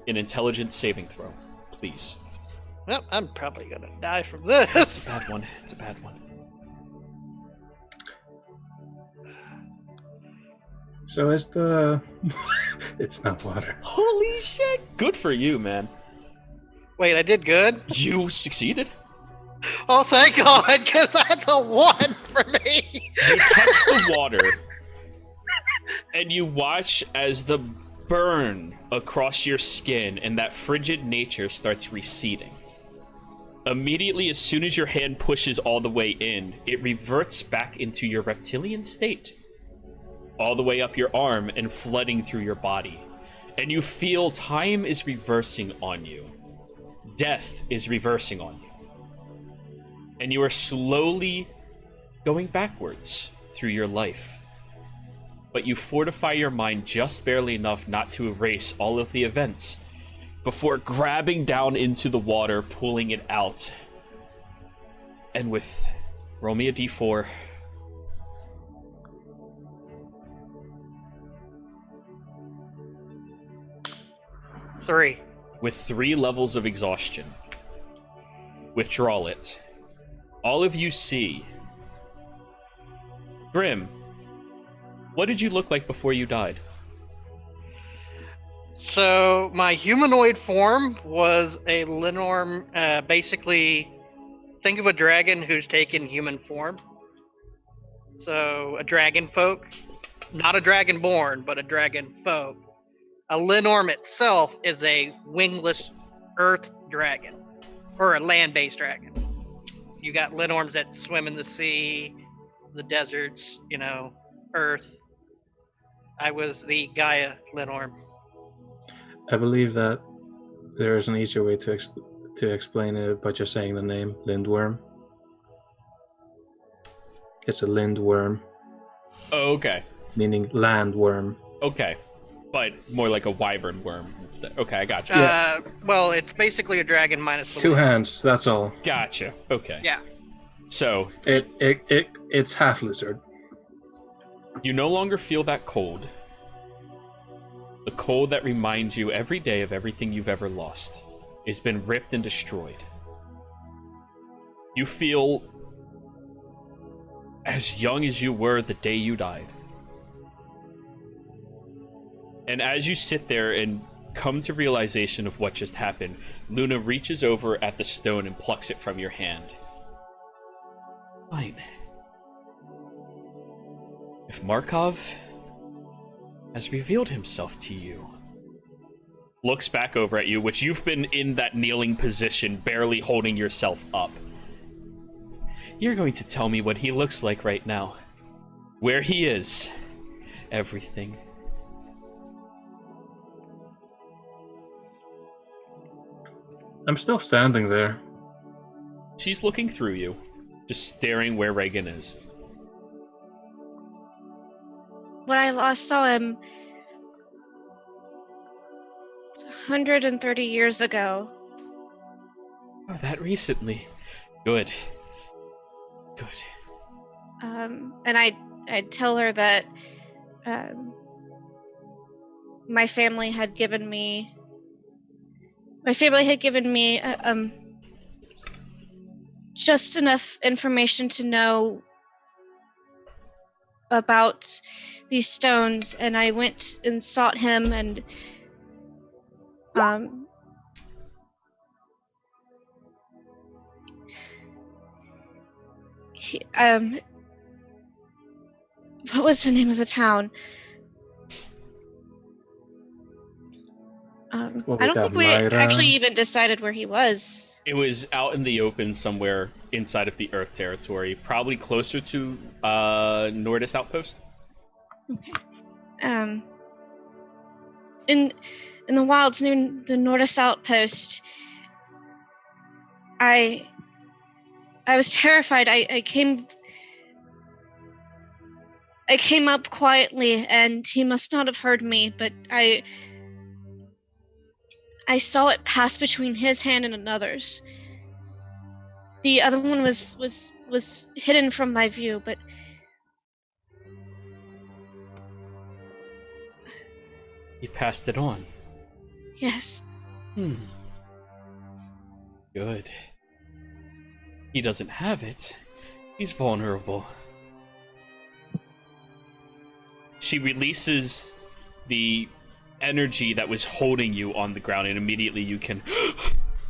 an intelligence saving throw, please. Well, I'm probably gonna die from It's this. a bad one. It's a bad one. So is the... It's not water. Holy shit! Good for you, man. Wait, I did good? You succeeded. Oh, thank God, because that's a 1 for me. You touch the water, and you watch as the burn across your skin and that frigid nature starts receding. Immediately, as soon as your hand pushes all the way in, it reverts back into your reptilian state. all the way up your arm and flooding through your body. And you feel time is reversing on you. Death is reversing on you. And you are slowly going backwards through your life. But you fortify your mind just barely enough not to erase all of the events before grabbing down into the water, pulling it out. And with roll me a d4. Three. With 3 levels of exhaustion, withdraw it. All of you see. Grim, what did you look like before you died? So my humanoid form was a Linorm, basically, think of a dragon who's taken human form. So a dragon folk, not a dragonborn, but a dragon folk. A Linorm itself is a wingless earth dragon, or a land-based dragon. You got Linorms that swim in the sea, the deserts, earth. I was the Gaia Linorm. I believe that there is an easier way to explain it by just saying the name, Lindworm. It's a lindworm. Oh, okay. Meaning landworm. Okay. But more like a wyvern worm instead. Okay, I gotcha. Yeah. Well, it's basically a dragon minus the 2 wings. hands, that's all. Gotcha. Okay. Yeah. So, It's half lizard. you no longer feel that cold. The cold that reminds you every day of everything you've ever lost has been ripped and destroyed. You feel as young as you were the day you died. And as you sit there and come to realization of what just happened, Luna reaches over at the stone and plucks it from your hand. Fine. If Markov has revealed himself to you, looks back over at you, which you've been in that kneeling position, barely holding yourself up. You're going to tell me what he looks like right now. Where he is. Everything. I'm still standing there. She's looking through you, just staring where Reagan is. When I last saw him 130 years ago. Oh, that recently. Good. Good. And I'd tell her that my family had given me just enough information to know about these stones, and I went and sought him, and what was the name of the town? Well, I we don't think got we Lyra. actually even decided where he was. It was out in the open somewhere inside of the Earth territory, probably closer to Nordis Outpost. Okay. In the wilds near the Nordis Outpost, I was terrified. I came up quietly, and he must not have heard me, but I saw it pass between his hand and another's. The other one was hidden from my view, but He passed it on. yes. Good. He doesn't have it. He's vulnerable. She releases the energy that was holding you on the ground, and immediately you can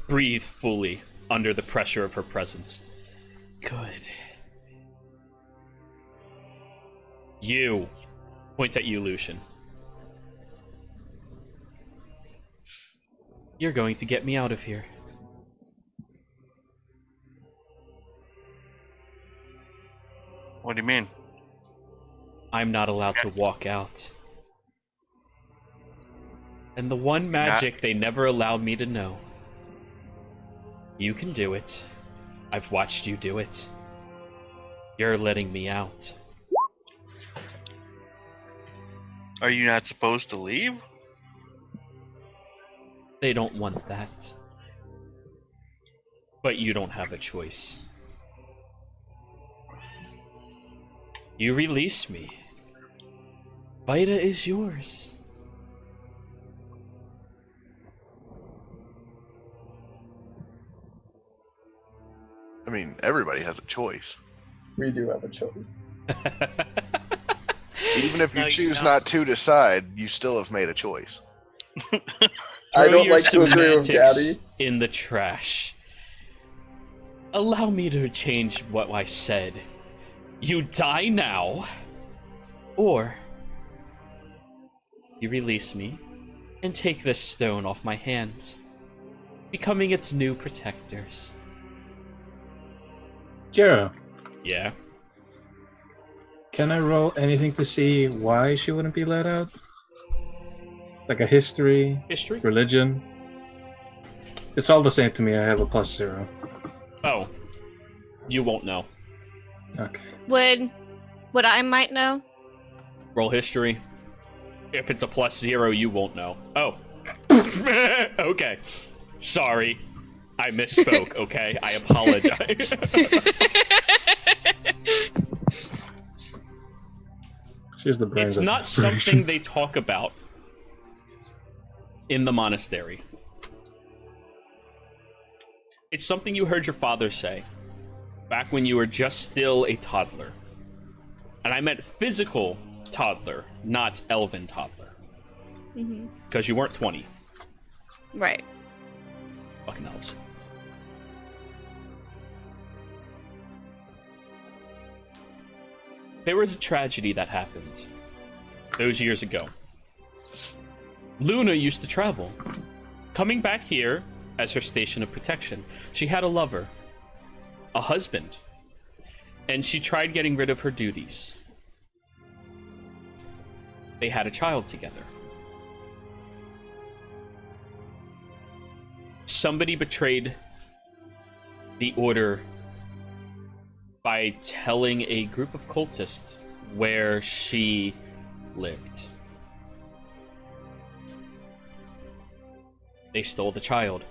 breathe fully under the pressure of her presence. Good. You. Points at you, Lucian. You're going to get me out of here. What do you mean? I'm not allowed to walk out. And the one magic they never allowed me to know. You can do it. I've watched you do it. You're letting me out. Are you not supposed to leave? They don't want that. But you don't have a choice. You release me. Vita is yours. I mean, everybody has a choice. We do have a choice. Even if you No, you choose don't. not to decide, you still have made a choice. I Throw don't your like to agree with semantics Daddy. in the trash. Allow me to change what I said. You die now, or you release me and take this stone off my hands, becoming its new protectors. Jero, Yeah. can I roll anything to see why she wouldn't be let out? Like a history, History? religion? It's all the same to me. I have a +0. Oh. You won't know. Okay. Would I might know? Roll history. If it's a +0, you won't know. Oh. Okay. Sorry. I misspoke, okay? I apologize. She's the brains It's of not inspiration. something they talk about in the monastery. It's something you heard your father say back when you were just still a toddler. And I meant physical toddler, not elven toddler. Because you weren't 20. Right. Fucking elves. There was a tragedy that happened those years ago. Luna used to travel, coming back here as her station of protection. She had a lover, a husband, and she tried getting rid of her duties. They had a child together. Somebody betrayed the order by telling a group of cultists where she lived. They stole the child,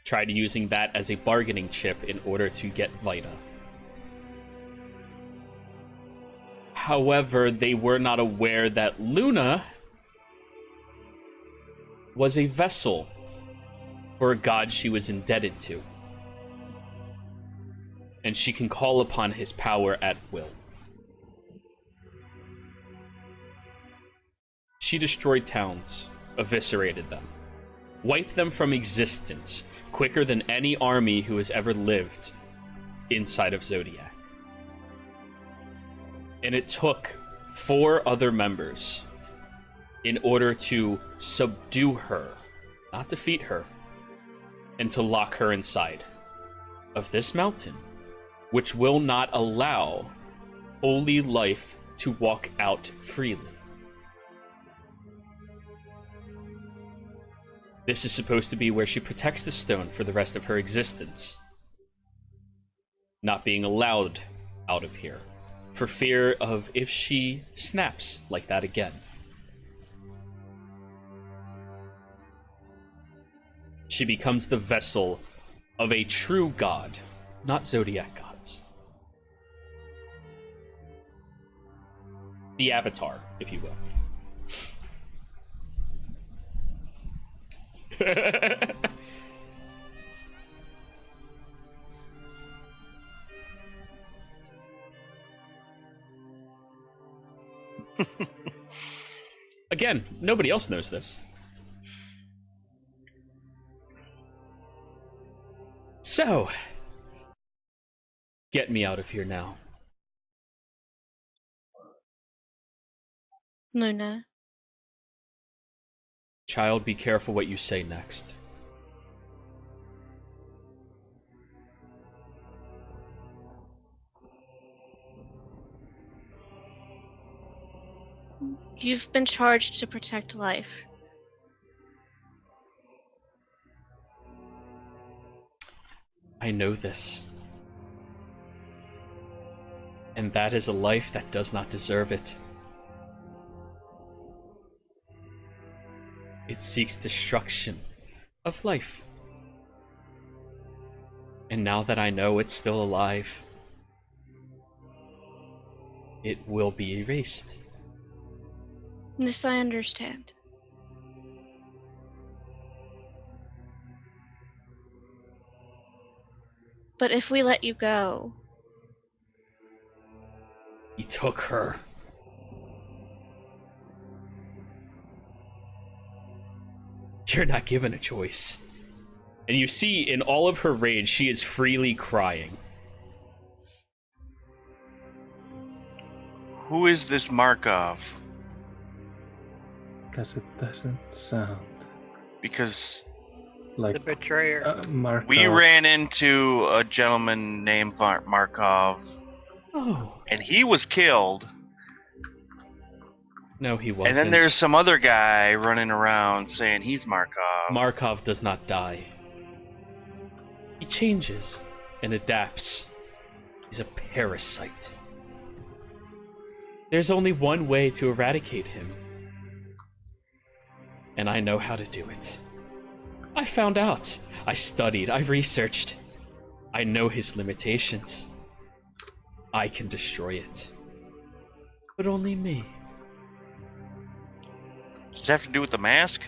tried using that as a bargaining chip in order to get Vita. However, they were not aware that Luna was a vessel for a god she was indebted to. And she can call upon his power at will. She destroyed towns, eviscerated them, wiped them from existence quicker than any army who has ever lived inside of Zodiac. And it took 4 other members in order to subdue her, not defeat her, and to lock her inside of this mountain, which will not allow holy life to walk out freely. This is supposed to be where she protects the stone for the rest of her existence, not being allowed out of here, for fear of if she snaps like that again. She becomes the vessel of a true god, not Zodiac gods. The Avatar, if you will. Again, nobody else knows this. So, get me out of here now. Luna. Child, be careful what you say next. You've been charged to protect life. I know this. And that is a life that does not deserve it. It seeks destruction of life. And now that I know it's still alive, it will be erased. This I understand. But if we let you go, He took her. You're not given a choice. And you see, in all of her rage, she is freely crying. Who is this Markov? Because it doesn't sound Because The like betrayer. Markov. we ran into a gentleman named Markov, Oh. and he was killed. No, he wasn't. And then there's some other guy running around saying he's Markov. Markov does not die. He changes and adapts. He's a parasite. There's only one way to eradicate him. And I know how to do it. I found out. I studied. I researched. I know his limitations. I can destroy it. But only me. Does it have to do with the mask?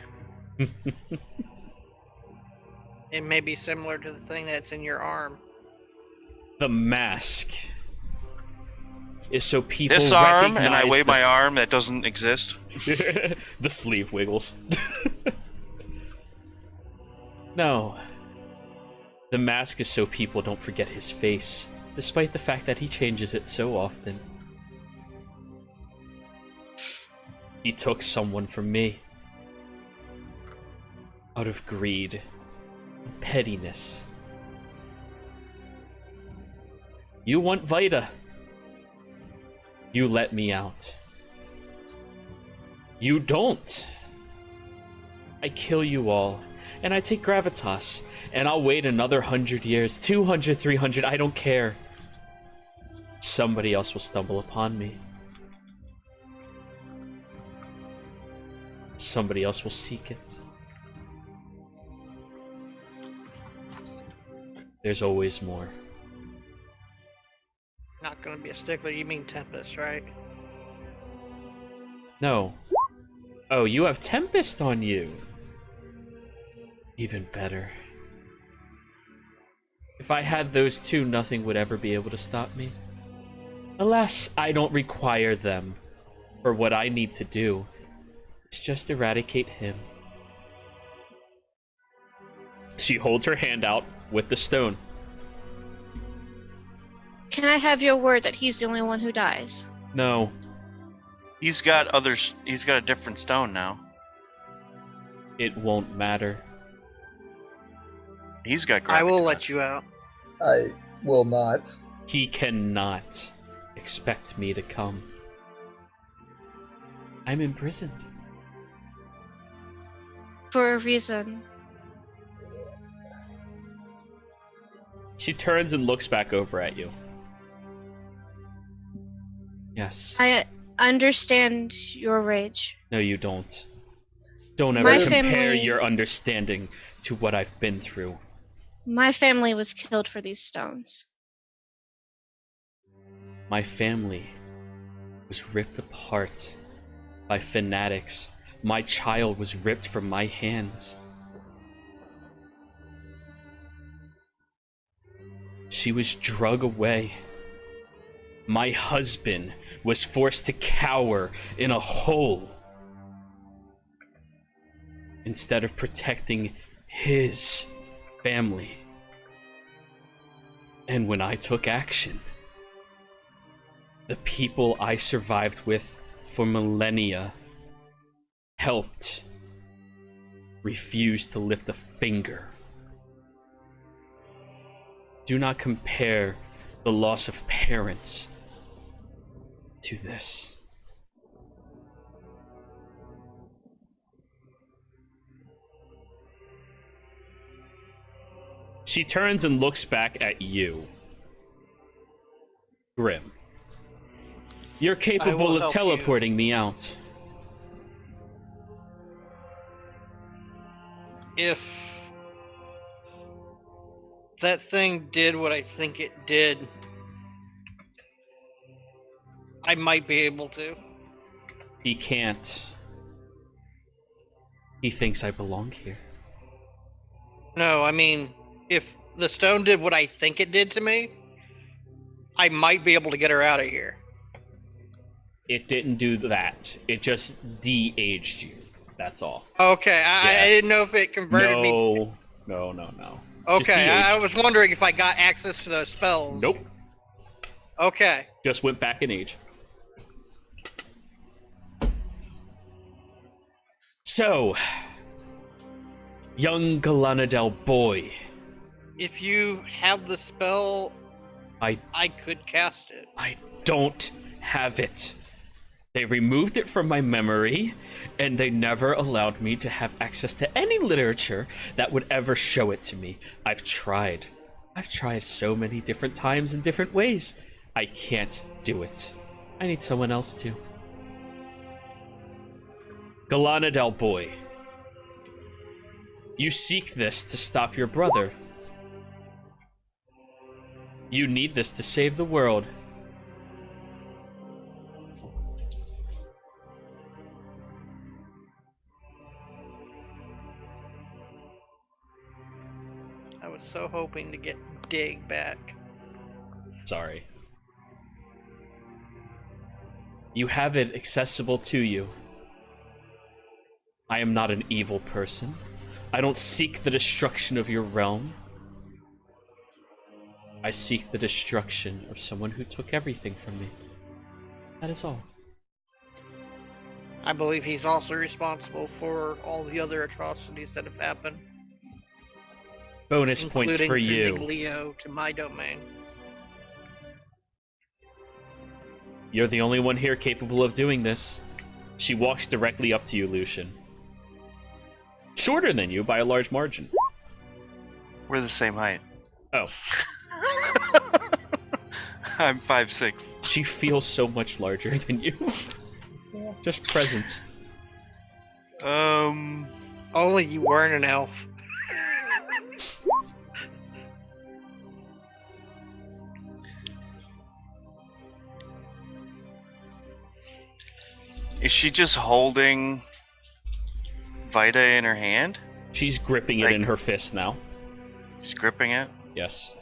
It may be similar to the thing that's in your arm. The mask is so people This arm, recognize and I wave the my arm that doesn't exist. the sleeve wiggles. No. The mask is so people don't forget his face, despite the fact that he changes it so often. He took someone from me. Out of greed. Pettiness. You want Vita. You let me out. You don't. I kill you all, and I take gravitas, and I'll wait another 100 years, 200, 300, I don't care. Somebody else will stumble upon me. Somebody else will seek it. There's always more. Not gonna be a stickler. You mean Tempest, right? No. Oh, you have Tempest on you. Even better. If I had those two, nothing would ever be able to stop me. Alas, I don't require them for what I need to do. It's just eradicate him. She holds her hand out with the stone. can I have your word that he's the only one who dies? No. He's got others. He's got a different stone now. It won't matter. He's got. I will gravitas. let you out. I will not. He cannot expect me to come. I'm imprisoned. For a reason. She turns and looks back over at you. Yes. I understand your rage. No, you don't. Don't ever My compare family- your understanding to what I've been through. My family was killed for these stones. My family was ripped apart by fanatics. My child was ripped from my hands. She was drug away. My husband was forced to cower in a hole instead of protecting his family. And when I took action, the people I survived with for millennia helped, refused to lift a finger. Do not compare the loss of parents to this. She turns and looks back at you. Grim. You're capable of help teleporting me out. If that thing did what I think it did, I might be able to. He can't. He thinks I belong here. No, I mean, if the stone did what I think it did to me, I might be able to get her out of here. It didn't do that. It just de-aged you. That's all. Okay, I Yeah. didn't know if it converted me. No. Just Okay, I de-aged. was wondering if I got access to those spells. Nope. Okay. Just went back in age. So, young Galanadel boy, If you have the spell, I could cast it. don't have it. They removed it from my memory, and they never allowed me to have access to any literature that would ever show it to me. I've tried so many different times in different ways. I can't do it. I need someone else to. Galanadel boy, you seek this to stop your brother. You need this to save the world. I was so hoping to get Dig back. Sorry. You have it accessible to you. I am not an evil person. I don't seek the destruction of your realm. I seek the destruction of someone who took everything from me. That is all. I believe he's also responsible for all the other atrocities that have happened. Bonus points for including you. sending Leo to my domain. You're the only one here capable of doing this. She walks directly up to you, Lucian. Shorter than you by a large margin. We're the same height. Oh. I'm 5'6". She feels so much larger than you. Just presence. Only you weren't an elf. Is she just holding Vita in her hand? She's gripping it in her fist now. She's gripping it? Yes.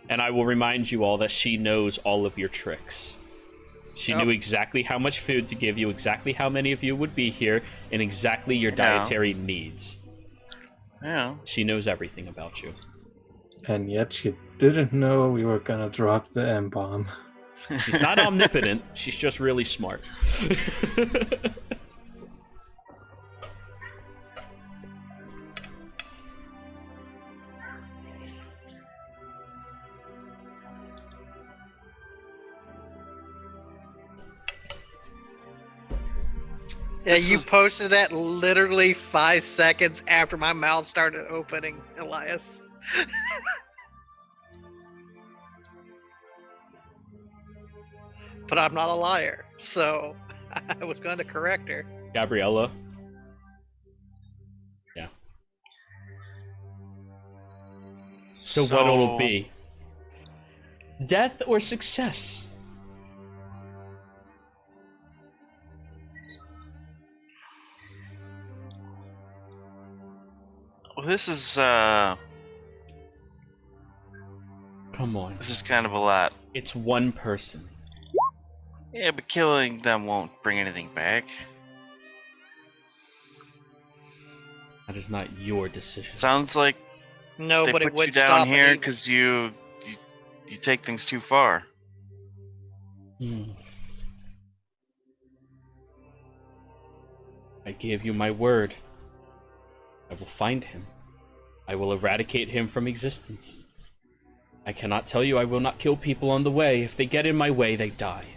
And I will remind you all that she knows all of your tricks. She knew exactly how much food to give you, exactly how many of you would be here, and exactly your dietary needs. Yeah. She knows everything about you. And yet she didn't know we were gonna drop the M-bomb. She's not omnipotent, she's just really smart. Yeah, you posted that literally 5 seconds after my mouth started opening, Elias. But I'm not a liar, so I was going to correct her. Gabriella. Yeah. So what will it be? Death or success? Well, this is Come on. this is kind of a lot. It's one person. Yeah, but killing them won't bring anything back. That is not your decision. Sounds like No, they but put it would you down stop here it. because you take things too far. I gave you my word. I will find him. I will eradicate him from existence. I cannot tell you I will not kill people on the way. If they get in my way, they die.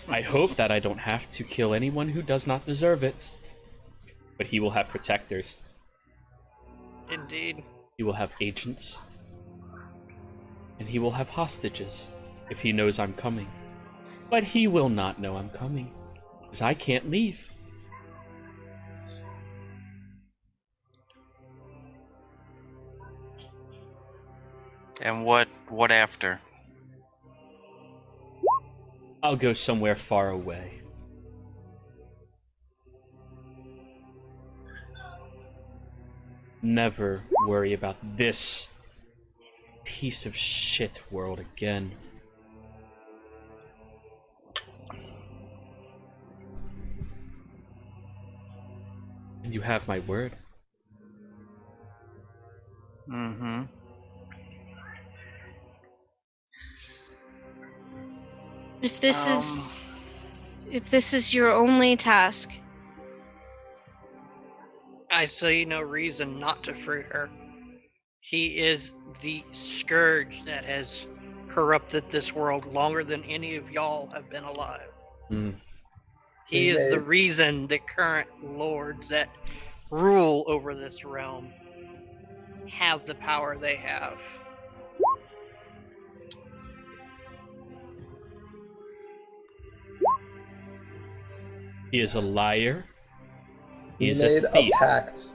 I hope that I don't have to kill anyone who does not deserve it. But he will have protectors. Indeed. He will have agents. And he will have hostages if he knows I'm coming. But he will not know I'm coming, because I can't leave. And what after? I'll go somewhere far away. Never worry about this piece of shit world again. And you have my word. Mm-hmm. If this is your only task, I see no reason not to free her. He is the scourge that has corrupted this world longer than any of y'all have been alive. Mm. He is the reason the current lords that rule over this realm have the power they have. He is a liar. We He's made a thief. pact,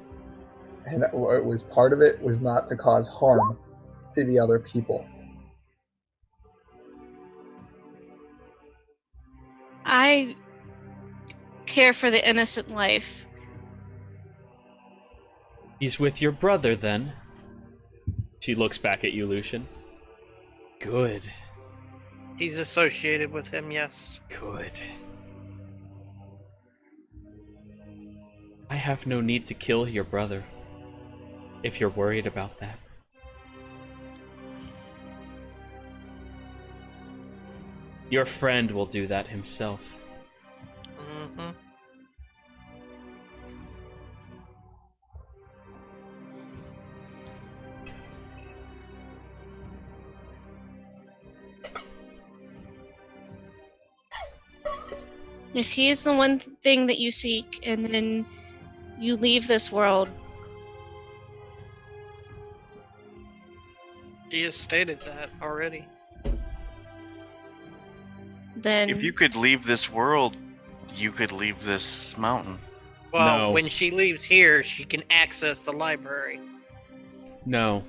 and it was part of it was not to cause harm to the other people. I care for the innocent life. He's with your brother, then. She looks back at you, Lucian. Good. He's associated with him, yes. Good. I have no need to kill your brother, if you're worried about that. Your friend will do that himself. Mm-hmm. If he is the one thing that you seek, and then you leave this world, She has stated that already. then If you could leave this world, you could leave this mountain. Well, No. when she leaves here, she can access the library. No.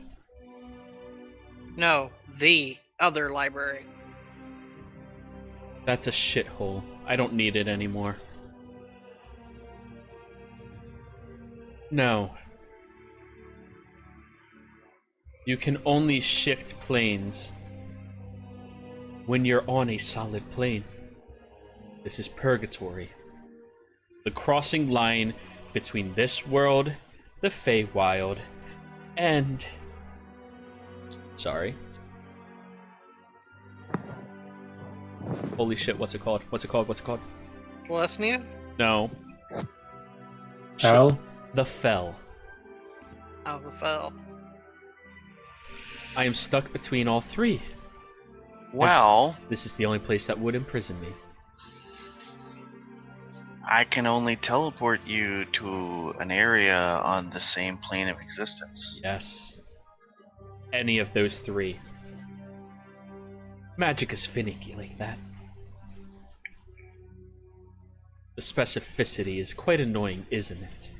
No, the other library. That's a shithole. I don't need it anymore. No. You can only shift planes when you're on a solid plane. This is purgatory. The crossing line between this world, the Feywild, and... Sorry. Holy shit, what's it called? What's it called? What's it called? Celestia? No. Hell? The Fell. Oh, the fell. I am stuck between all three. Well, This is the only place that would imprison me. I can only teleport you to an area on the same plane of existence. Yes. Any of those three. Magic is finicky like that. The specificity is quite annoying, isn't it?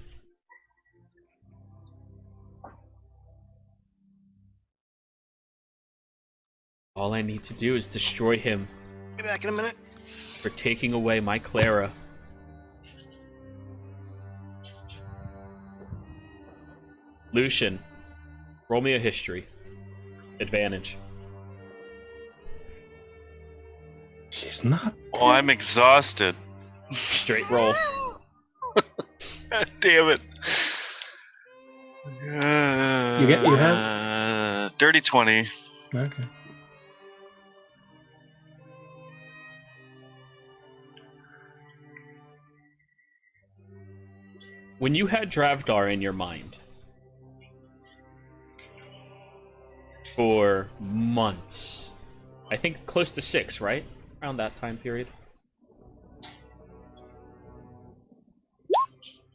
All I need to do is destroy him Be back in a minute. for taking away my Clara. Lucian, roll me a history. Advantage. She's not. Oh, I'm exhausted. Straight roll. Damn it. You have? Dirty 20. Okay. When you had Dravdar in your mind for months, I think close to 6, right? Around that time period.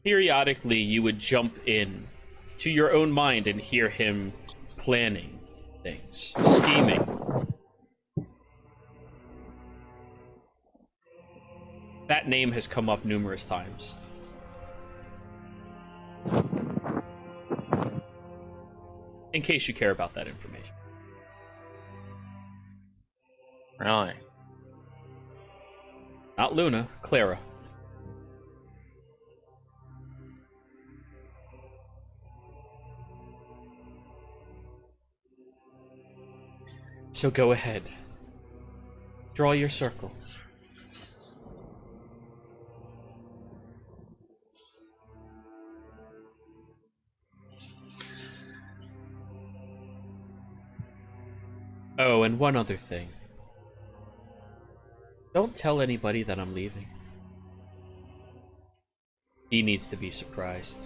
Periodically, you would jump in to your own mind and hear him planning things, scheming. That name has come up numerous times. In case you care about that information. Really? Not Luna, Clara. So go ahead. Draw your circle. Oh, and one other thing. Don't tell anybody that I'm leaving. He needs to be surprised.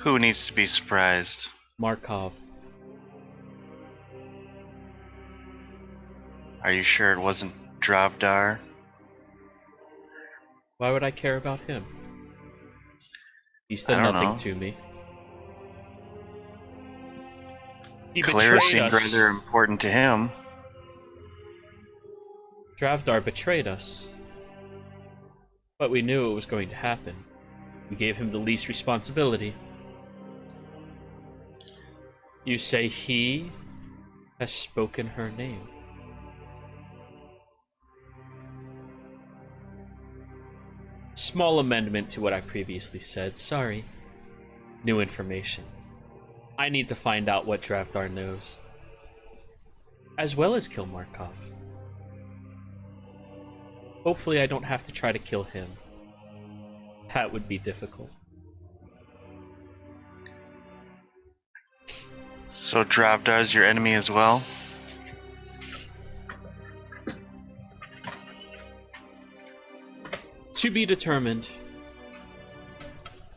Who needs to be surprised? Markov. Are you sure it wasn't Dravdar? Why would I care about him? He's I done don't nothing know. to me. He Clara betrayed seemed us. rather important to him. Dravdar betrayed us. But we knew it was going to happen. We gave him the least responsibility. You say he has spoken her name. Small amendment to what I previously said. Sorry. New information. I need to find out what Dravdar knows. As well as kill Markov. Hopefully I don't have to try to kill him. That would be difficult. So Dravdar's your enemy as well? To be determined.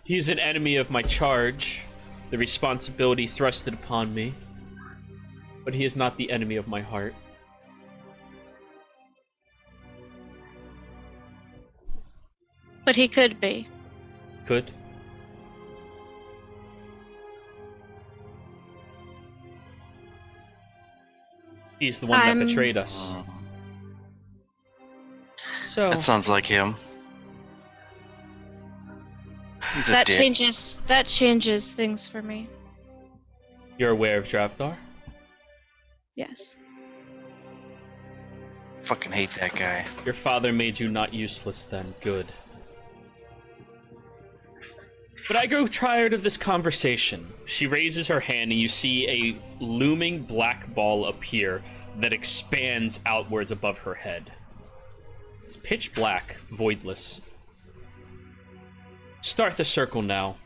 He is an enemy of my charge, the responsibility thrusted upon me. But he is not the enemy of my heart. But he could be. Could. He's the one that betrayed us. So That sounds like him. He's a That dick. changes things for me. you're aware of Dravdar? Yes. Fucking hate that guy. Your father made you not useless then. Good. But I grow tired of this conversation. She raises her hand and you see a looming black ball appear that expands outwards above her head. It's pitch black, voidless. Start the circle now.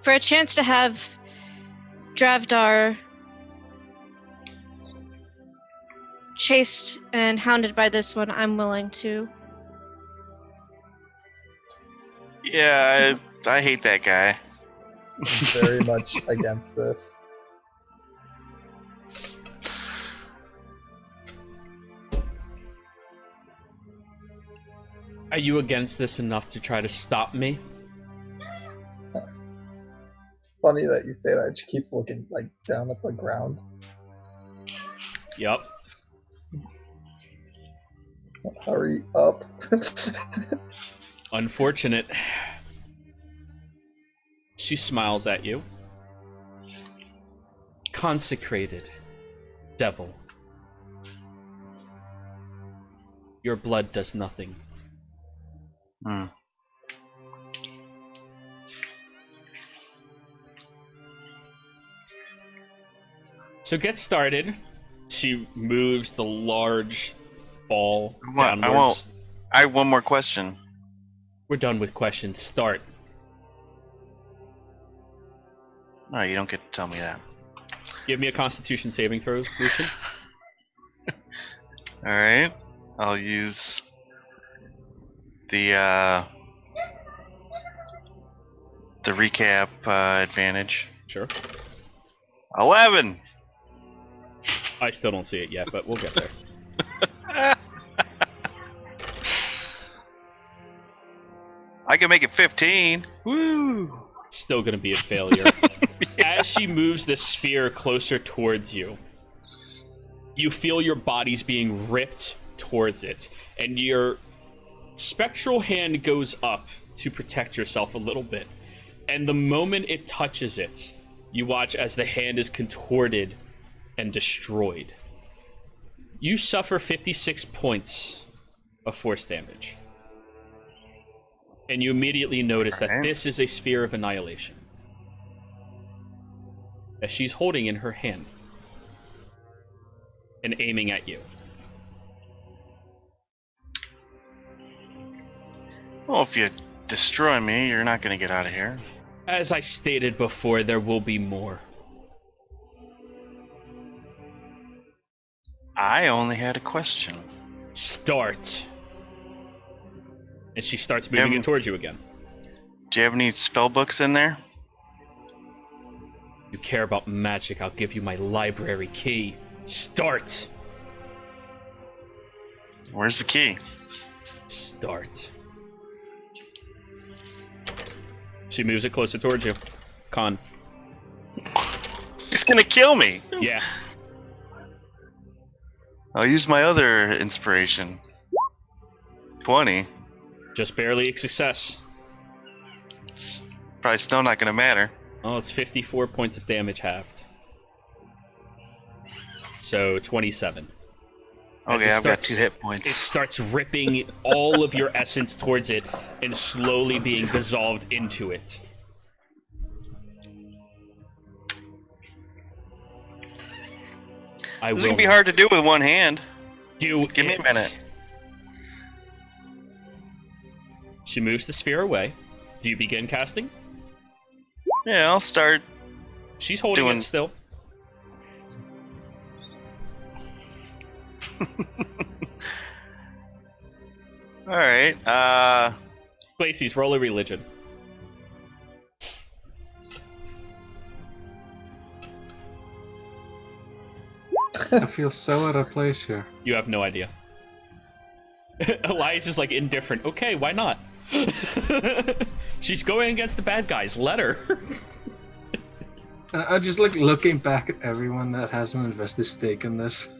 For a chance to have Dravdar chased and hounded by this one, I'm willing to. Yeah, I hate that guy. Very much against this. Are you against this enough to try to stop me? It's funny that you say that. She keeps looking like down at the ground. Yup. Hurry up. Unfortunate. She smiles at you. Consecrated devil. Your blood does nothing. Hmm. So get started. She moves the large ball I downwards. won't. I have one more question. We're done with questions. Start. No, you don't get to tell me that. Give me a Constitution saving throw, Lucian. Alright. I'll use the recap advantage. Sure. 11. I still don't see it yet, but we'll get there. I can make it 15. Woo! Still gonna be a failure. As she moves the sphere closer towards you, you feel your body's being ripped towards it, and your spectral hand goes up to protect yourself a little bit. And the moment it touches it, you watch as the hand is contorted and destroyed. You suffer 56 points of force damage. And you immediately notice that this is a sphere of annihilation that she's holding in her hand and aiming at you. Well, if you destroy me, you're not going to get out of here. As I stated before, there will be more. I only had a question. Start. And she starts moving it towards you again. Do you have any spell books in there? You care about magic, I'll give you my library key. Start. Where's the key? Start. She moves it closer towards you. Con. It's gonna kill me. Yeah. I'll use my other inspiration. 20. Just barely a success. Probably still not gonna matter. Oh, it's 54 points of damage halved. So 27. Okay, I've got 2 hit points. It starts ripping all of your essence towards it and slowly being dissolved into it. This is gonna be hard to do with one hand. Give me a minute. She moves the sphere away. Do you begin casting? Yeah, I'll start. She's holding it still. Alright, Lacey's roll a religion. I feel so out of place here. You have no idea. Elias is like indifferent. Okay, why not? She's going against the bad guys. Let her. I just like looking back at everyone that has an invested stake in this.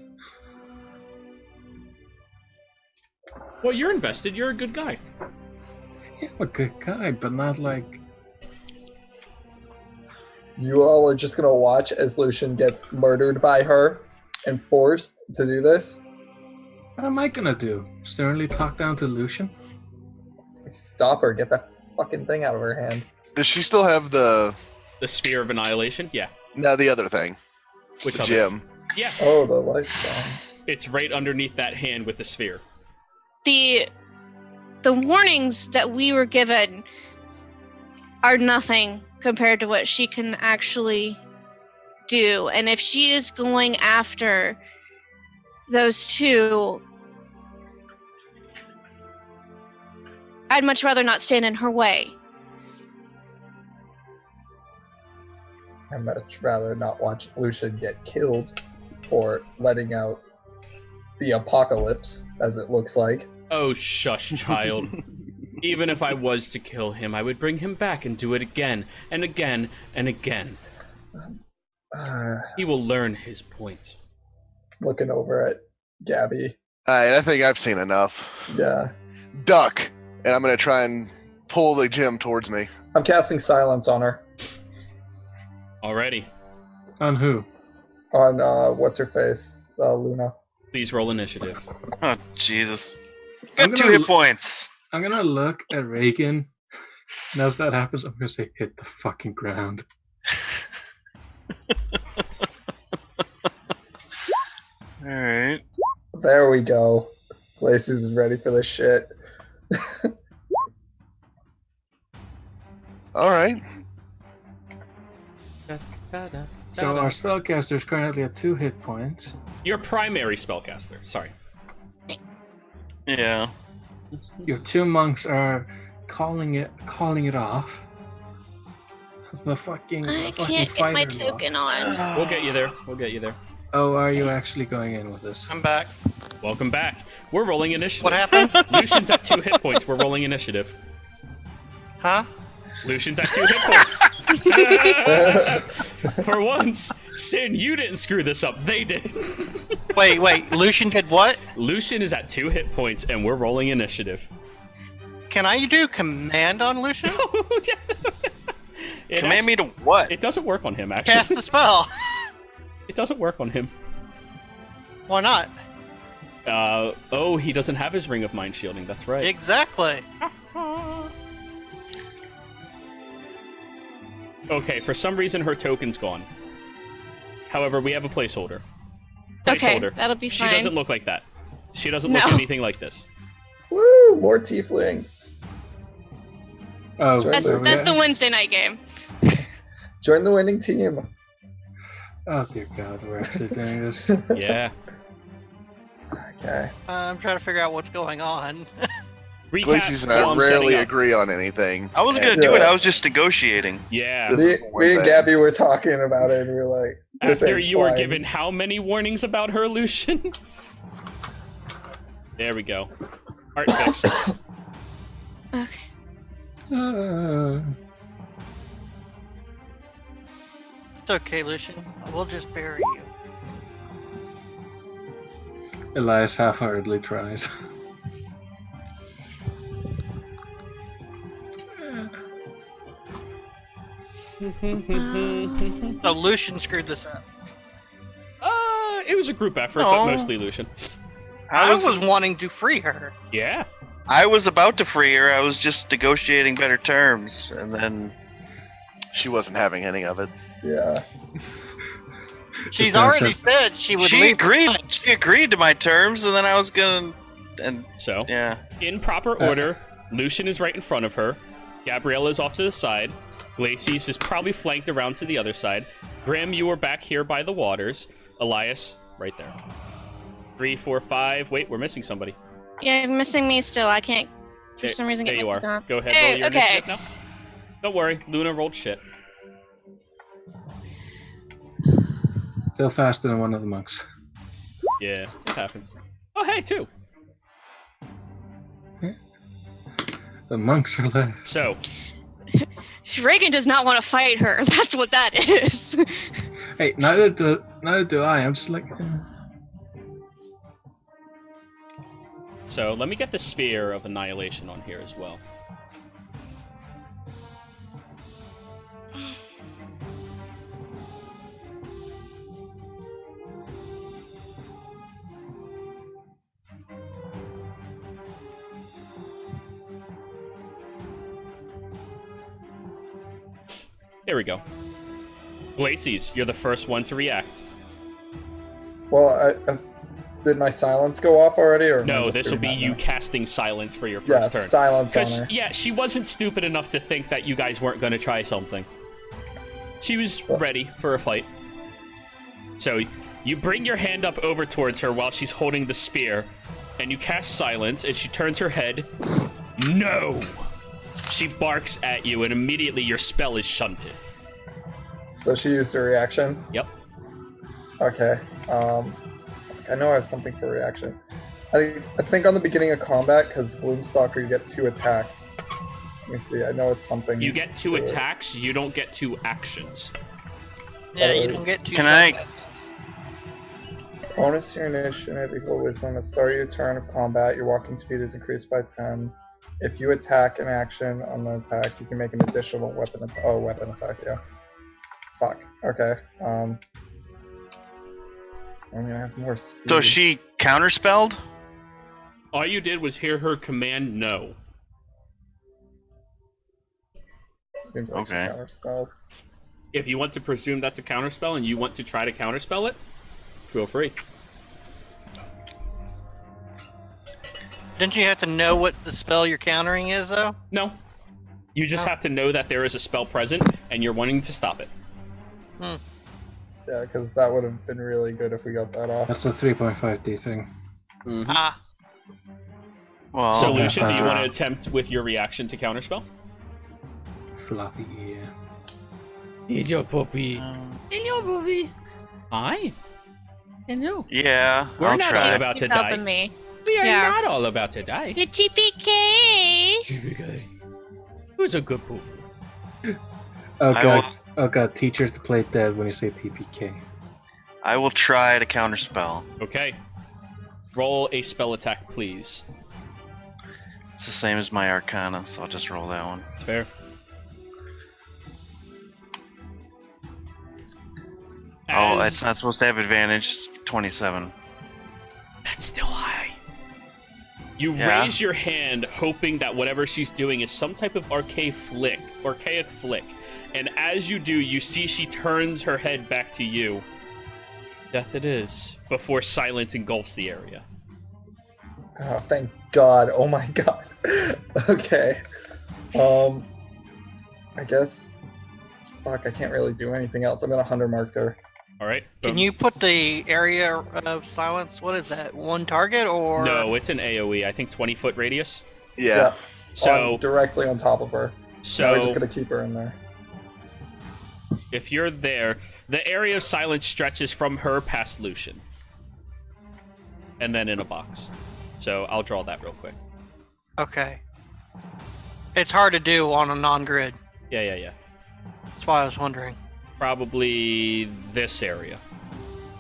Well, you're invested. You're a good guy. Yeah, I'm a good guy, but not like... You all are just gonna watch as Lucian gets murdered by her and forced to do this? What am I gonna do? Sternly talk down to Lucian? Stop her, get that fucking thing out of her hand. Does she still have the sphere of annihilation? Yeah. No, the other thing. Which the other? gem? Yeah. Oh, the lifestyle. It's right underneath that hand with the sphere. The warnings that we were given are nothing compared to what she can actually do. And if she is going after those two, I'd much rather not stand in her way. I'd much rather not watch Lucian get killed for letting out the apocalypse, as it looks like. Oh, shush, child. Even if I was to kill him, I would bring him back and do it again, and again, and again. He will learn his point. Looking over at Gabby. Alright, I think I've seen enough. Yeah. Duck! And I'm gonna try and pull the gem towards me. I'm casting silence on her. Alrighty. On who? On, what's-her-face? Luna. Please roll initiative. Oh, Jesus. Got 2 hit points. I'm gonna look at Reagan, and as that happens, I'm gonna say, hit the fucking ground. Alright. There we go. Lacey's ready for this shit. Alright. So our spellcaster is currently at 2 hit points. Your primary spellcaster. Sorry. Yeah. Your 2 monks are calling it off. The fucking, I the fucking can't get my fighter lord. token on. We'll get you there. We'll get you there. Oh, are you actually going in with this? I'm back. Welcome back. We're rolling initiative. What happened? Lucian's at 2 hit points. We're rolling initiative. Huh? Lucian's at 2 hit points. For once, Sin, you didn't screw this up. They did. Wait. Lucian did what? Lucian is at 2 hit points, and we're rolling initiative. Can I do command on Lucian? It me to what? It doesn't work on him, actually. Cast the spell. It doesn't work on him. Why not? Oh, he doesn't have his Ring of Mind Shielding. That's right. Exactly. Okay, for some reason her token's gone. However, we have a placeholder. Okay, Placeholder. that'll be She fine. doesn't look like that. She doesn't look No. anything like this. Woo! More tieflings. Oh, That's- there we That's are. the Wednesday night game. Join the winning team. Oh dear God, we're actually doing this. Yeah. Okay. I'm trying to figure out what's going on. Recap Glacius and while I I'm setting rarely up. agree on anything. I wasn't and gonna do it. Yeah. I was just negotiating. Yeah. This Me, is one me and thing. Gabby were talking about it, and we were like, this After ain't you were fine. given how many warnings about her, Lucian? There we go. Art fixed. Okay. It's okay, Lucian. We'll just bury you. Elias half-heartedly tries. So Lucian screwed this up. It was a group effort, No. but mostly Lucian. I was wanting to free her. Yeah. I was about to free her. I was just negotiating better terms, and then She wasn't having any of it. Yeah. She's Depends already on- said she would she leave. agreed. She agreed to my terms, and then I was gonna. And So, yeah, in proper order, Lucian is right in front of her. Gabriella is off to the side. Glacis is probably flanked around to the other side. Grim, you are back here by the waters. Elias, right there. 3, 4, 5. Wait, we're missing somebody. Yeah, you're missing me still. I can't, for There- some reason, there get you my are. token on. Go ahead, Hey, roll your okay. initiative now. Don't worry, Luna rolled shit. Still faster than one of the monks. Yeah, it happens. Oh, hey, 2. The monks are last. So, Reagan does not want to fight her. That's what that is. Hey, neither do I. I'm just like, so let me get the Sphere of Annihilation on here as well. Here we go. Glacis, you're the first one to react. Well, did my silence go off already, or am I No, just this will doing be that you now? casting silence for your Yeah, first turn. silence on Because, her. yeah, she wasn't stupid enough to think that you guys weren't going to try something. She was So- ready for a fight. So, you bring your hand up over towards her while she's holding the spear, and you cast silence, and she turns her head. No! She barks at you, and immediately your spell is shunted. So she used a reaction. Yep. Okay. I know I have something for reaction. I think on the beginning of combat, because Gloomstalker, you get 2 attacks. Let me see. I know it's something. You get 2 to it. attacks, you don't get 2 actions. Yeah, you don't get 2. Can I- Bonus to your initiative equal wisdom. At the start of your turn of combat, your walking speed is increased by 10. If you attack an action on the attack, you can make an additional weapon attack. Oh, weapon attack, yeah. Fuck. Okay. I'm gonna have more speed. so she counterspelled. All you did was hear her command no. Seems like Okay. she counterspelled. If you want to presume that's a counterspell and you want to try to counterspell it, feel free. Didn't you have to know what the spell you're countering is, though? No. You just have to know that there is a spell present and you're wanting to stop it. Yeah, because that would have been really good if we got that off. that's a 3.5D thing. Ah, Well, So, yeah. Lucian, do you want to attempt with your reaction to counterspell? Floppy, yeah. Hello, puppy. Hello, puppy. Hi. Hello. Yeah, We're I'll not try. all about to He's die. helping me. We are Yeah. not all about to die. Your TPK. Okay. Who's a good poop? Oh I god. will- Oh god, teachers to play dead when you say TPK. I will try to counterspell. Okay. Roll a spell attack, please. It's the same as my Arcana, so I'll just roll that one. It's fair. Oh, As- it's not supposed to have advantage. 27. That's still high. You Yeah. raise your hand, hoping that whatever she's doing is some type of archaic flick. And as you do, you see she turns her head back to you. Death it is, before silence engulfs the area. Oh, thank God. Oh my God. Okay. I guess. Fuck, I can't really do anything else. I'm gonna 100 mark her. All right. Can you put the area of silence? What is that? One target or? No, it's an AOE. I think 20-foot radius. Yeah. So, directly on top of her. Now so we're just gonna keep her in there. if you're there, the area of silence stretches from her past Lucian, and then in a box. So I'll draw that real quick. Okay. It's hard to do on a non-grid. Yeah. That's why I was wondering. Probably this area.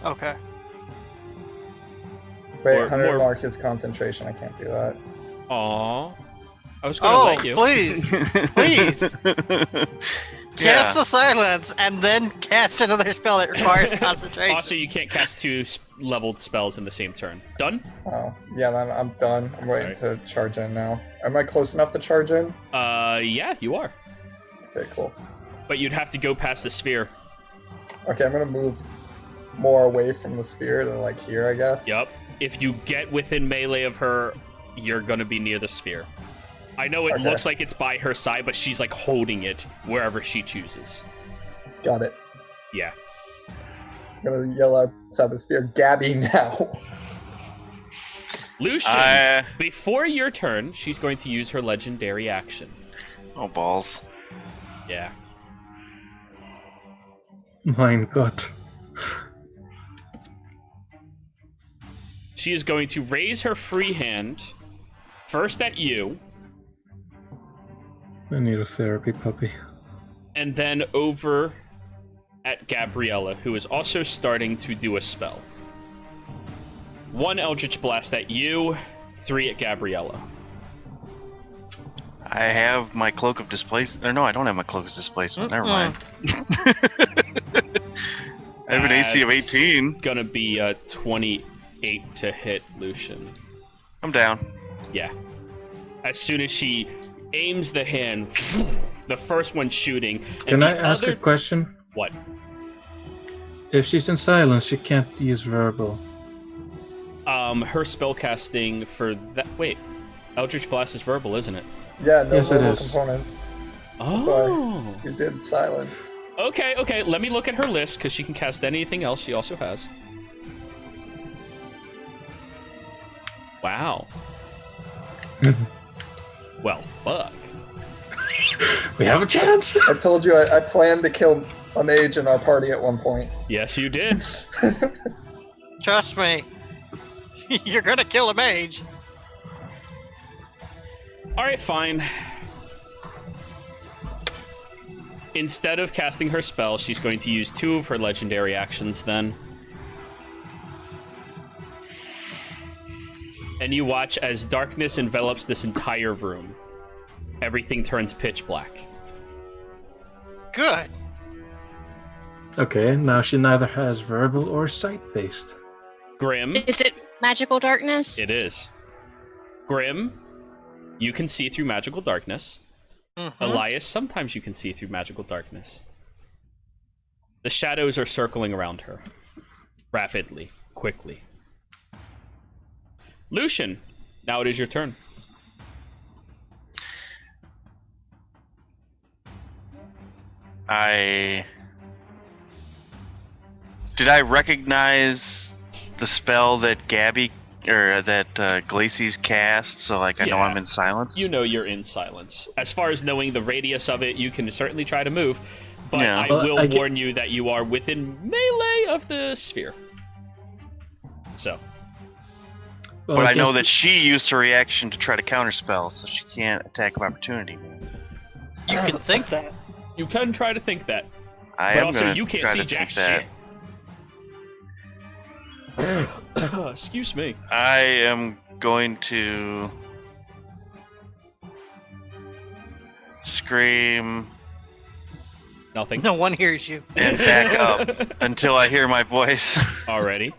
Okay. Wait, Or 100 more- mark his concentration. I can't do that. Aw. I was gonna Oh, let you. please! Please! Yeah. Cast the silence and then cast another spell that requires concentration. Also, you can't cast two leveled spells in the same turn. Done? Oh, yeah, then I'm done. I'm waiting Alright. to charge in now. Am I close enough to charge in? Yeah, you are. Okay, cool. But you'd have to go past the sphere. Okay, I'm gonna move more away from the sphere to like here, I guess. Yup. If you get within melee of her, you're gonna be near the sphere. I know it Okay. looks like it's by her side, but she's like holding it wherever she chooses. Got it. Yeah. I'm gonna yell outside the sphere, Gabby now. Lucian, before your turn, she's going to use her legendary action. Oh, balls. Yeah. Mein Gott. She is going to raise her free hand, first at you, I need a therapy puppy. and then over at Gabriella, who is also starting to do a spell. 1 Eldritch Blast at you, 3 at Gabriella. I have my Cloak of Displacement. Or no, I don't have my Cloak of Displacement. Never mind. I have an AC of That's 18. Gonna be a 28 to hit Lucian. I'm down. Yeah. As soon as she aims the hand, the first one shooting. Can and I the ask other... a question? What? If she's in silence, she can't use verbal. Her spellcasting for that. Wait, Eldritch Blast is verbal, isn't it? Yeah, no Yes, it verbal is. components. Oh. We did silence. Okay. Let me look at her list because she can cast anything else she also has. Wow. Well, fuck. We have a chance! I told you I planned to kill a mage in our party at one point. Yes, you did. Trust me. You're gonna kill a mage. All right, fine. Instead of casting her spell, she's going to use 2 of her legendary actions then. And you watch as darkness envelops this entire room. Everything turns pitch black. Good. Okay, now she neither has verbal or sight-based. Grim, Is it magical darkness? it is. Grim, you can see through magical darkness. Mhm. Elias, sometimes you can see through magical darkness. The shadows are circling around her. Rapidly, quickly. Lucian, now it is your turn. Did I recognize the spell that Gabby or that Glacy's cast? So like I know Yeah. I'm in silence. You know you're in silence. As far as knowing the radius of it, you can certainly try to move. But Yeah. I Well, will I get- warn you that you are within melee of the sphere. So, Well, But I know guess- that she used her reaction to try to counterspell, so she can't attack of opportunity. You can think that. you can try to think that. I But am also, gonna you can't try see to jack think that. shit. Excuse me. I am going to scream Nothing. No one hears you. and back up until I hear my voice. Already.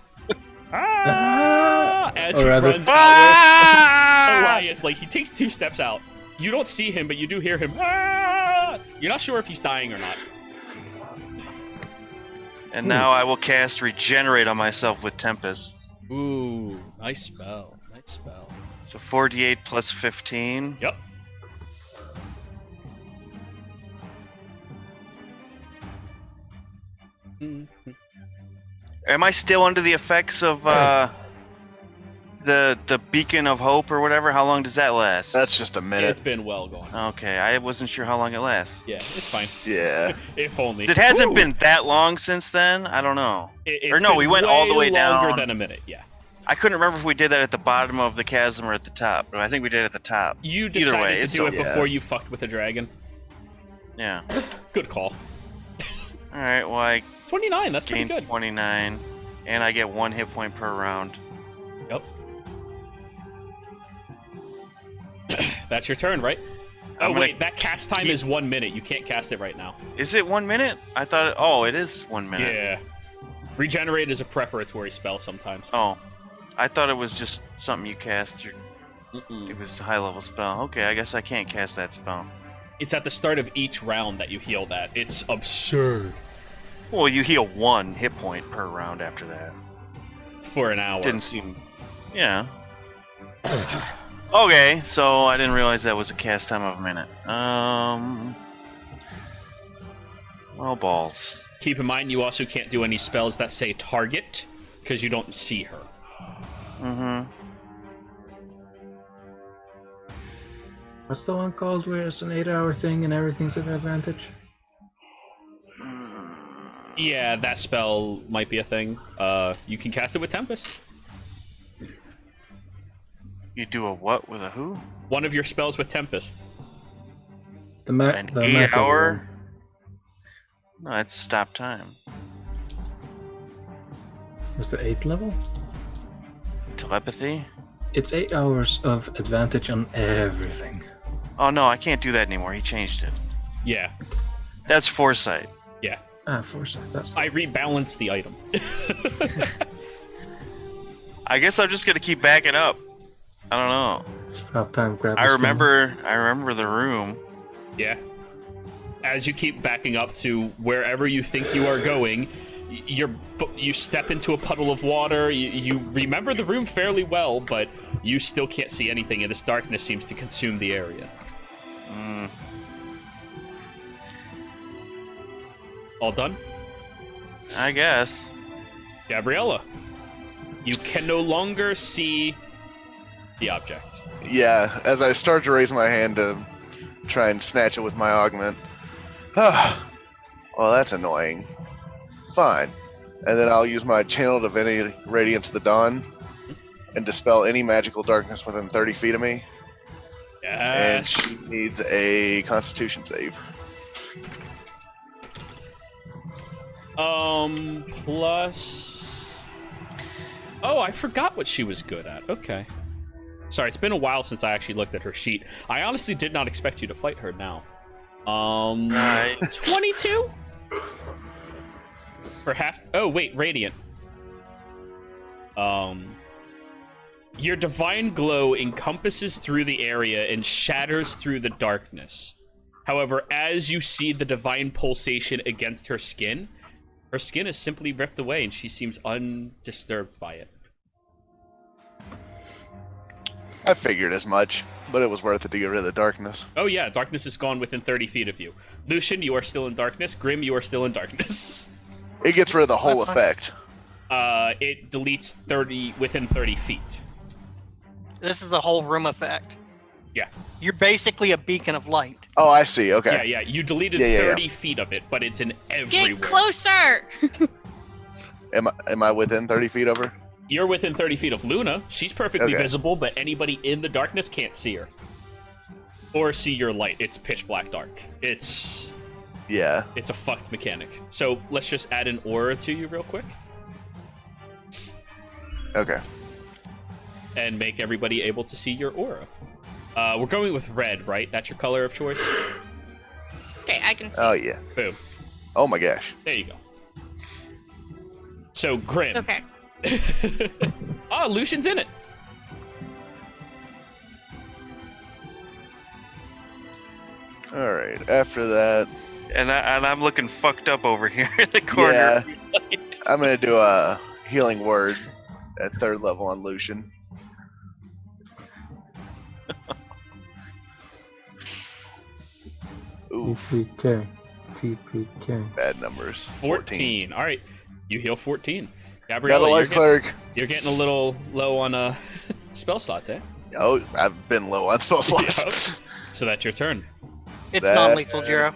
As Or he rather- runs out, Ah! Elias, like, he takes 2 steps out. You don't see him, but you do hear him. You're not sure if he's dying or not. And now I will cast Regenerate on myself with Tempest. Ooh, nice spell. Nice spell. So 4d8 plus 15. Yep. Mhm. Am I still under the effects of the Beacon of Hope or whatever? How long does that last? That's just a It's minute. been well gone. Okay, I wasn't sure how long it lasts. Yeah, it's fine. Yeah. If only. It hasn't Ooh. been that long since then. I don't know. It's or no, been we went all the way longer down. than a minute. Yeah. I couldn't remember if we did that at the bottom of the chasm or at the top, but I think we did it at the top. You Either decided way, to it's do it okay. before you fucked with the dragon. Yeah. Good call. All right. Well, I 29. That's pretty gained good. 29, and I get 1 hit point per round. Yep. That's your turn, right? Oh I'm gonna wait, that cast time keep- is 1 minute. You can't cast it right now. Is it 1 minute? I thought. Oh, it is 1 minute. Yeah. Regenerate is a preparatory spell sometimes. Oh, I thought it was just something you cast. Mm-mm. It was a high level spell. Okay, I guess I can't cast that spell. It's at the start of each round that you heal that. It's absurd Well, you heal 1 hit point per round after that. for an hour. Didn't seem. Yeah. Okay, so I didn't realize that was a cast time of a minute. Well, balls. Keep in mind, you also can't do any spells that say target because you don't see her. Mm-hmm. What's the one called where it's an 8-hour thing and everything's at advantage? Yeah, that spell might be a thing. You can cast it with Tempest. You do a what with a who? One of your spells with Tempest. The An the 8 metal hour? one. No, that's stop time. Was the 8th level? Telepathy? It's 8 hours of advantage on everything. Oh no, I can't do that anymore. He changed it. Yeah, That's foresight. yeah. Ah, foresight. That's I rebalanced the item. I guess I'm just gonna keep backing up. I don't know. stop time. Grab. I the stone. remember the room. Yeah. As you keep backing up to wherever you think you are going, you step into a puddle of water. You remember the room fairly well, but you still can't see anything, and this darkness seems to consume the area. All done? I guess. Gabriella, you can no longer see the object. Yeah, as I start to raise my hand to try and snatch it with my augment. Well, that's annoying. Fine. And then I'll use my Channel Divinity Radiance of the Dawn and dispel any magical darkness within 30 feet of me. And Yes. she needs a Constitution save. Plus. Oh, I forgot what she was good at. Okay. Sorry, it's been a while since I actually looked at her sheet. I honestly did not expect you to fight her now. Right. 22? For half. Oh, wait, Radiant. Your divine glow encompasses through the area and shatters through the darkness. However, as you see the divine pulsation against her skin is simply ripped away and she seems undisturbed by it. I figured as much, but it was worth it to get rid of the darkness. Oh yeah, darkness is gone within 30 feet of you. Lucian, you are still in darkness. Grim, you are still in darkness. It gets rid of the whole effect. It deletes within 30 feet. This is a whole room effect. Yeah. You're basically a beacon of light. Oh, I see. Okay. Yeah. You deleted Yeah. 30 feet of it, but it's in everywhere. Get closer! Am I within 30 feet of her? You're within 30 feet of Luna. She's perfectly Okay. visible, but anybody in the darkness can't see her. Or see your light. It's pitch black dark. It's Yeah. a fucked mechanic. So let's just add an aura to you real quick Okay. and make everybody able to see your aura. We're going with red, right? That's your color of choice? Okay, I can see. Oh yeah. Boom. Oh my gosh. There you go. So, Grim. Okay. Oh, Lucian's in it. All right. After that, And I'm looking fucked up over here in the corner. yeah, I'm gonna do a healing word at 3rd level on Lucian. Oof, TPK. bad numbers. 14. All right. You heal 14. Got a Gabriella, life cleric. you're getting a little low on spell slots, eh? Oh, I've been low on spell slots. Yep. So that's your turn. It's That- non-lethal, Jiro.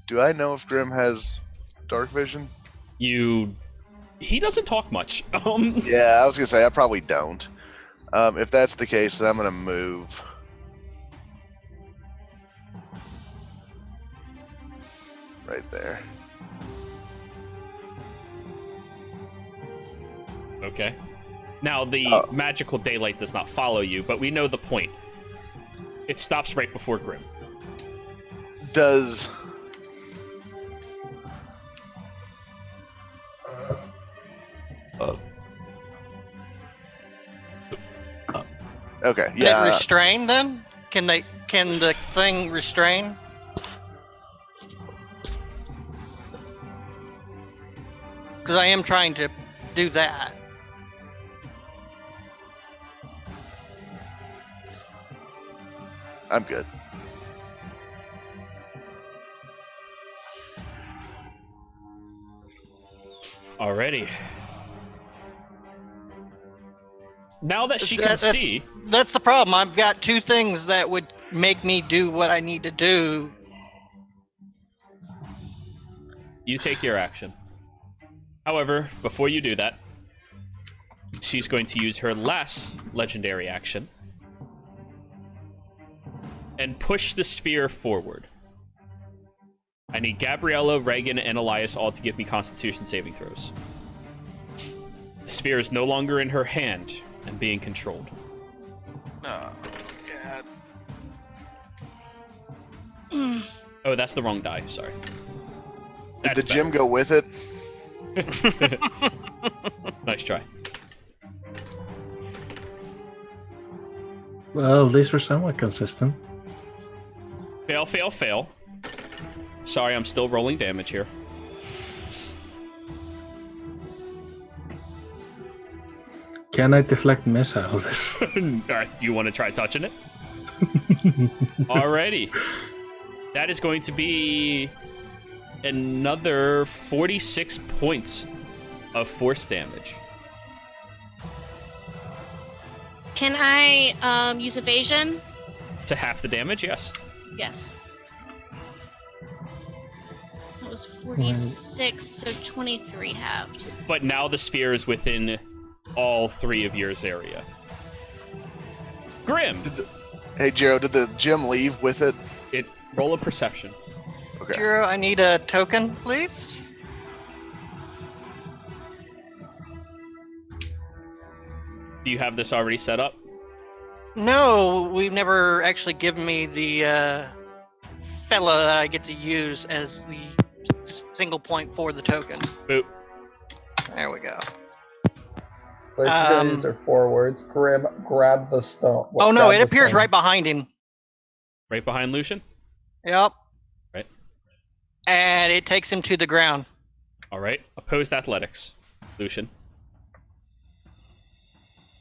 Do I know if Grim has dark vision? He doesn't talk much. Yeah, I was gonna say I probably don't. If that's the case, then I'm gonna move. Right there. Okay. Now, the Oh. magical daylight does not follow you, but we know the point. It stops right before Grim. Does okay, Can it yeah. restrain then? Can the thing restrain? Because I am trying to do that. I'm good. Alrighty. Now that she can That's- see, That's the problem. I've got two things that would make me do what I need to do. you take your action. However, before you do that, she's going to use her last legendary action and push the sphere forward. I need Gabriella, Reagan, and Elias all to give me Constitution saving throws. The sphere is no longer in her hand and being controlled. Oh, God. Oh, that's the wrong die. Sorry. Did That's the gym go with it? Nice try. Well, at least we're somewhat consistent. Fail, fail, fail. Sorry, I'm still rolling damage here. Can I deflect missiles? Do you want to try touching it? Alrighty. That is going to be another 46 points of force damage. Can I use evasion? To half the damage, yes. Yes. That was 46, so 23 halved. But now the sphere is within all three of yours area. Grim, Hey, Jero, did the gym leave with it? roll a perception. Okay. Jiro, I need a token, please. Do you have this already set up? No, we've never actually given me the fella that I get to use as the single point for the token. Boop. There we go. Lacey's gonna use her 4 words. Grim, grab the stone. Oh no, grab it the appears stone. right behind him. Right behind Lucian? Yep. Right. And it takes him to the ground. Alright. Opposed athletics. Lucian.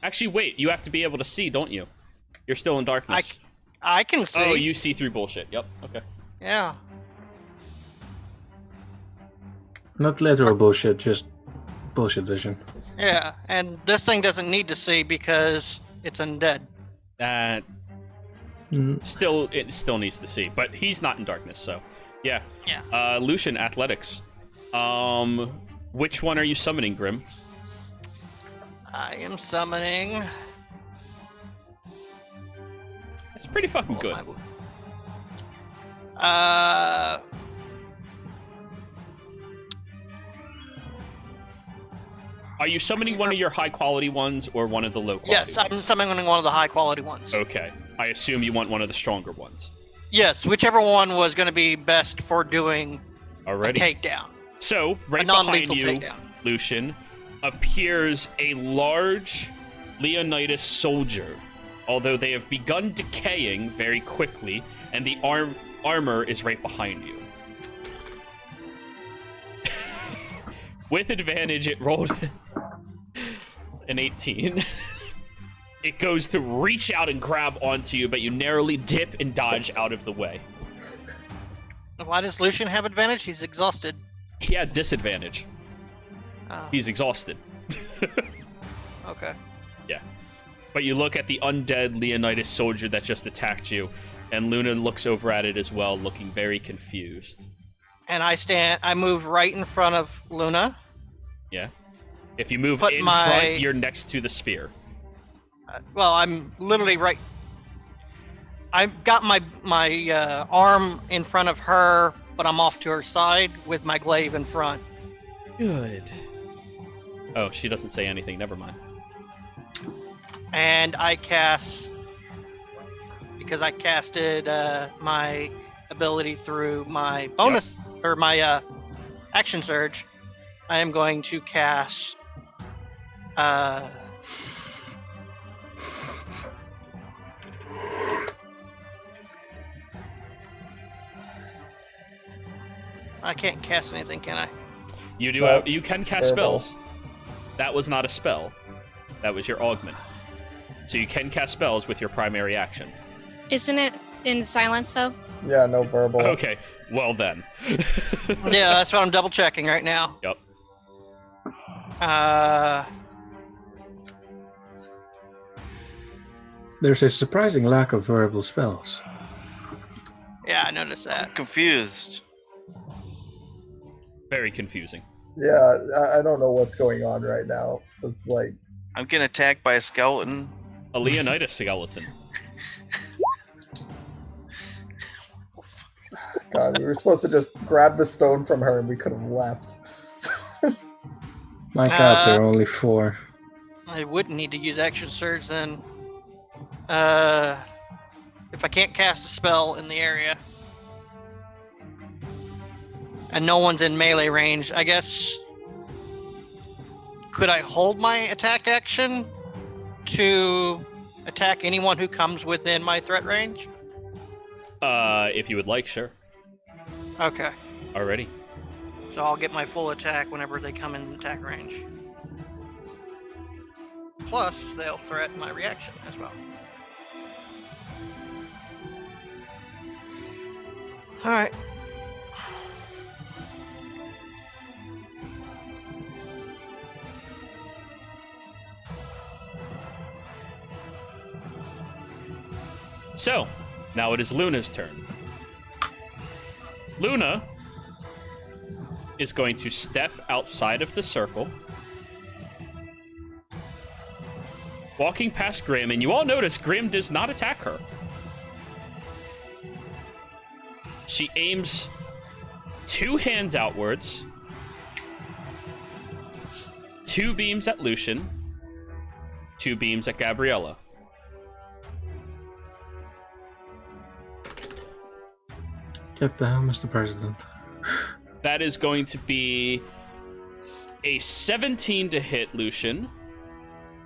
Actually, wait. You have to be able to see, don't you? You're still in darkness. I can see. Oh, you see through bullshit. Yep. Okay. Yeah. Not literal bullshit, just bullshit vision. Yeah, and this thing doesn't need to see because it's undead. That Mm, it still needs to see, but he's not in darkness, so yeah. Yeah. Lucian, athletics. Which one are you summoning, Grim? I am summoning. That's pretty fucking good. Are you summoning one of your high quality ones or one of the low quality Yes, I'm ones? summoning one of the high quality ones. Okay. I assume you want one of the stronger ones. Yes, whichever one was going to be best for doing a Alrighty. takedown. So, A right behind non-lethal you, takedown. Lucian, appears a large Leonidas soldier, although they have begun decaying very quickly, and the armor is right behind you. With advantage, it rolled an 18. It goes to reach out and grab onto you, but you narrowly dip and dodge out of the way. Why does Lucian have advantage? He's exhausted. He had disadvantage. Oh, He's exhausted. okay. Yeah. But you look at the undead Leonidas soldier that just attacked you, and Luna looks over at it as well, looking very confused. And I move right in front of Luna. Yeah. If you move But in my- front, you're next to the spear. Well, I'm literally right. I've got my arm in front of her, but I'm off to her side with my glaive in front. Good. Oh, she doesn't say anything. Never mind. And I cast, because I casted my ability through my bonus or my action surge, I am going to cast I can't cast anything, can I? You do. But You can cast verbal. spells. That was not a spell. That was your augment. So you can cast spells with your primary action. Isn't it in silence though? Yeah, no verbal. Okay. Well then. Yeah, that's what I'm double checking right now. Yep. There's a surprising lack of verbal spells. Yeah, I noticed that. Confused. Very confusing. Yeah, I don't know what's going on right now. It's like, I'm getting attacked by a skeleton. A Leonidas skeleton. God, we were supposed to just grab the stone from her and we could have left. My god, there are only 4. I wouldn't need to use action surge then. If I can't cast a spell in the area and no one's in melee range, I guess, could I hold my attack action to attack anyone who comes within my threat range? If you would like, sure. Okay, Already. so I'll get my full attack whenever they come in attack range. Plus, they'll threaten my reaction as well. Alright. So, now it is Luna's turn. Luna is going to step outside of the circle, walking past Grim, and you all notice Grim does not attack her. She aims 2 hands outwards, 2 beams at Lucian, 2 beams at Gabriella. Get the hell, Mr. President. That is going to be a 17 to hit Lucian,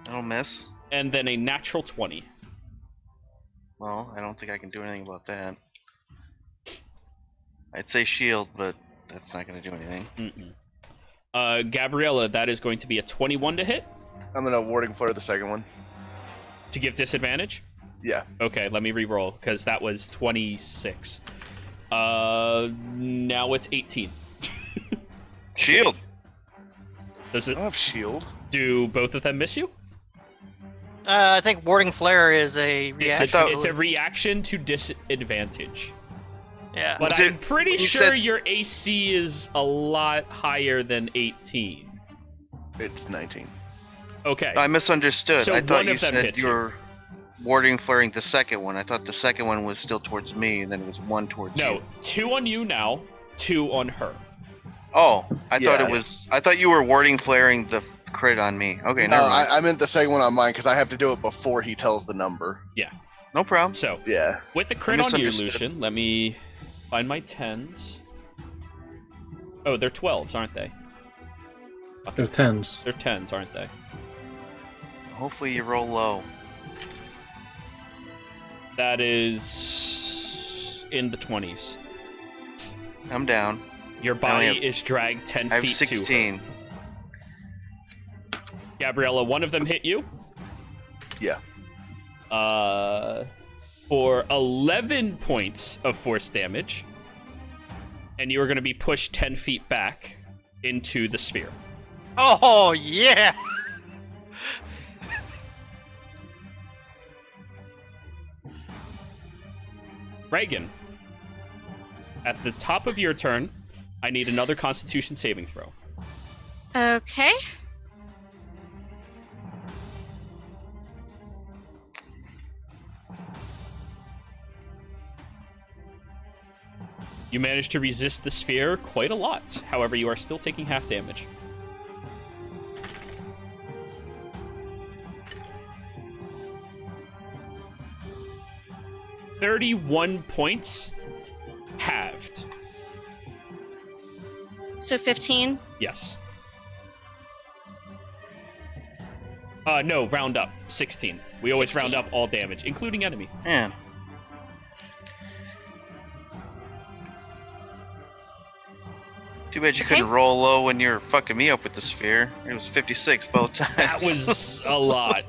I'll miss. and then a natural 20. Well, I don't think I can do anything about that. I'd say shield, but that's not going to do anything. Gabriella, that is going to be a 21 to hit I'm gonna warding flare the second one. to give disadvantage. Yeah. Okay, let me re-roll because that was 26. Now it's 18. Shield! Does I it? don't have shield. Do both of them miss you? I think warding flare is a reaction. It's a reaction to disadvantage. Yeah. But Was I'm it- pretty you sure said- your AC is a lot higher than 18. It's 19. Okay. I misunderstood. So I thought one you of them said hits you were warding flaring the second one. I thought the second one was still towards me, and then it was one towards No, you. 2 on you now, 2 on her. Oh, I thought Yeah. it was. I thought you were warding flaring the crit on me. Okay, No, never mind. I meant the second one on mine because I have to do it before he tells the number. No problem. So, Yeah. with the crit on you, misunderstood. Lucian, let me find my 10s. Oh, they're 12s, aren't they? They're 10s. They're 10s, aren't they? Hopefully you roll low. That is in the 20s. I'm down. Your I only body have- is dragged 10 I have feet to her. 16. Gabriella, one of them hit you. Yeah. For 11 points of force damage. And you are going to be pushed 10 feet back into the sphere. Oh yeah. Reagan, at the top of your turn, I need another Constitution saving throw. Okay. You managed to resist the sphere quite a lot. However, you are still taking half damage. $31 points halved. So 15. Yes. No, round up. 16. We always 16. round up all damage, including enemy. Man. Too bad you Okay. couldn't roll low when you were fucking me up with the sphere. It was 56 both times. That was a lot.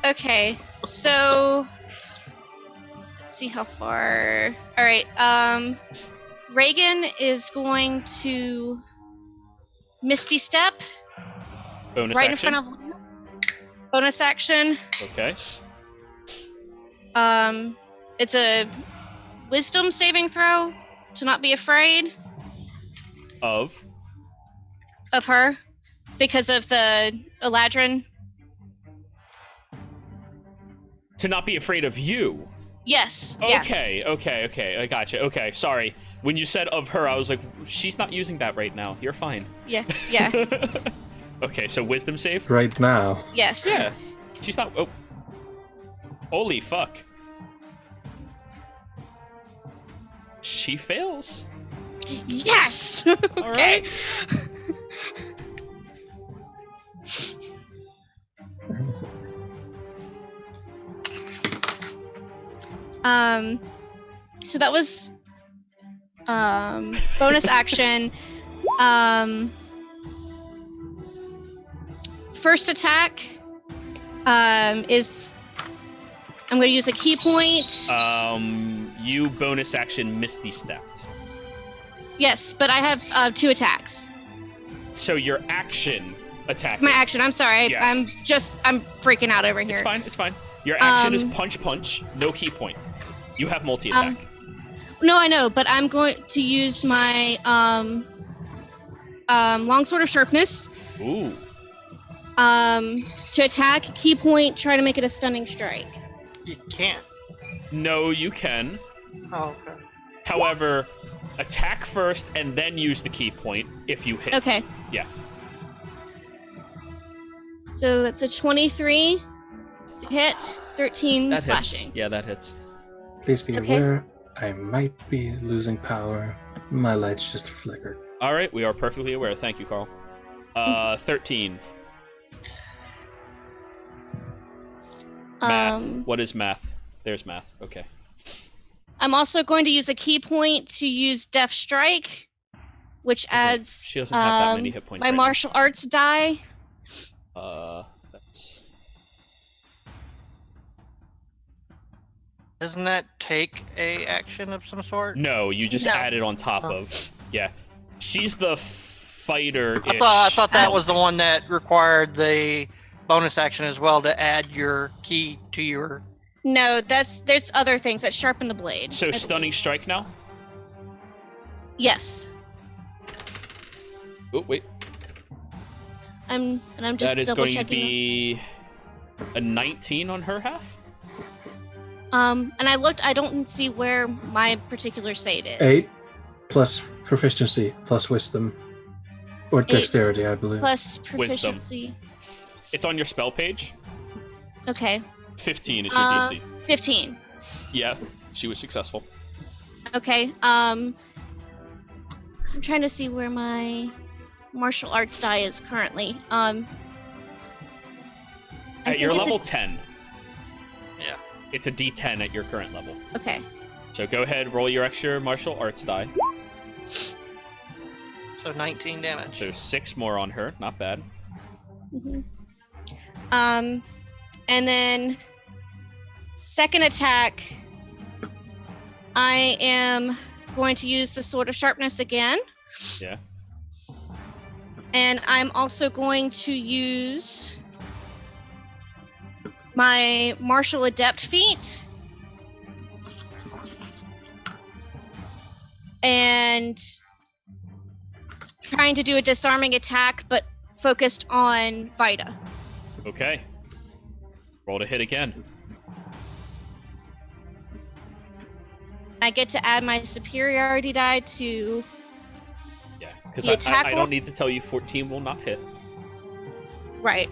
Okay, so let's see how far. All right, Reagan is going to Misty Step Bonus right action. in front of Luna. Bonus action. Okay. It's a Wisdom saving throw to not be afraid Of. of her because of the Eladrin. To not be afraid of you. Yes. Yes. Okay. I gotcha. Okay, sorry. When you said of her, I was like, she's not using that right now. You're fine. Yeah. Yeah. Okay, so wisdom save? Right now. Yes. Yeah. She's not. Oh. Holy fuck. She fails. Yes. All right. So that was bonus action. First attack is I'm going to use a key point. You bonus action Misty stepped. Yes, but I have 2 attacks. So your action attack. My is- action. I'm sorry. Yeah. I'm freaking out over here. It's fine. It's fine. Your action is Um, punch, no key point. You have multi attack. No, I know, but I'm going to use my longsword of sharpness Ooh. to attack key point, try to make it a stunning strike. You can't. No, you can. Oh, okay. However, attack first and then use the key point if you hit. Okay. Yeah. So that's a 23 to hit, 13 That slashing. hits. Yeah, that hits. Please be Okay. aware, I might be losing power. My lights just flickered. All right, we are perfectly aware. Thank you, Carl. 13. Math. What is math? There's math. Okay. I'm also going to use a key point to use Death Strike, which adds She doesn't have that many hit points. my right now. martial arts die. That's Doesn't that take a action of some sort? no. You just No. add it on top Oh. of. Yeah. She's the fighter. I thought that was the one that required the bonus action as well to add your key to your. No, there's other things that sharpen the blade. So I stunning believe. strike now. Yes. Oh wait, I'm just that is double going to checking. be a 19 on her half. And I looked. I don't see where my particular save is. 8 plus proficiency plus wisdom. Or dexterity, I believe. Plus proficiency. It's on your spell page. Okay. 15 is your DC. 15. Yeah, she was successful. Okay. I'm trying to see where my martial arts die is currently. I At your think it's level 10. Yeah. It's a D10 at your current level. Okay. So go ahead, roll your extra martial arts die. So 19 damage. So 6 more on her, not bad. Mm-hmm. And then second attack, I am going to use the Sword of Sharpness again. Yeah. And I'm also going to use my Martial Adept feat. And trying to do a disarming attack, but focused on Vida. Okay. Roll to hit again. I get to add my superiority die to Yeah, because The attack I roll? don't need to tell you 14 will not hit. right.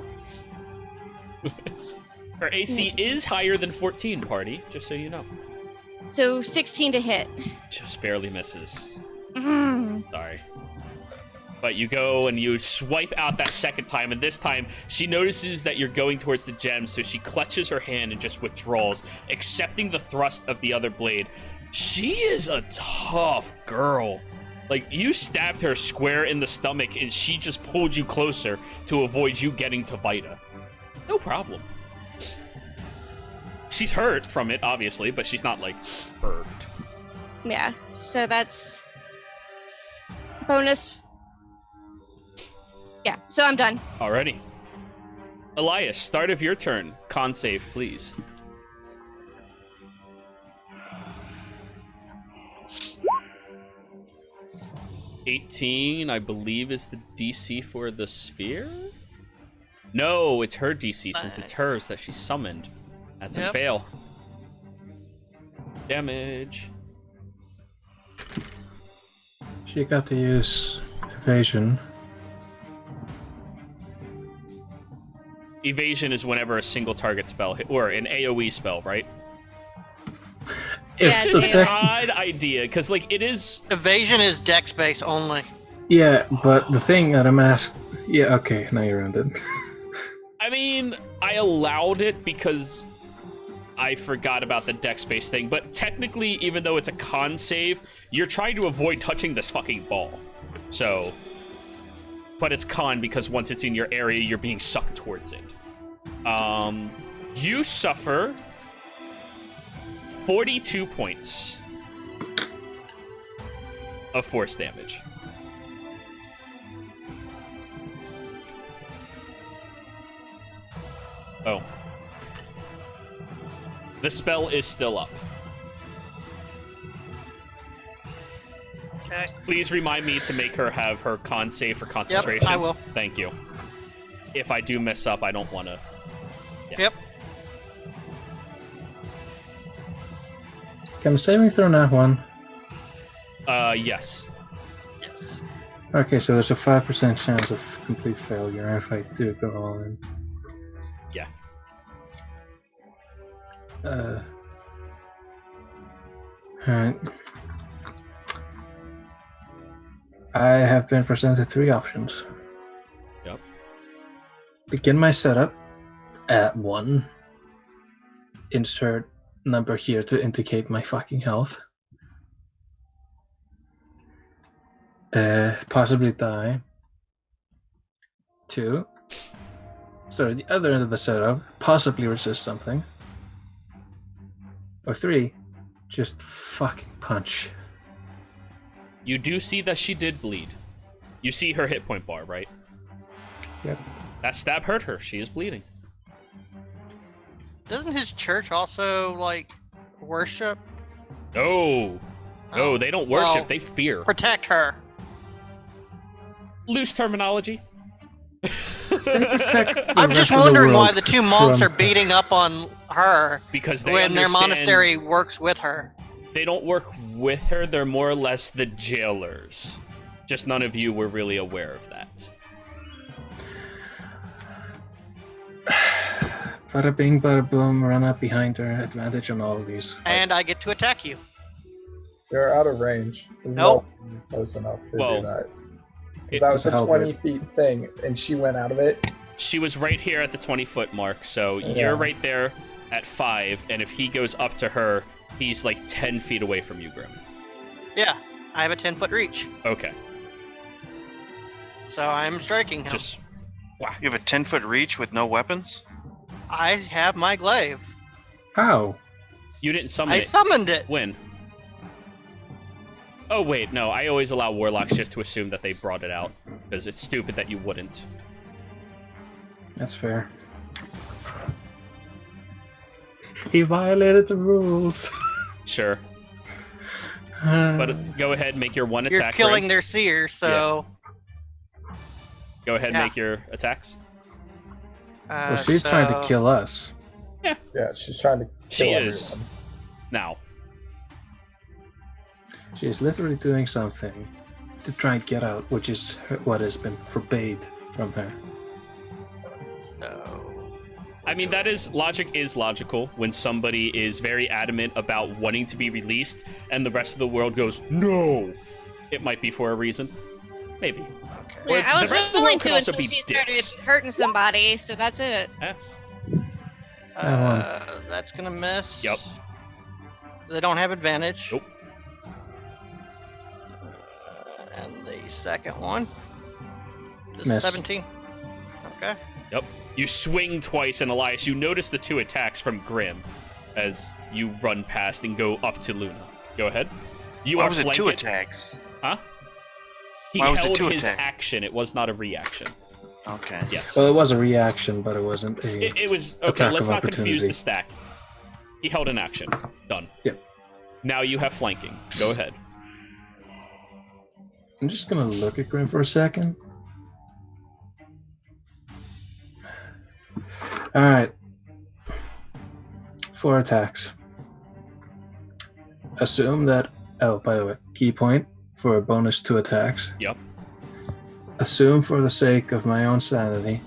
Her AC is higher than 14, party, just so you know. So 16 to hit. Just barely misses. Mm. Sorry. But you go and you swipe out that second time, and this time she notices that you're going towards the gem, so she clutches her hand and just withdraws, accepting the thrust of the other blade. She is a tough girl. Like, you stabbed her square in the stomach, and she just pulled you closer to avoid you getting to Vida. No problem. She's hurt from it, obviously, but she's not, like, hurt. Yeah, so that's bonus. Yeah, so I'm done. Alrighty. Elias, start of your turn. Con save, please. $18, I believe, is the DC for the sphere? No, it's her DC since it's hers that she summoned. That's a Yep. fail. Damage. She got to use evasion. Evasion is whenever a single target spell hit, or an AoE spell, right? Yeah, It's This the is AoE. an thing. odd idea, because, like, it is... Evasion is dex based only. Yeah, but the thing that I'm asked. Yeah, okay, now you're around it. I mean, I allowed it because I forgot about the dex space thing, but technically, even though it's a con save, you're trying to avoid touching this fucking ball. So, but it's con because once it's in your area, you're being sucked towards it. You suffer 42 points of force damage. Oh. The spell is still up. Okay. Please remind me to make her have her con save for Yep, concentration. I will. Thank you. If I do mess up, I don't want to. Yep. Can a saving throw not one? Yes. Yes. Okay, so there's a 5% chance of complete failure if I do go all in. Yeah. Alright. I have been presented 3 options. Yep. Begin my setup at 1. Insert number here to indicate my fucking health. Possibly die. 2. Start at the other end of the setup, possibly resist something. Or 3. Just fucking punch. You do see that she did bleed. You see her hit point bar, right? Yep. That stab hurt her. She is bleeding. Doesn't his church also like worship? No. No, Oh, they don't worship. well, They fear. Protect her. Loose terminology. I'm just wondering why the two monks are beating up on her Because they when their understand monastery works with her. They don't work with her. They're more or less the jailers. Just none of you were really aware of that. Bada bing, bada boom, run up behind her, advantage on all of these. And I get to attack you. You're out of range. There's Nope. no one close enough to Well, do that. it- Because that was a How 20 good. feet thing, and she went out of it. She was right here at the 20-foot mark, so Yeah. you're right there at 5, and if he goes up to her, he's like 10 feet away from you, Grim. Yeah, I have a 10-foot reach, Okay, so I'm striking him. just whack. You have a 10-foot reach with no weapons? I have my glaive. How? You didn't summon I it. summoned it. When? Oh, wait, no, I always allow warlocks just to assume that they brought it out, because it's stupid that you wouldn't. That's fair. He violated the rules. Sure, but go ahead, make your one You're attack. killing Grim. their seer, so. Go ahead, Yeah. make your attacks. Well, she's trying to kill us. Yeah, she's trying to kill She everyone. is. Now, She is literally doing something to try and get out, which is what has been forbade from her. No. I mean, logic is logical when somebody is very adamant about wanting to be released and the rest of the world goes, no! It might be for a reason. Maybe. Okay. Or Yeah, I was the rest of the willing world could to also until be she started dicks. hurting somebody, so that's it. Eh, That's gonna miss. Yep. They don't have advantage. Nope. And the second one is Miss. 17. Okay. Yep. You swing twice, and Elias, you notice the 2 attacks from Grim as you run past and go up to Luna. Go ahead. You Why are was it flanking. 2 attacks? Huh? He Why was it held 2 his attacks? action. It was not a reaction. Okay. Yes. Well, it was a reaction, but it wasn't a. It was okay. Attack Let's of not confuse opportunity. the stack. He held an action. Done. Yep. Now you have flanking. Go ahead. I'm just gonna look at Grim for a second. Alright. 4 attacks. Assume that. Oh, by the way, key point for a bonus 2 attacks. Yep. Assume for the sake of my own sanity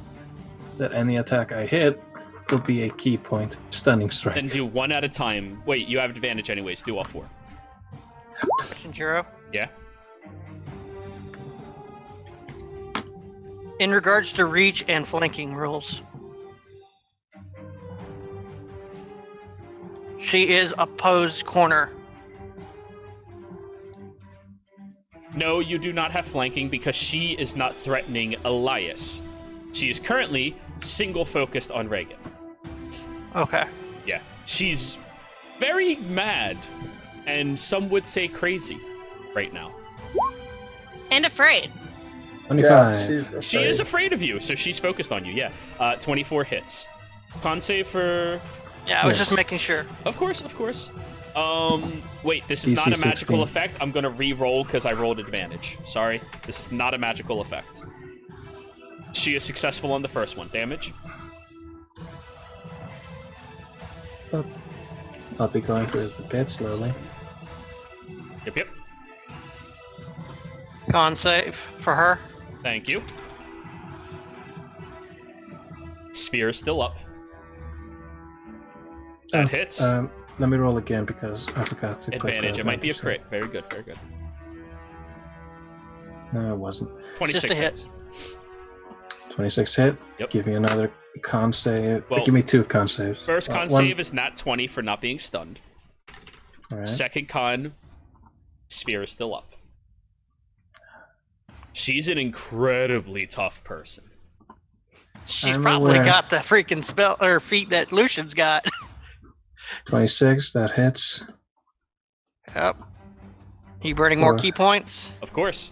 that any attack I hit will be a key point stunning strike. Then do 1 at a time. Wait, you have advantage anyways. Do all 4. Shinjiro. Yeah. In regards to reach and flanking rules, she is opposed corner. No, you do not have flanking because she is not threatening Elias. She is currently single focused on Reagan. Okay. Yeah. She's very mad, and some would say crazy right now. And afraid. 25. Yeah, she's She is afraid. afraid of you, so she's focused on you. Yeah. 24 hits. Con save for. Yeah, I was Yes. just making sure. Of course, of course. Wait, this is DC not a magical 16. effect. I'm gonna re-roll because I rolled advantage. Sorry. This is not a magical effect. She is successful on the first one. Damage? I'll be going through this a bit slowly. Yep, yep. Con save for her. Thank you. Sphere is still up. That hits. Let me roll again because I forgot to. Advantage. It might be a crit. Very good, very good. No, it wasn't. 26 Just a hit. hits. 26 hit. Yep. Give me another con save. Well, give me 2 con saves. First con one- save is nat 20 for not being stunned. All right. Second con, sphere is still up. She's an incredibly tough person. She's I'm probably aware. got the freaking spell or feat that Lucian's got. 26. That hits. Yep. You burning more Four. key points? Of course.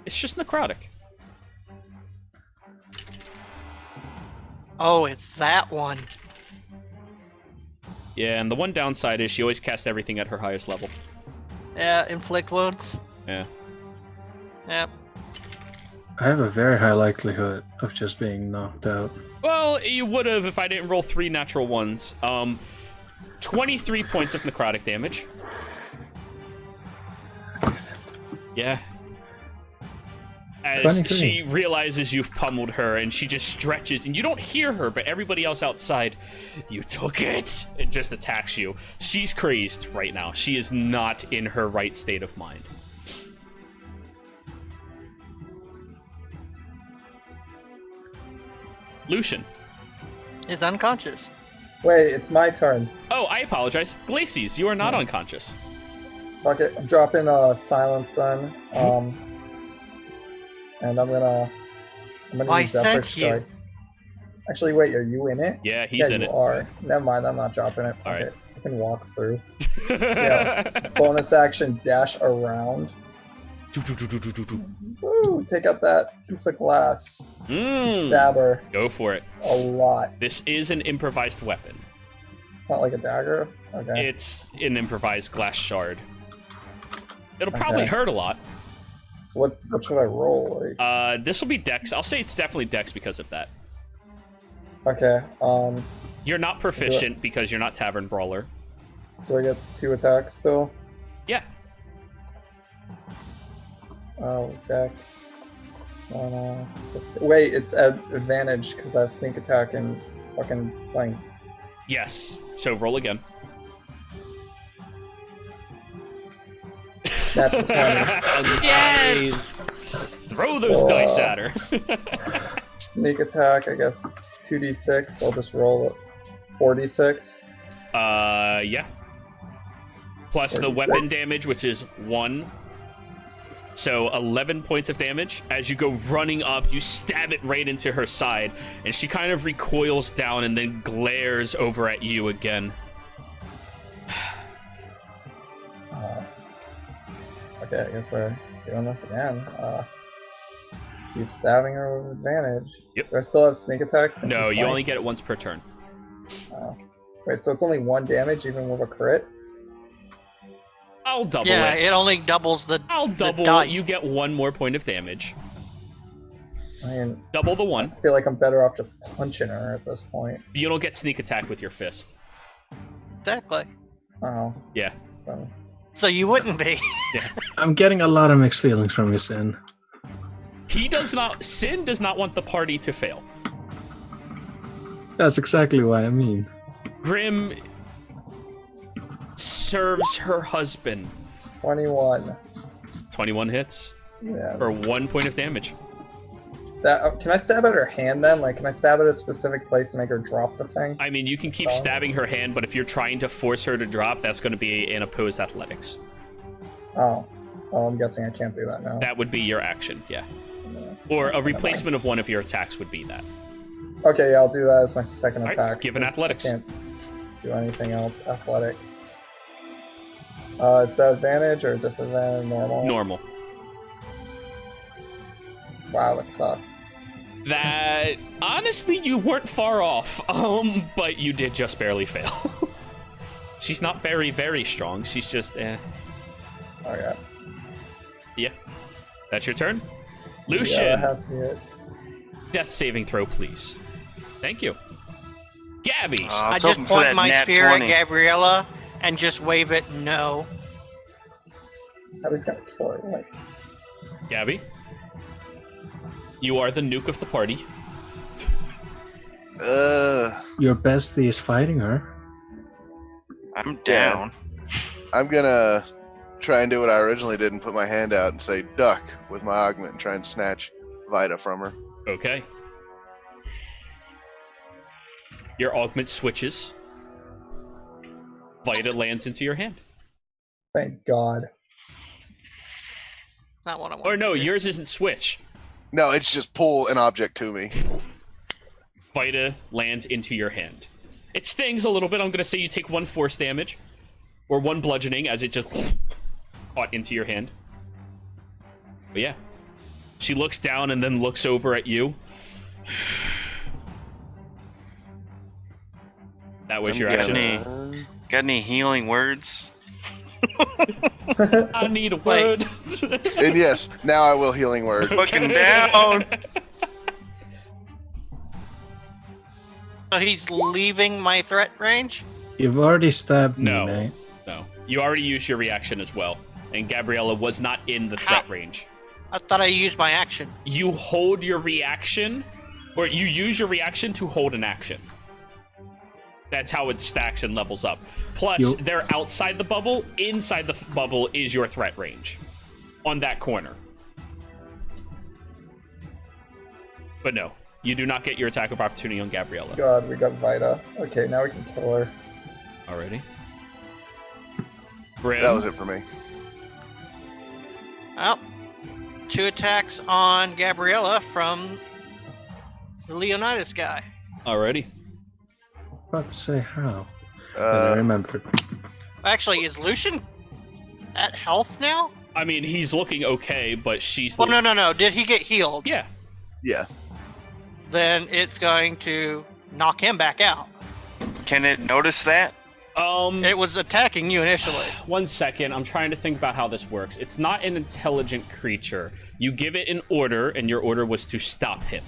It's just necrotic. Oh, it's that one. Yeah, and the one downside is she always casts everything at her highest level. Yeah, inflict wounds. Yeah. Yep. I have a very high likelihood of just being knocked out. Well, you would have if I didn't roll 3 natural ones. 23 points of necrotic damage. Yeah. As 23. she realizes you've pummeled her, and she just stretches, and you don't hear her, but everybody else outside, you took it, and just attacks you. She's crazed right now. She is not in her right state of mind. Lucian. Is unconscious. Wait, it's my turn. Oh, I apologize. Glacies, you are not unconscious. Fuck it. I'm dropping Silent Sun. And I'm gonna Why, use Zephyr thank you. Strike. Actually, wait, are you in it? Yeah, he's in you it. are. Never mind, I'm not dropping it. Fuck All right. it. I can walk through. Yeah. Bonus action, dash around. Woo! Take out that piece of glass. Stab her Go for it. a lot. This is an improvised weapon. It's not like a dagger. Okay. It's an improvised glass shard. It'll probably Okay. hurt a lot. So what should I roll? Like, This will be Dex. I'll say it's definitely Dex because of that. okay. You're not proficient because you're not Tavern Brawler. Do I get 2 attacks still? Yeah. Oh, Dex. 15. Wait, it's at advantage because I have sneak attack and fucking flanked. Yes. So roll again. Natural 20. Yes! Throw those Oh. dice at her. Sneak attack, I guess 2d6. I'll just roll it. 4d6. Yeah. Plus the 46. weapon damage, which is 1. So 11 points of damage. As you go running up, you stab it right into her side, and she kind of recoils down and then glares over at you again. Okay, I guess we're doing this again. Keep stabbing her with advantage. Yep. Do I still have sneak attacks? since No, she's you only flanked? get it once per turn. Wait, so it's only 1 damage even with a crit? I'll double Yeah, it. it only doubles the. I'll double dice. it. You get 1 more point of damage. I mean, Double the 1. I feel like I'm better off just punching her at this point. You don't get sneak attack with your fist. Exactly. Oh. Yeah. Then. So you wouldn't be. I'm getting a lot of mixed feelings from you, Sin. Sin does not want the party to fail. That's exactly what I mean. Grim serves her husband. 21. 21 hits Yeah. for 1 point of damage. Can I stab at her hand then? Like, can I stab at a specific place to make her drop the thing? I mean, you can keep So- stabbing her hand, but if you're trying to force her to drop, that's going to be an opposed athletics. Oh. Well, I'm guessing I can't do that now. That would be your action, yeah. No. Or a replacement of one of your attacks would be that. Okay, yeah, I'll do that as my second Alright, attack. give an 'cause athletics. I can't do anything else. Athletics. It's that advantage or disadvantage? Normal? Normal. Wow, that sucked. That, honestly, you weren't far off, but you did just barely fail. She's not very, very strong. She's just, Okay. Yeah. That's your turn? Yeah, Lucian, that has to be it. death saving throw, please. Thank you. Gabby, I was just hoping for point that my nat spear 20. at Gabriella and just wave it no. Abby's gonna kill her. Like, Gabby, you are the nuke of the party. Your bestie is fighting her. I'm down. I'm gonna try and do what I originally did and put my hand out and say duck with my augment and try and snatch Vita from her. Okay. Your augment switches. Vita lands into your hand. thank God. Not what I want. Or no, yours isn't switch. No, it's just pull an object to me. Vita lands into your hand. It stings a little bit. I'm going to say you take 1 force damage. Or 1 bludgeoning as it just caught into your hand. But yeah. She looks down and then looks over at you. That was your action. Got any healing words? I need a word. And yes, now I will healing word. Fucking down. So he's leaving my threat range? You've already stabbed No. me, mate. No. You already used your reaction as well. And Gabriella was not in the threat range. I thought I used my action. You hold your reaction, or you use your reaction to hold an action. That's how it stacks and levels up. Plus, they're outside the bubble. Inside the bubble is your threat range. On that corner. But no, you do not get your attack of opportunity on Gabriella. God, we got Vita. Okay, now we can kill her. Alrighty. Grim. That was it for me. Well, 2 attacks on Gabriella from the Leonidas guy. Alrighty. About to say how. Then I remembered. Actually, is Lucian at health now? I mean, he's looking okay, but she's... Well, no. Did he get healed? Yeah. Yeah. Then it's going to knock him back out. Can it notice that? It was attacking you initially. 1 second. I'm trying to think about how this works. It's not an intelligent creature. You give it an order, and your order was to stop him.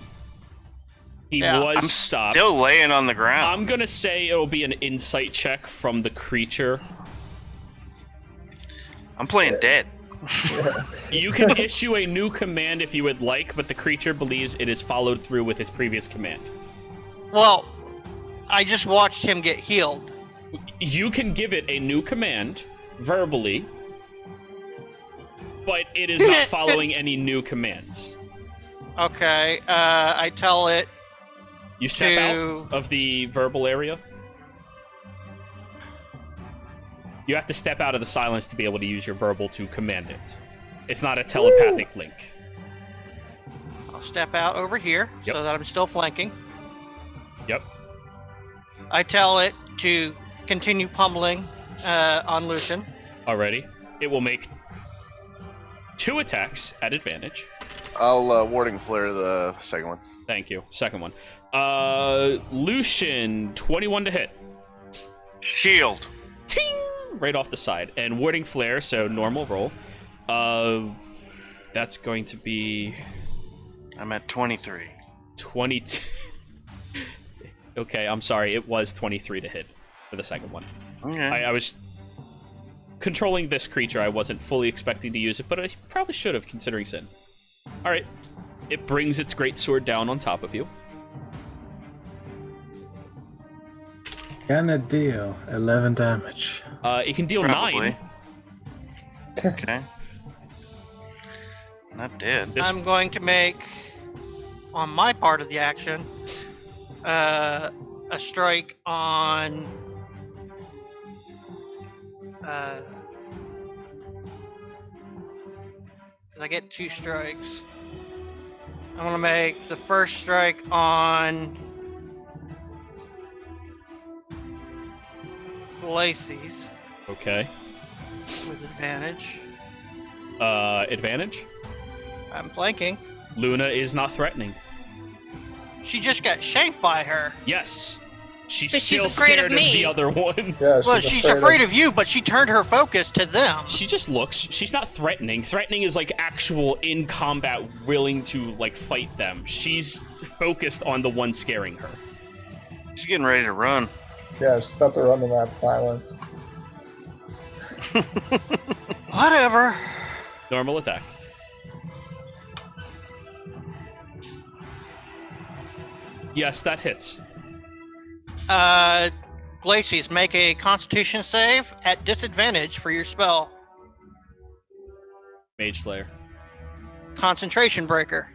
He was I'm stopped. still laying on the ground. I'm gonna say it'll be an insight check from the creature. I'm playing dead. Yeah. You can issue a new command if you would like, but the creature believes it is followed through with his previous command. Well, I just watched him get healed. You can give it a new command verbally, but it is not following any new commands. Okay, I tell it You step to... out of the verbal area. You have to step out of the silence to be able to use your verbal to command it. It's not a telepathic link. I'll step out over here Yep. so that I'm still flanking. Yep. I tell it to continue pummeling on Lucian. Already. It will make 2 attacks at advantage. I'll warding flare the second one. Thank you. Second one. Lucian, 21 to hit. Shield. Ting! Right off the side. And warding flare, so normal roll. That's going to be I'm at 23. 22. Okay, I'm sorry. It was 23 to hit for the second one. Okay. I was controlling this creature. I wasn't fully expecting to use it, but I probably should have, considering sin. All right. It brings its greatsword down on top of you. Can it deal 11 damage? It can deal Probably. 9. Okay. Not dead. This I'm going to make, on my part of the action, a strike on... I get 2 strikes. I'm gonna make the first strike on Lacey's Okay. with advantage. Advantage? I'm flanking. Luna is not threatening. She just got shanked by her. Yes. She's But she's still afraid scared of me. the other one. Yeah, Well, she's afraid of you, but she turned her focus to them. She just looks. She's not threatening. Threatening is like actual in combat, willing to like fight them. She's focused on the one scaring her. She's getting ready to run. Yeah, she's about to run in that silence. Whatever. Normal attack. Yes, that hits. Glacies, make a Constitution save at disadvantage for your spell. Mage Slayer. Concentration Breaker.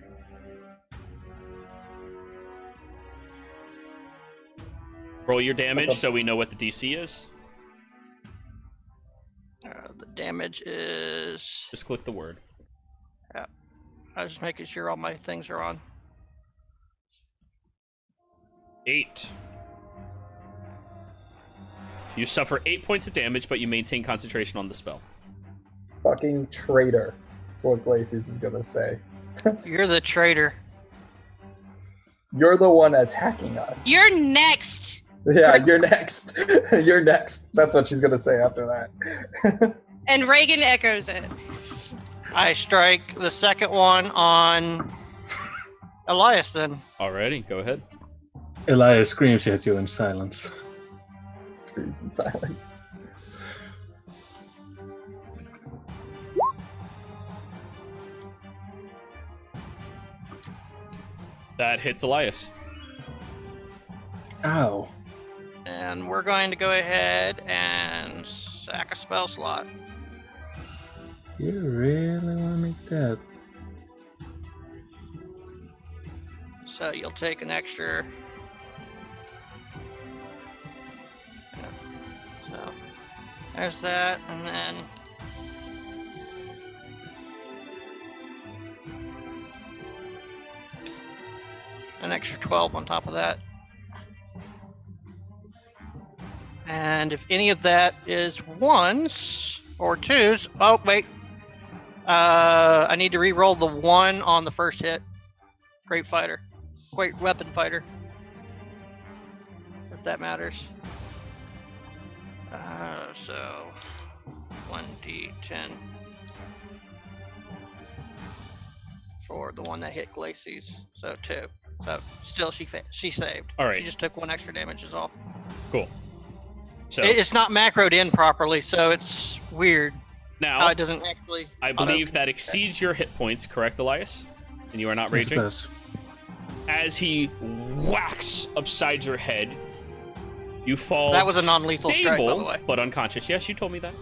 Roll your damage What's up? so we know what the DC is. The damage is... Just click the word. I was just making sure all my things are on. 8. You suffer 8 points of damage, but you maintain concentration on the spell. Fucking traitor. That's what Glacius is gonna say. You're the traitor. You're the one attacking us. You're next. Yeah, you're next. You're next. That's what she's gonna say after that. And Reagan echoes it. I strike the second one on Elias then. Alrighty, go ahead. Elias screams at you in silence. Screams in silence. That hits Elias. Ow. And we're going to go ahead and sack a spell slot. You really want to make that? So you'll take an extra. So there's that, and then an extra 12 on top of that. And if any of that is ones or twos, oh wait, I need to re-roll the 1 on the first hit. Great weapon fighter, if that matters. So 1d10 for the one that hit Glacies. So 2. So still she saved. All right. She just took 1 extra damage is all. Cool. So It's not macroed in properly, so it's weird. now, It doesn't actually. I believe that exceeds your hit points, correct, Elias? And you are not Yes, it raging? does. As he whacks upside your head, you fall That was a non-lethal strike, by the stable, way. but unconscious. Yes, you told me that.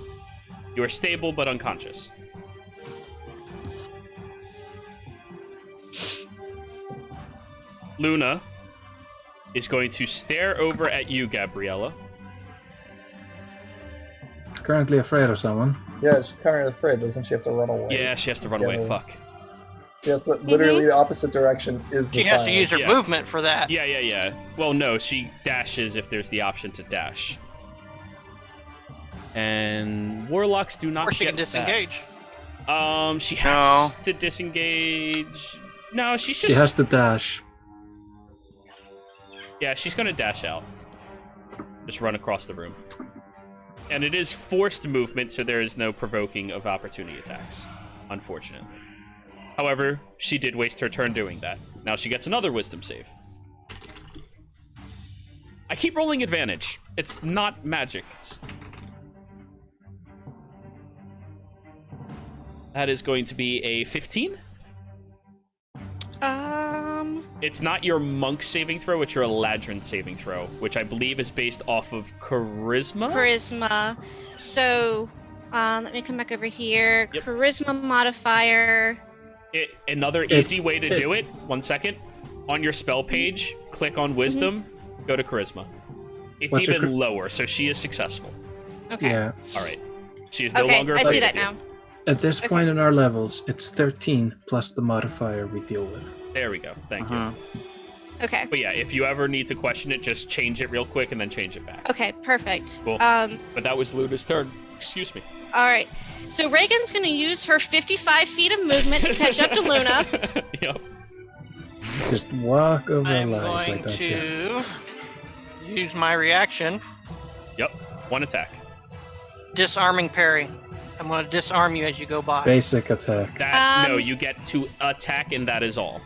You are stable but unconscious. Luna is going to stare over at you, Gabriella. Currently afraid of someone. Yeah, she's kind of afraid. Doesn't she have to run away? Yeah, she has to run Yeah, away. well- Fuck. Yes, literally the opposite direction is the She has to use her Yeah. movement for that. Yeah. Well, no, she dashes if there's the option to dash. And warlocks do not Or she get can disengage. that. She has to disengage. No, she's She just. has to dash. Yeah, she's gonna dash out. Just run across the room. And it is forced movement, so there is no provoking of opportunity attacks, unfortunately. However, she did waste her turn doing that. Now she gets another wisdom save. I keep rolling advantage. It's not magic. That is going to be a 15. It's not your monk saving throw, it's your Eladrin saving throw, which I believe is based off of charisma. Charisma. So, let me come back over here. Yep. Charisma modifier. Another easy way to do it. 1 second. On your spell page, click on wisdom, go to charisma. It's What's your even lower, so she is successful. Okay. Yeah. All right. She is no Okay, longer I afraid see of that you. now. At this Okay. point in our levels, it's 13 plus the modifier we deal with. There we go. Thank Uh-huh. you. Okay. But yeah, if you ever need to question it, just change it real quick and then change it back. Okay, perfect. Cool. All But that was Luna's turn. Excuse me. right. So Reagan's going to use her 55 feet of movement to catch up to Luna. Yep. Just walk over I'm Elias, going like that, yeah. to use my reaction, Yep. 1 attack. disarming parry. I'm going to disarm you as you go by. Basic attack. That no, you get to attack and that is all.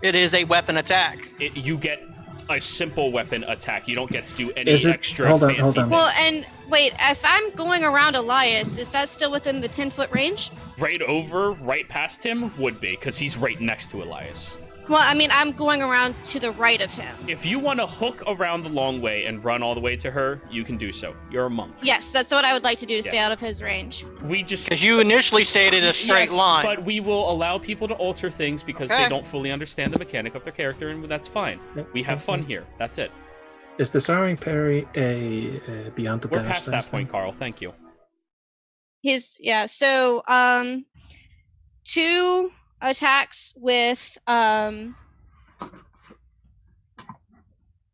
It is a weapon attack. You get a simple weapon attack. You don't get to do any Is it- extra hold on, fancy hold on. bits. Well, and wait, if I'm going around Elias, is that still within the 10-foot range? Right over, right past him would be, because he's right next to Elias. Well, I mean, I'm going around to the right of him. If you want to hook around the long way and run all the way to her, you can do so. You're a monk. Yes, that's what I would like to do to stay Yeah. out of his range. We just Because you initially stated a straight Yes, line. but we will allow people to alter things because Okay. they don't fully understand the mechanic of their character, and that's fine. We have fun here. That's it. Is disarming parry a beyond the We're damage past that stance point, thing? Carl. Thank you. So 2 attacks with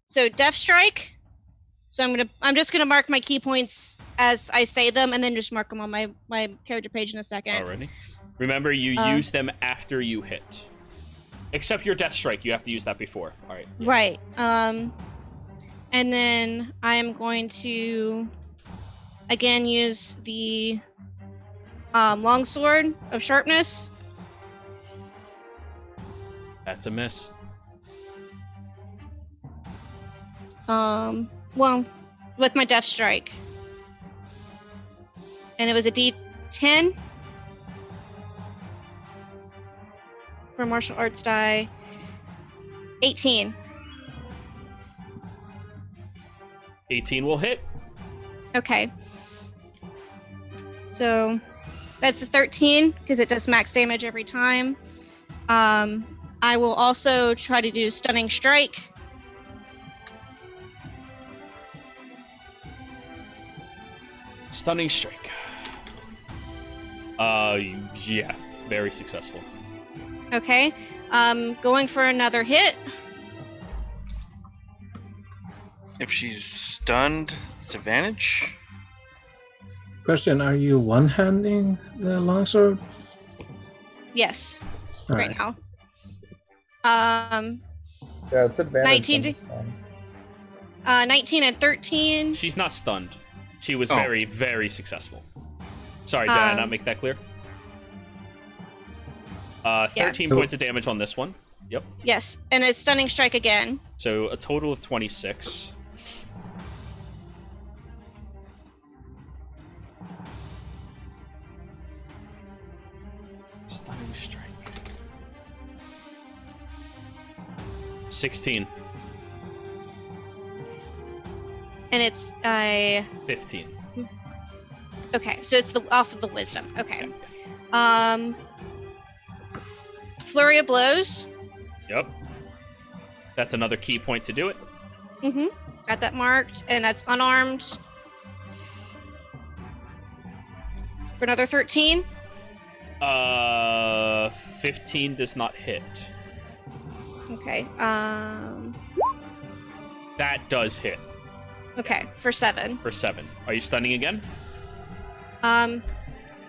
so Death Strike. So I'm just gonna mark my key points as I say them, and then just mark them on my character page in a second. Alrighty. Remember, you use them after you hit. Except your death strike, you have to use that before. All right. Yeah. Right. And then I am going to again use the longsword of sharpness. That's a miss. Well, with my death strike, and it was a D10 for martial arts die. 18. 18 will hit. Okay. So that's a 13 because it does max damage every time. I will also try to do stunning strike. Stunning strike. Yeah, very successful. Okay. Going for another hit. If she's stunned, it's advantage. Question: are you one-handing the longsword? Yes. All right right. now. Yeah, it's advantage. 19 when you're stunned. 19 and 13. She's not stunned. She was Oh. very, very successful. Sorry, did I not make that clear? 13 Yeah. points of damage on this one. Yep. Yes, and it's stunning strike again. So a total of 26. Stunning strike. 16. And it's 15. okay, so it's the off of the wisdom. Okay. Flurry of blows. Yep. That's another key point to do it. Mm-hmm. Got that marked, and that's unarmed. For another 13. 15 does not hit. Okay. That does hit Okay, for 7. for 7. Are you stunning again? I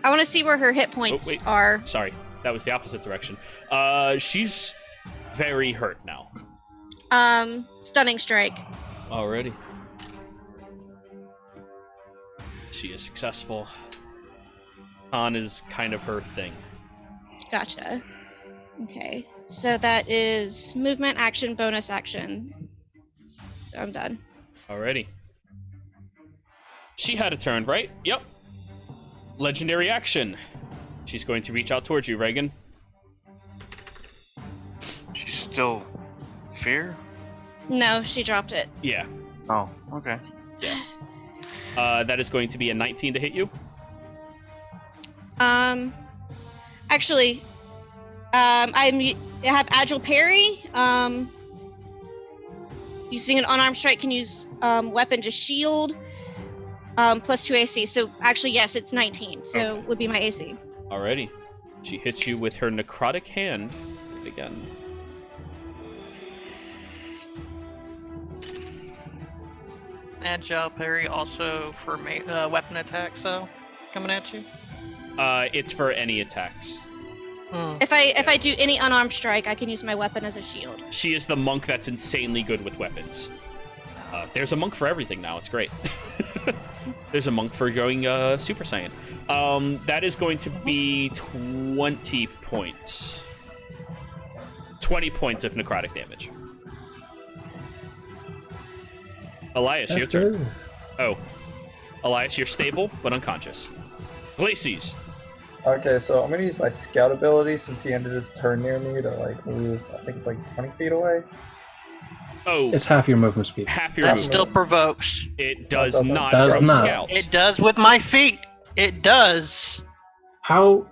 want to see where her hit points wait. are. Sorry, that was the opposite direction. She's very hurt now. Stunning strike. Already. She is successful. Con is kind of her thing. Gotcha. Okay, so that is movement, action, bonus action. So I'm done. Alrighty. She had a turn, right? Yep. Legendary action. She's going to reach out towards you, Reagan. She's still fear? No, she dropped it. Yeah. Oh, okay. That is going to be a 19 to hit you. Actually, I have agile parry. Using an unarmed strike can use weapon to shield. Plus 2 AC. So actually, yes, it's 19. So Okay. would be my AC. Alrighty. She hits you with her necrotic hand again. Agile parry also for weapon attacks, though, coming at you. It's for any attacks. If I do any unarmed strike, I can use my weapon as a shield. She is the monk that's insanely good with weapons. There's a monk for everything now. It's great. There's a monk for going Super Saiyan. That is going to be 20 points. 20 points of necrotic damage. Elias, your That's turn. good. Oh. Elias, you're stable, but unconscious. Glacies. Okay, so I'm gonna use my scout ability since he ended his turn near me to like move. I think it's like 20 feet away. Oh, It's half your movement speed. half your That movement. still provokes. It does doesn't. not Does from not. scout. It does with my feet. It does. How?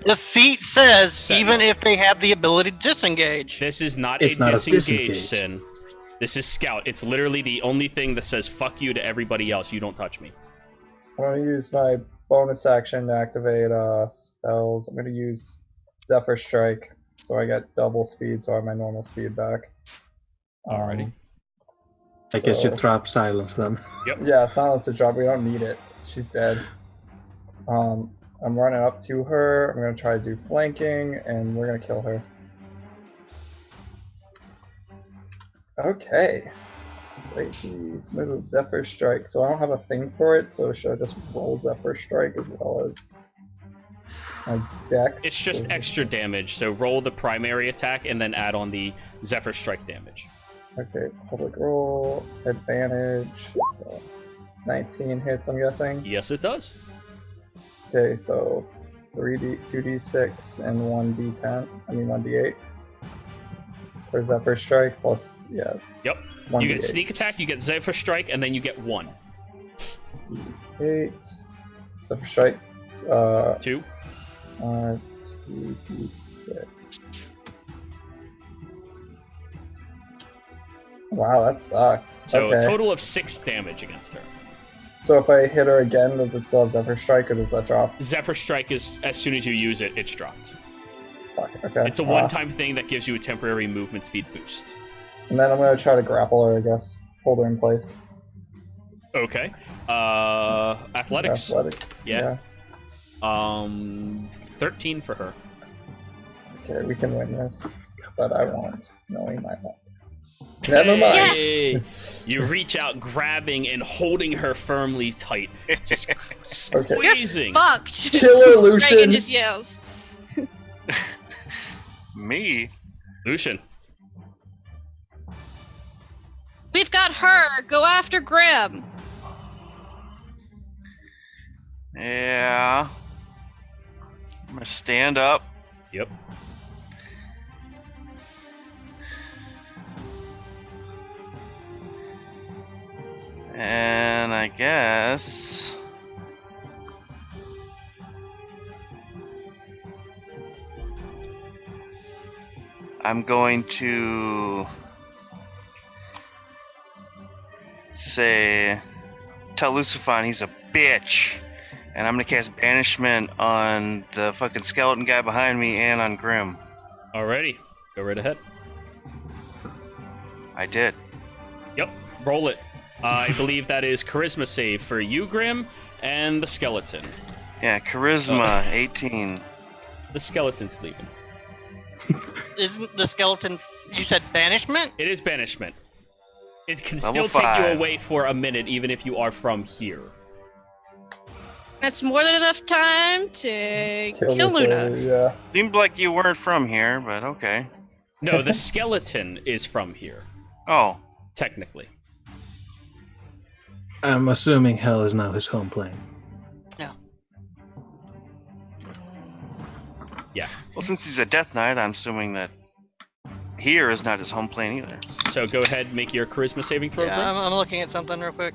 The feat says Sentinel. even if they have the ability to disengage. This is not It's a not a disengage, disengage. Sin. This is scout. It's literally the only thing that says fuck you to everybody else. You don't touch me. I'm gonna use my bonus action to activate spells. I'm gonna use Zephyr Strike, so I get double speed, so I have my normal speed back. Alrighty. I guess you So- drop silence then. Yeah, silence the drop. We don't need it. She's dead. I'm running up to her. I'm gonna try to do flanking, and we're gonna kill her. Okay. Lacey's move, Zephyr Strike. So I don't have a thing for it, so should I just roll Zephyr Strike as well as my dex? It's just extra damage, so roll the primary attack and then add on the Zephyr Strike damage. Okay, public roll, advantage. 19 hits, I'm guessing. Yes, it does. Okay, so 2d6 and 1d10. I mean 1d8. For Zephyr Strike plus, yeah, it's Yep. 1d8. You get sneak attack, you get Zephyr Strike, and then you get 1. 8. Zephyr Strike. 2. 2d6. Wow, that sucked. So okay. a total of 6 damage against her. So if I hit her again, does it still have Zephyr Strike or does that drop? Zephyr Strike is, as soon as you use it, it's dropped. Fuck, okay. It's a one-time thing that gives you a temporary movement speed boost. And then I'm going to try to grapple her, I guess. Hold her in place. Okay. Athletics. Athletics. Yeah. 13 for her. Okay, we can win this. But I won't, knowing my luck. Never mind. Yes! You reach out, grabbing and holding her firmly tight. Just Okay. squeezing. Fucked. Killer Dragon Lucian. just yells. Me? Lucian. We've got her. Go after Grim. Yeah. I'm gonna stand up. Yep. And I guess I'm going to tell Lucifon he's a bitch, and I'm gonna cast Banishment on the fucking skeleton guy behind me and on Grim. Alrighty. Go right ahead. I did. Yep. Roll it. I believe that is charisma save for you, Grim, and the skeleton. Yeah, Charisma 18. The skeleton's leaving. Isn't the skeleton? You said banishment? It is banishment. It can Level still take you 5. away for a minute, even if you are from here. That's more than enough time to kill this, Luna. yeah. Seemed like you weren't from here, but okay. No, the skeleton is from here, Oh, technically. I'm assuming hell is now his home plane. Yeah. well, since he's a Death Knight, I'm assuming that here is not his home plane either. So go ahead, make your charisma saving throw. Yeah, Grim. I'm looking at something real quick.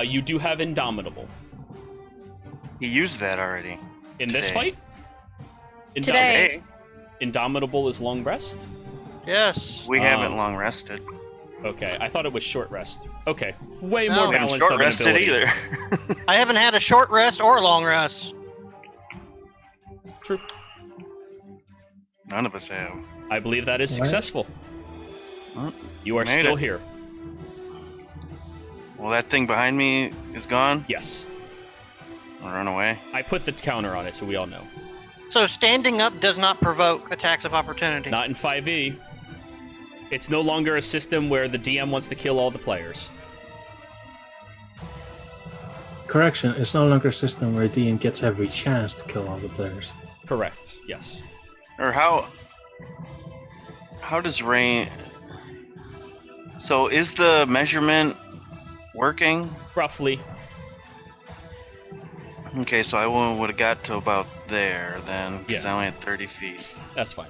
You do have Indomitable. He used that already. In this Today. fight? Today. Hey, Indomitable is long rest? Yes. we haven't Um, long rested. Okay, I thought it was short rest. Okay, way No. more Haven't balanced Short of an rested ability. either. I haven't had a short rest or a long rest. True. None of us have. I believe that is What? successful. Well, You are made still it. here. Well, that thing behind me is gone. Yes. I'll run away. I put the counter on it, so we all know. So standing up does not provoke attacks of opportunity. Not in 5e. It's no longer a system where the DM wants to kill all the players. Correction, it's no longer a system where Dean gets every chance to kill all the players. Correct, yes. Or how does rain? So is the measurement working? Roughly. Okay, so I would have got to about there then, because Yeah. I only had 30 feet. That's fine.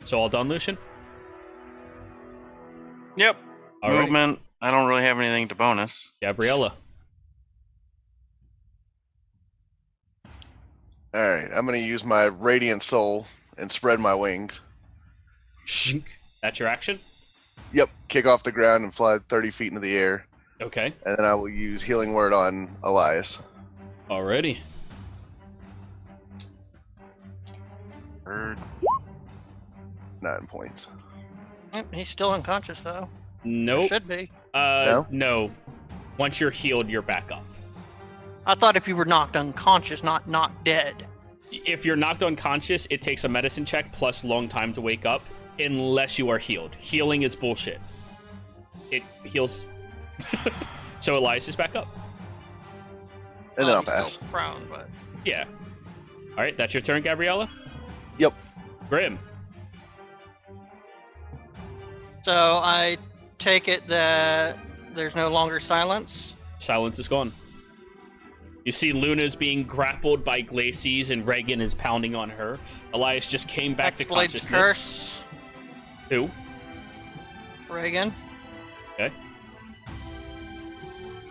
So all done, Lucian? Yep. Alrighty. Movement. I don't really have anything to bonus. Gabriella. All right, I'm going to use my Radiant Soul and spread my wings. Shink. That's your action? Yep, kick off the ground and fly 30 feet into the air. Okay. And then I will use Healing Word on Elias. Alrighty. Bird. 9 points. Yep, he's still unconscious though. Nope. Should be. No. Once you're healed, you're back up. I thought if you were knocked unconscious, not knocked dead. If you're knocked unconscious, it takes a medicine check plus long time to wake up, unless you are healed. Healing is bullshit. It heals. So Elias is back up. And then I'll He's pass. still prone, but Yeah. All right, that's your turn, Gabriella. Yep. Grim. so I take it that there's no longer silence. Silence is gone. You see Luna's being grappled by Glacies and Reagan is pounding on her. Elias just came back to Hexblade's consciousness. curse. Who? Reagan. Okay.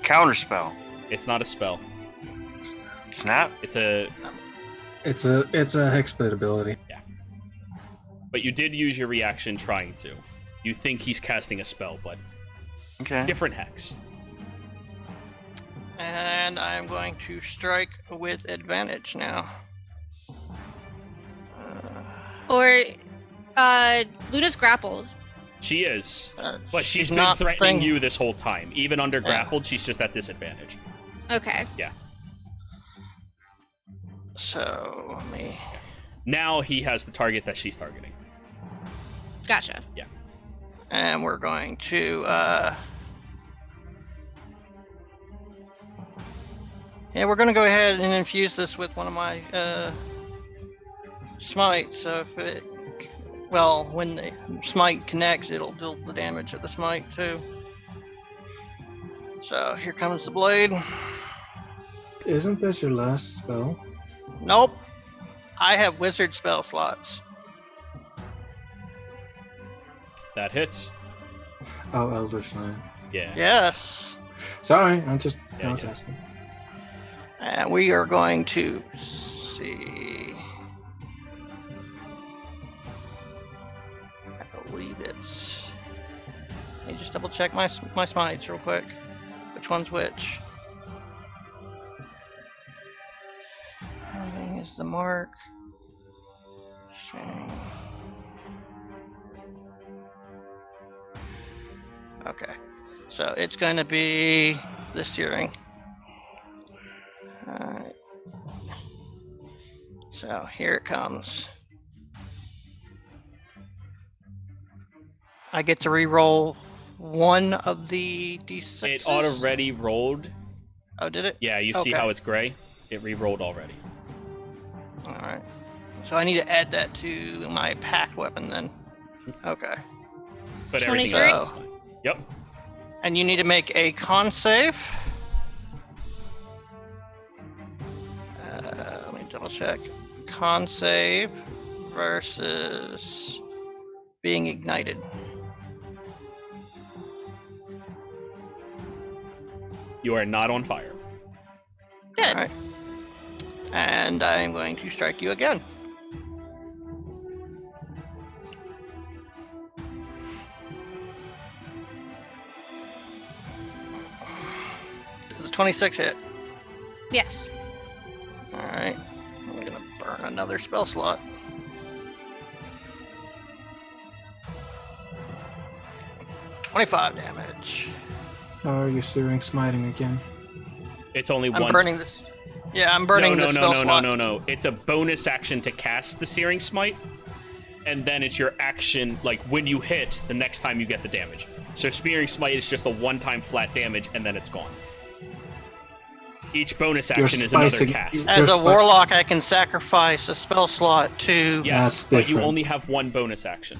Counterspell. It's not a spell. Snap. It's a... It's a hexblade ability. But you did use your reaction trying to. You think he's casting a spell, but Okay. different hex. And I'm going to strike with advantage now. Or Luna's grappled. She is. Uh, But she's been not threatening thing- you this whole time. Even under Yeah. grappled, she's just at disadvantage. Okay. So let me. Now he has the target that she's targeting. Gotcha. And we're going to. Yeah, we're going to go ahead and infuse this with one of my smites. So if it, well, when the smite connects, it'll deal the damage of the smite too. So here comes the blade. Isn't that your last spell? Nope, I have wizard spell slots. That hits. Oh, Eldritch Knight. Yeah. Yes, Sorry, I'm just Yeah, yeah. asking. and we are going to see. I believe it's. Let me just double check my smites real quick. Which one's which? Having is the mark. Sharing. Okay, so it's going to be the searing. Alright. So here it comes. I get to re-roll one of the d6s. It already rolled. Oh, did it? Yeah, you see Okay. how it's gray? It re-rolled already. Alright. So I need to add that to my packed weapon then. Okay. But everything 23? else is fine. Yep. And you need to make a con save. Let me double check. Con save versus being ignited. You are not on fire. Good. Alright. And I'm going to strike you again. Does a 26 hit? Yes. Alright. I'm gonna burn another spell slot. $25 damage. Oh, you're searing smiting again. It's only I'm one. burning this. Yeah, I'm burning no, the no, spell no, slot. no, no, no. It's a bonus action to cast the Searing Smite, and then it's your action, like when you hit, the next time you get the damage. So Spearing Smite is just a one-time flat damage, and then it's gone. Each bonus You're action is another spicing- cast. As a Just warlock, I can sacrifice a spell slot to. Yes, That's but you different. only have one bonus action.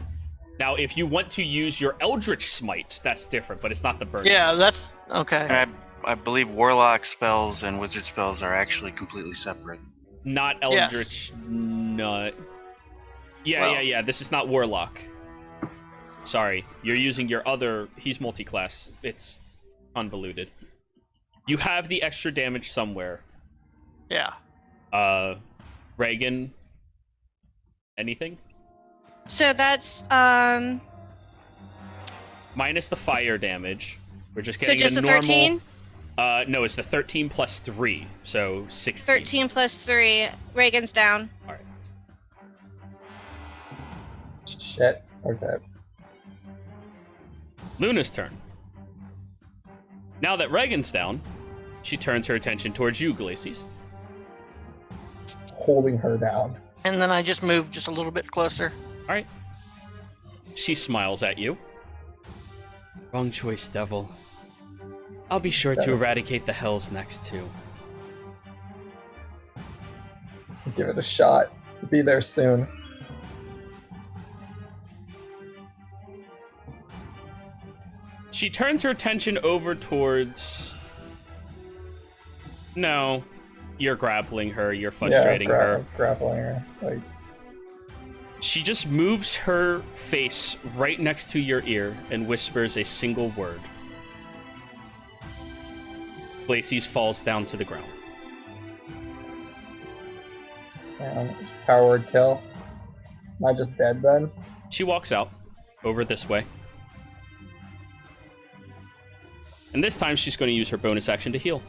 Now, if you want to use your Eldritch Smite, that's different, but it's not the burn. Yeah, that's okay. And I believe warlock spells and wizard spells are actually completely separate. Not Yes. Eldritch. No. Yeah, Well- yeah. This is not Warlock. Sorry, you're using your other. He's multi-class. It's convoluted. You have the extra damage somewhere. Yeah. Reagan Anything? So that's Minus the fire damage. We're just so getting just the a normal. 13. No, it's the 13 plus 3, so 16. 13 plus 3. Reagan's down. All right. Shit. Okay. Luna's turn. Now that Reagan's down, she turns her attention towards you, Glacies. Holding her down. And then I just move just a little bit closer. All right. She smiles at you. Wrong choice, devil. I'll be sure to Devil. eradicate the hells next too. Give it a shot. Be there soon. She turns her attention over towards... No. You're grappling her. You're frustrating her. Grappling her. Like, She just moves her face right next to your ear and whispers a single word. Glacies falls down to the ground. power word kill. Am I just dead then? She walks out, over this way. And this time she's going to use her bonus action to heal.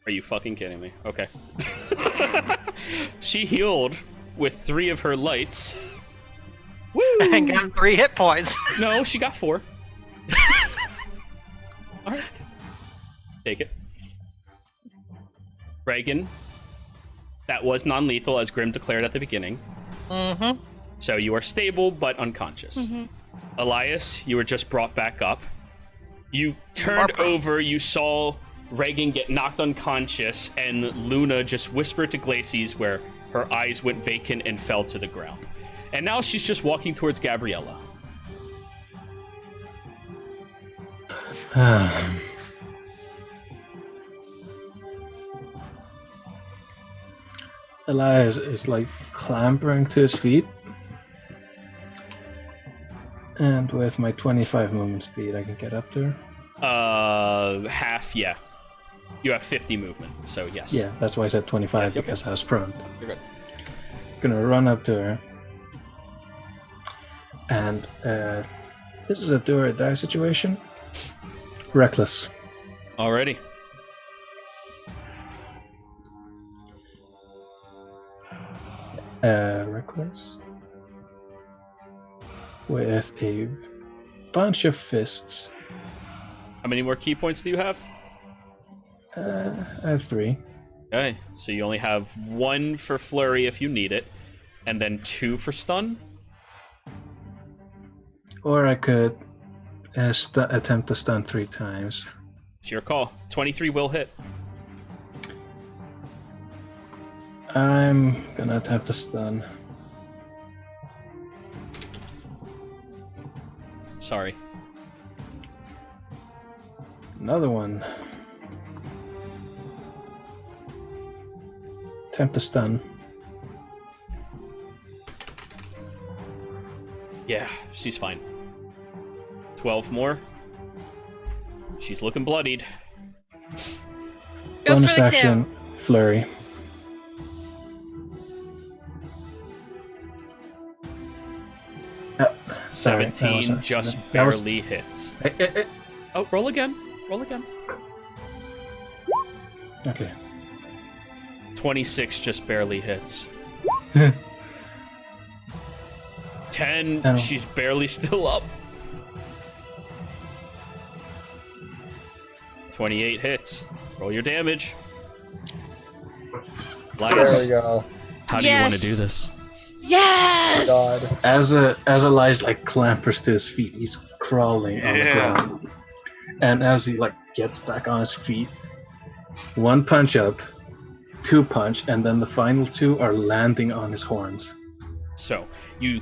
Are you fucking kidding me? Okay. She healed with 3 of her lights. Woo! And got 3 hit points. No, she got 4. All right. Take it. Reagan, that was non-lethal, as Grim declared at the beginning. Mm-hmm. So you are stable, but unconscious. Elias, you were just brought back up. You turned over, you saw Reagan get knocked unconscious, and Luna just whispered to Glacies, where her eyes went vacant and fell to the ground. And now she's just walking towards Gabriella. Elias is like clambering to his feet. And with my 25 movement speed, I can get up there. Half, yeah. You have 50 movement, so yes. Yeah, that's why I said 25, Yes, yep. because I was prone. You're good. Gonna run up to her. And this is a do or die situation. Reckless. Alrighty. Reckless. With a bunch of fists. How many more key points do you have? I have 3. Okay, so you only have 1 for flurry if you need it, and then 2 for stun. Or I could attempt to stun 3 times. It's your call. 23 will hit. I'm gonna attempt to stun. Sorry. Another one. Attempt to stun. Yeah, she's fine. 12 more. She's looking bloodied. Go Bonus for the action, kill. flurry. Sorry, that was 17 an just accident. That was- barely hits. Eh. Oh, roll again. Roll again. Okay. 26 just barely hits. 10, Oh. she's barely still up. 28 hits. Roll your damage. There Elias, we go. how do you want to Yes. do this? Yes! God. As Elias like clambers to his feet, he's crawling on the Yeah. ground. And as he like gets back on his feet, 1 punch up, 2 punch, and then the final 2 are landing on his horns. So you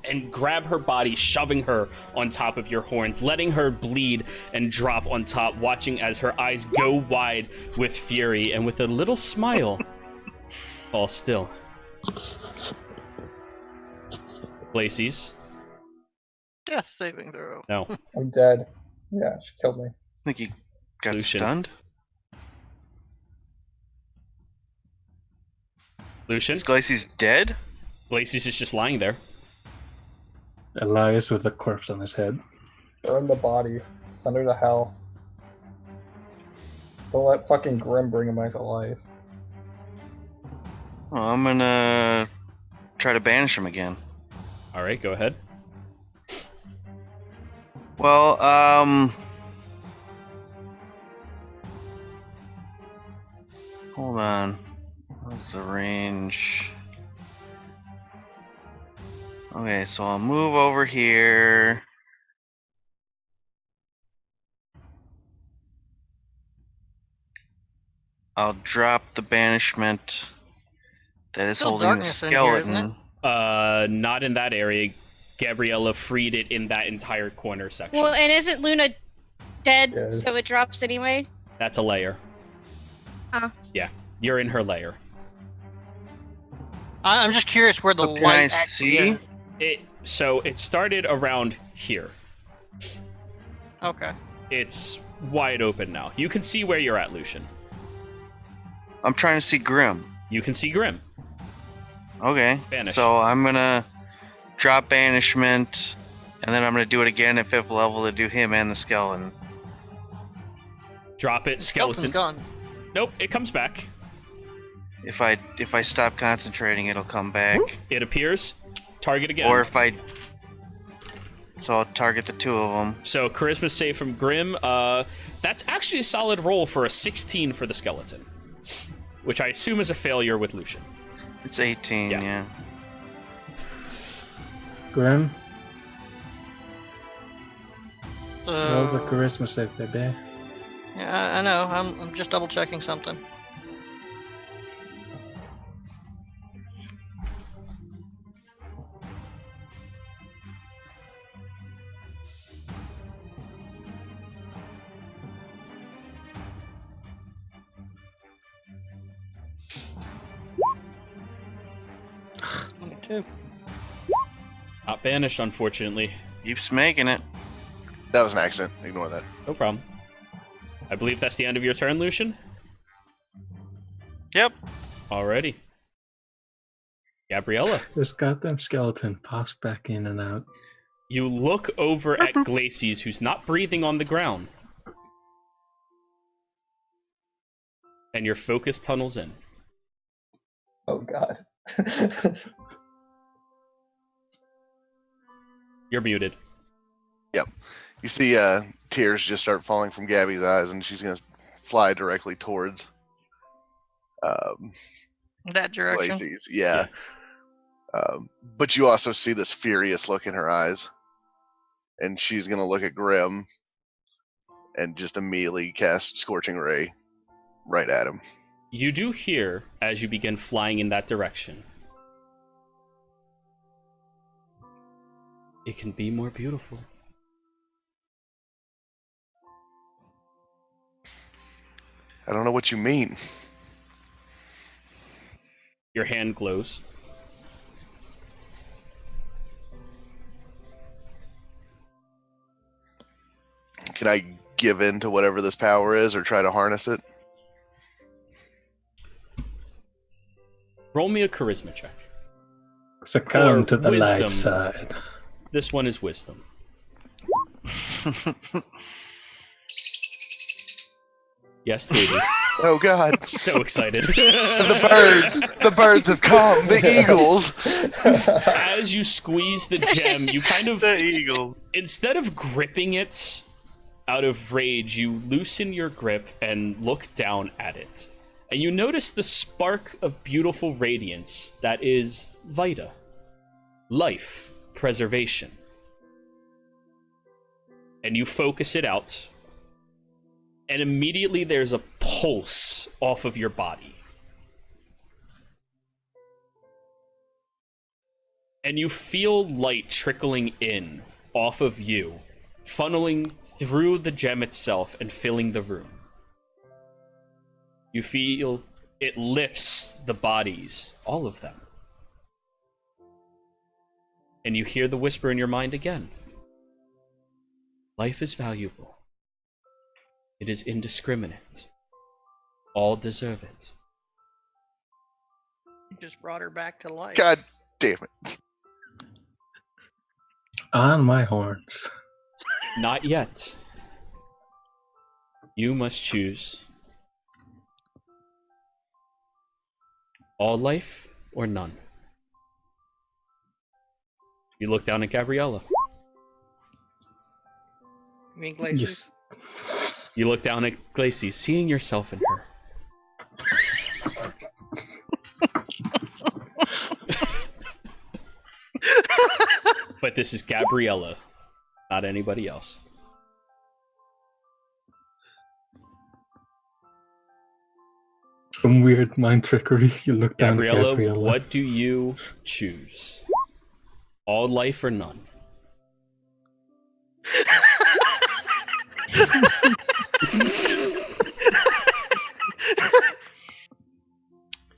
and grab her body, shoving her on top of your horns, letting her bleed and drop on top, watching as her eyes go wide with fury, and with a little smile, fall still. Glacies? Death saving throw. No. I'm dead. Yeah, she killed me. I think you got Lucian. stunned. Lucian, Is Glacy's dead? Glacis is just lying there. Elias with a corpse on his head. Burn the body. Send her to hell. Don't let fucking Grim bring him back to life. Well, I'm gonna try to banish him again. All right, go ahead. Well, hold on. What's the range? Okay, so I'll move over here. I'll drop the banishment that is Still holding the darkness in here, isn't it? skeleton. Not in that area. Gabriella freed it in that entire corner section. Well, and isn't Luna dead, Yeah. so it drops anyway? That's a layer. Yeah, you're in her layer. I'm just curious where the So can light I actually see? is. So it started around here. Okay. It's wide open now. You can see where you're at, Lucian. I'm trying to see Grim. You can see Grim. Okay. Banish. So I'm gonna drop banishment, and then I'm gonna do it again at 5th level to do him and the skeleton. Drop it, Skeleton's skeleton. gone. Nope, it comes back. If I stop concentrating, it'll come back. It appears. Target again. Or if I, so I'll target the 2 of them. So charisma save from Grim. That's actually a solid roll for a 16 for the skeleton, which I assume is a failure with Lucian. It's 18, Yeah. yeah. Grim, roll the So, charisma save, baby. yeah, I know. I'm just double checking something. Two. Not banished, unfortunately. Keeps making it. That was an accident. Ignore that. No problem. I believe that's the end of your turn, Lucian. Yep. Alrighty. Gabriella. This goddamn skeleton pops back in and out. You look over at Glacis, who's not breathing on the ground. And your focus tunnels in. Oh god. You're muted. You see tears just start falling from Gabby's eyes, and she's going to fly directly towards That direction. Lacey's. Yeah. But you also see this furious look in her eyes, and she's going to look at Grim and just immediately cast Scorching Ray right at him. You do hear, as you begin flying in that direction, it can be more beautiful. I don't know what you mean. Your hand glows. Can I give in to whatever this power is or try to harness it? Roll me a charisma check. Succumb Or to the wisdom. light side. This one is wisdom. Yes, Tweety. Oh God! So excited. The birds have come. The eagles. As you squeeze the gem, you kind of, The eagle. instead of gripping it out of rage, you loosen your grip and look down at it. And you notice the spark of beautiful radiance that is Vita. Life, preservation. And you focus it out, and immediately there's a pulse off of your body. And you feel light trickling in off of you, funneling through the gem itself and filling the room. You feel it lifts the bodies, all of them. And you hear the whisper in your mind again. Life is valuable. It is indiscriminate. All deserve it. You just brought her back to life. God damn it. On my horns. Not yet. You must choose all life or none. You look down at Gabriella. You mean glaciers? Yes. You look down at Glacy, seeing yourself in her. But this is Gabriella, not anybody else. Some weird mind trickery. You look down at Gabriella, Gabriella. what do you choose? All life or none?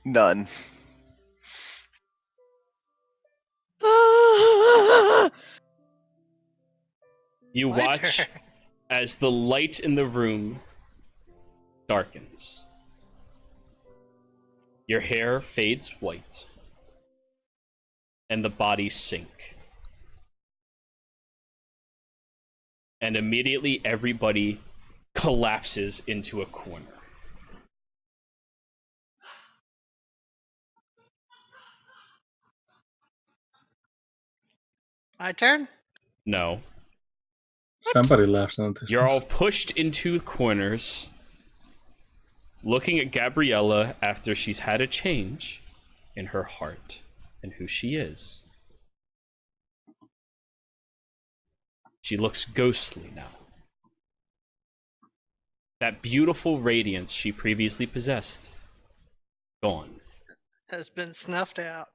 None. You My watch turn. as the light in the room darkens. Your hair fades white, and the bodies sink. And immediately everybody collapses into a corner. My turn? No. Somebody laughs in the distance. You're all pushed into corners, looking at Gabriella after she's had a change in her heart and who she is. She looks ghostly now. That beautiful radiance she previously possessed, gone. Has been snuffed out.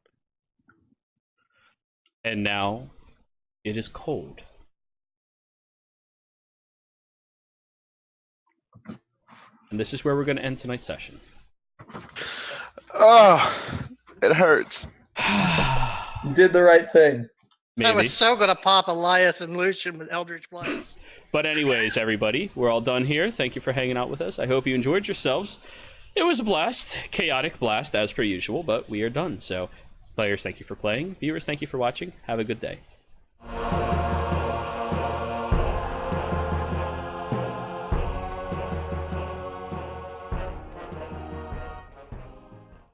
And now it is cold. And this is where we're going to end tonight's session. Oh, it hurts. You did the right thing. I Maybe. was so gonna pop Elias and Lucian with Eldritch Blast. But anyways, everybody, we're all done here. Thank you for hanging out with us. I hope you enjoyed yourselves. It was a blast, chaotic blast as per usual, but we are done. So, players, thank you for playing. Viewers, thank you for watching. Have a good day.